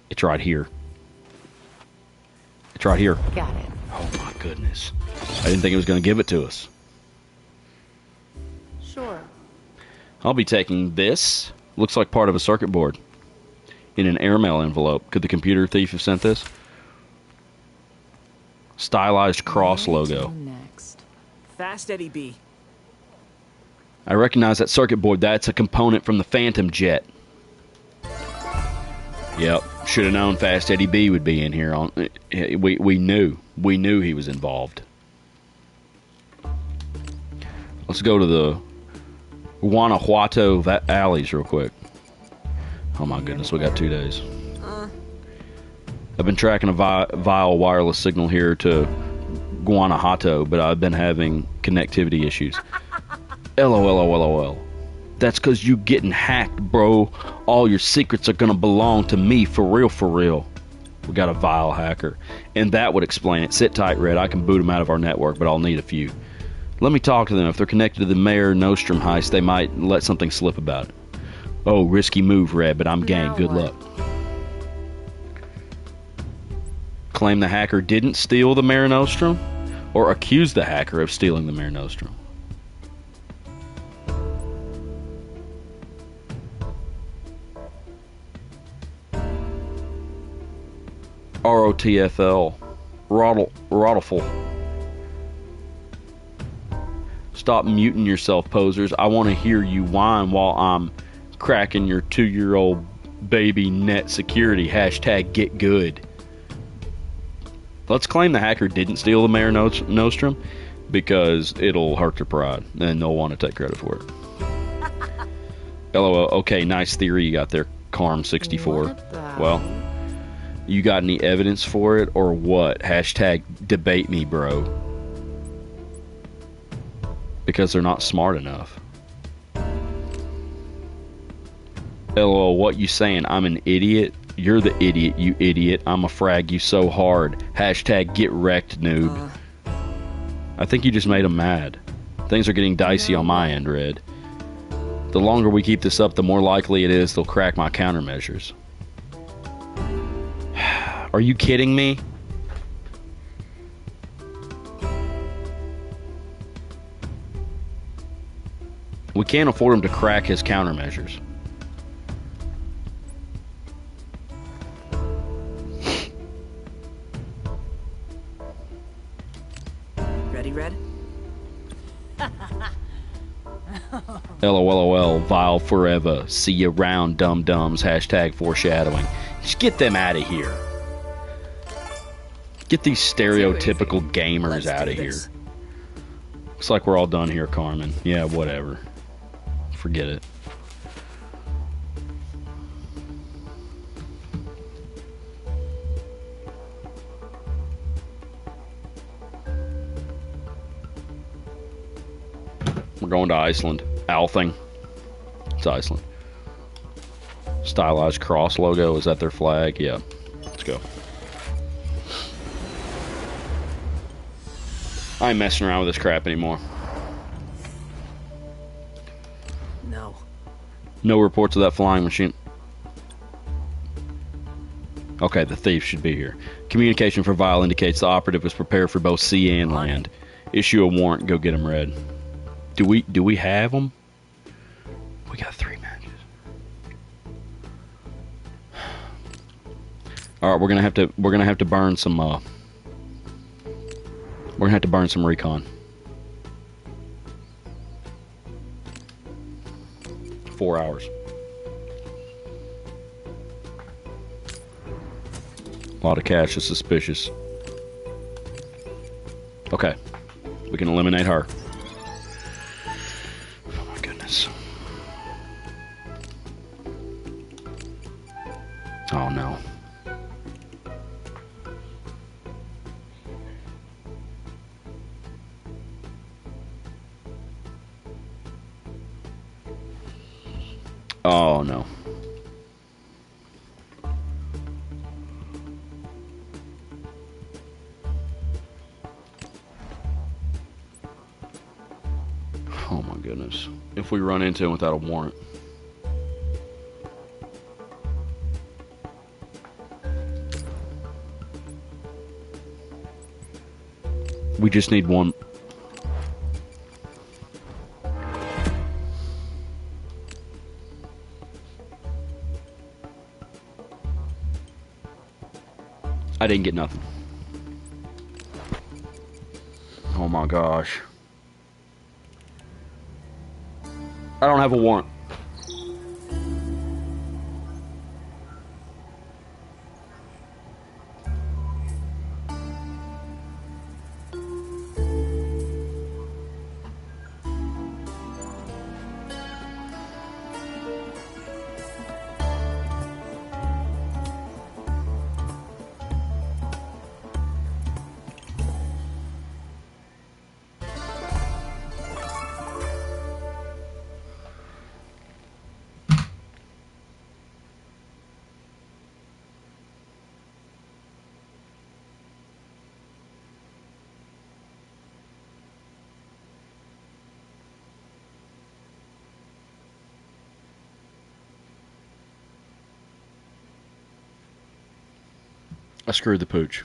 It's right here. It's right here. Got it. Oh, my goodness. I didn't think it was going to give it to us. Sure. I'll be taking this. Looks like part of a circuit board. In an airmail envelope. Could the computer thief have sent this? Stylized cross logo. Next. Fast Eddie B. I recognize that circuit board. That's a component from the Phantom jet. Yep. Should have known Fast Eddie B would be in here. We knew. We knew he was involved. Let's go to the Guanajuato alleys real quick. Oh my goodness, we got 2 days. I've been tracking a vile wireless signal here to Guanajuato, but I've been having connectivity issues. LOL. That's because you getting hacked, bro. All your secrets are gonna belong to me, for real. We got a vile hacker. And that would explain it. Sit tight, Red. I can boot them out of our network, but I'll need a few. Let me talk to them. If they're connected to the Mayor Nostrum heist, they might let something slip about it. Oh, risky move, Red, but I'm game. Good luck. Claim the hacker didn't steal the Mare Nostrum, or accuse the hacker of stealing the Mare Nostrum? ROTFL. Roddelful. Stop muting yourself, posers. I want to hear you whine while I'm cracking your 2-year-old baby net security. Hashtag get good. Let's claim the hacker didn't steal the Mare Nostrum, because it'll hurt their pride and they'll want to take credit for it. LOL. Okay, nice theory you got there, Carm64. Well, you got any evidence for it or what? Hashtag debate me, bro. Because they're not smart enough. LOL, what you saying? I'm an idiot? You're the idiot, you idiot. I'ma frag you so hard. Hashtag get wrecked, noob. I think you just made him mad. Things are getting dicey on my end, Red. The longer we keep this up, the more likely it is they'll crack my countermeasures. Are you kidding me? We can't afford him to crack his countermeasures. Ready, Red? LOL, vile forever. See you around, dum-dums. Hashtag foreshadowing. Just get them out of here. Get these stereotypical gamers out of here. Looks like we're all done here, Carmen. Yeah, whatever. Forget it. We're going to Iceland. Althing. It's Iceland. Stylized cross logo. Is that their flag? Yeah. Let's go. I ain't messing around with this crap anymore. No. No reports of that flying machine. Okay, the thief should be here. Communication for Vile indicates the operative was prepared for both sea and land. Issue a warrant. Go get him, Red. Do we have them? We got 3 matches. All right, we're gonna have to burn some. We're gonna have to burn some recon. 4 hours. A lot of cash is suspicious. Okay, we can eliminate her. Oh my goodness. Oh no. Oh no. Oh my goodness. If we run into him without a warrant. We just need one. I didn't get nothing. Oh my gosh. I don't have a warrant. I screwed the pooch.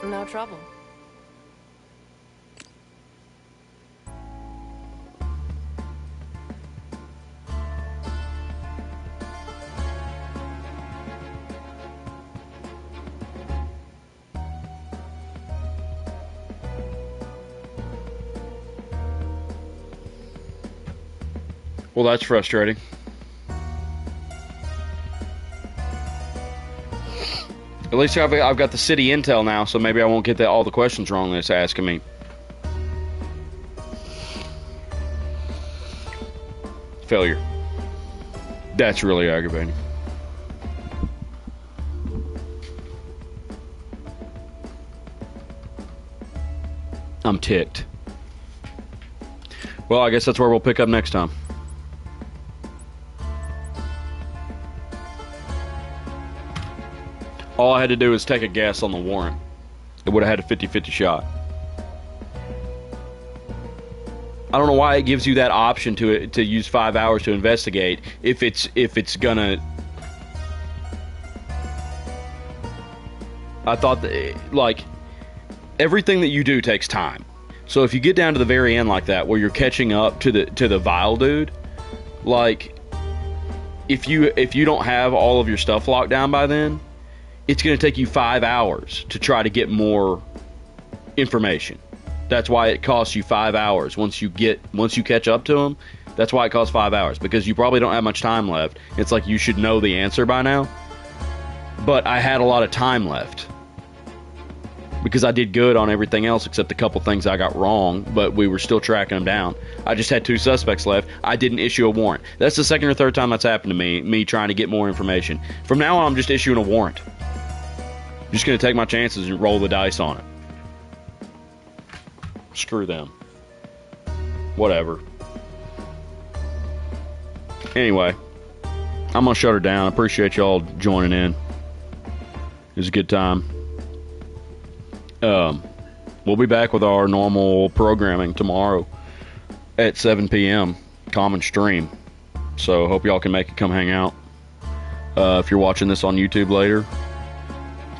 No trouble. Well, that's frustrating. At least I've got the city intel now, so maybe I won't get all the questions wrong that it's asking me. Failure. That's really aggravating. I'm ticked. Well, I guess that's where we'll pick up next time. All I had to do was take a guess on the warrant. It would have had a 50-50 shot. I don't know why it gives you that option to use 5 hours to investigate if it's gonna. I thought that, like, everything that you do takes time. So if you get down to the very end like that, where you're catching up to the vial dude, like, if you don't have all of your stuff locked down by then, it's going to take you 5 hours to try to get more information. That's why it costs you 5 hours. Once you catch up to them, that's why it costs 5 hours, because you probably don't have much time left. It's like you should know the answer by now. But I had a lot of time left, because I did good on everything else except a couple things I got wrong, but we were still tracking them down. I just had 2 suspects left. I didn't issue a warrant. That's the second or third time that's happened to me trying to get more information. From now on, I'm just issuing a warrant. I'm just going to take my chances and roll the dice on it. Screw them. Whatever. Anyway, I'm going to shut her down. I appreciate y'all joining in. It was a good time. We'll be back with our normal programming tomorrow at 7 p.m. Common stream. So hope y'all can make it come hang out. If you're watching this on YouTube later,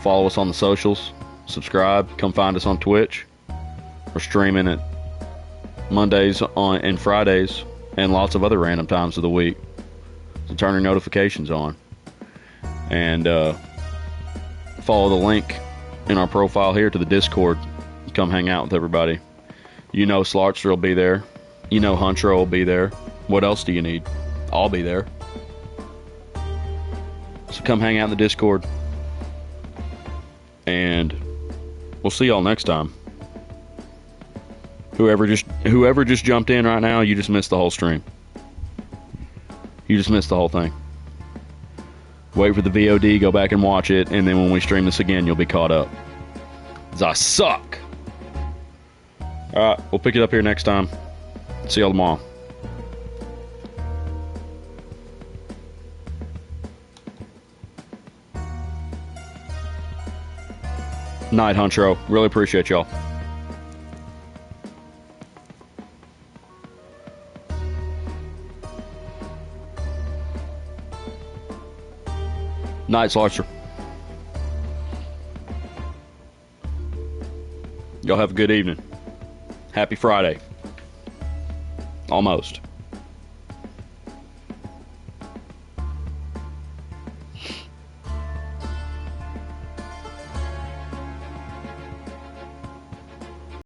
follow us on the socials, subscribe, come find us on Twitch. We're streaming at Mondays and Fridays and lots of other random times of the week. So turn your notifications on. And follow the link in our profile here to the Discord. Come hang out with everybody. You know Slarkster will be there. You know Hunter will be there. What else do you need? I'll be there. So come hang out in the Discord. And we'll see y'all next time. Whoever just jumped in right now, you just missed the whole stream. You just missed the whole thing. Wait for the VOD, go back and watch it, and then when we stream this again, you'll be caught up. 'Cause I suck. Alright, we'll pick it up here next time. See y'all tomorrow. Night, Huncho. Really appreciate y'all. Night, Slarkster. Y'all have a good evening. Happy Friday. Almost.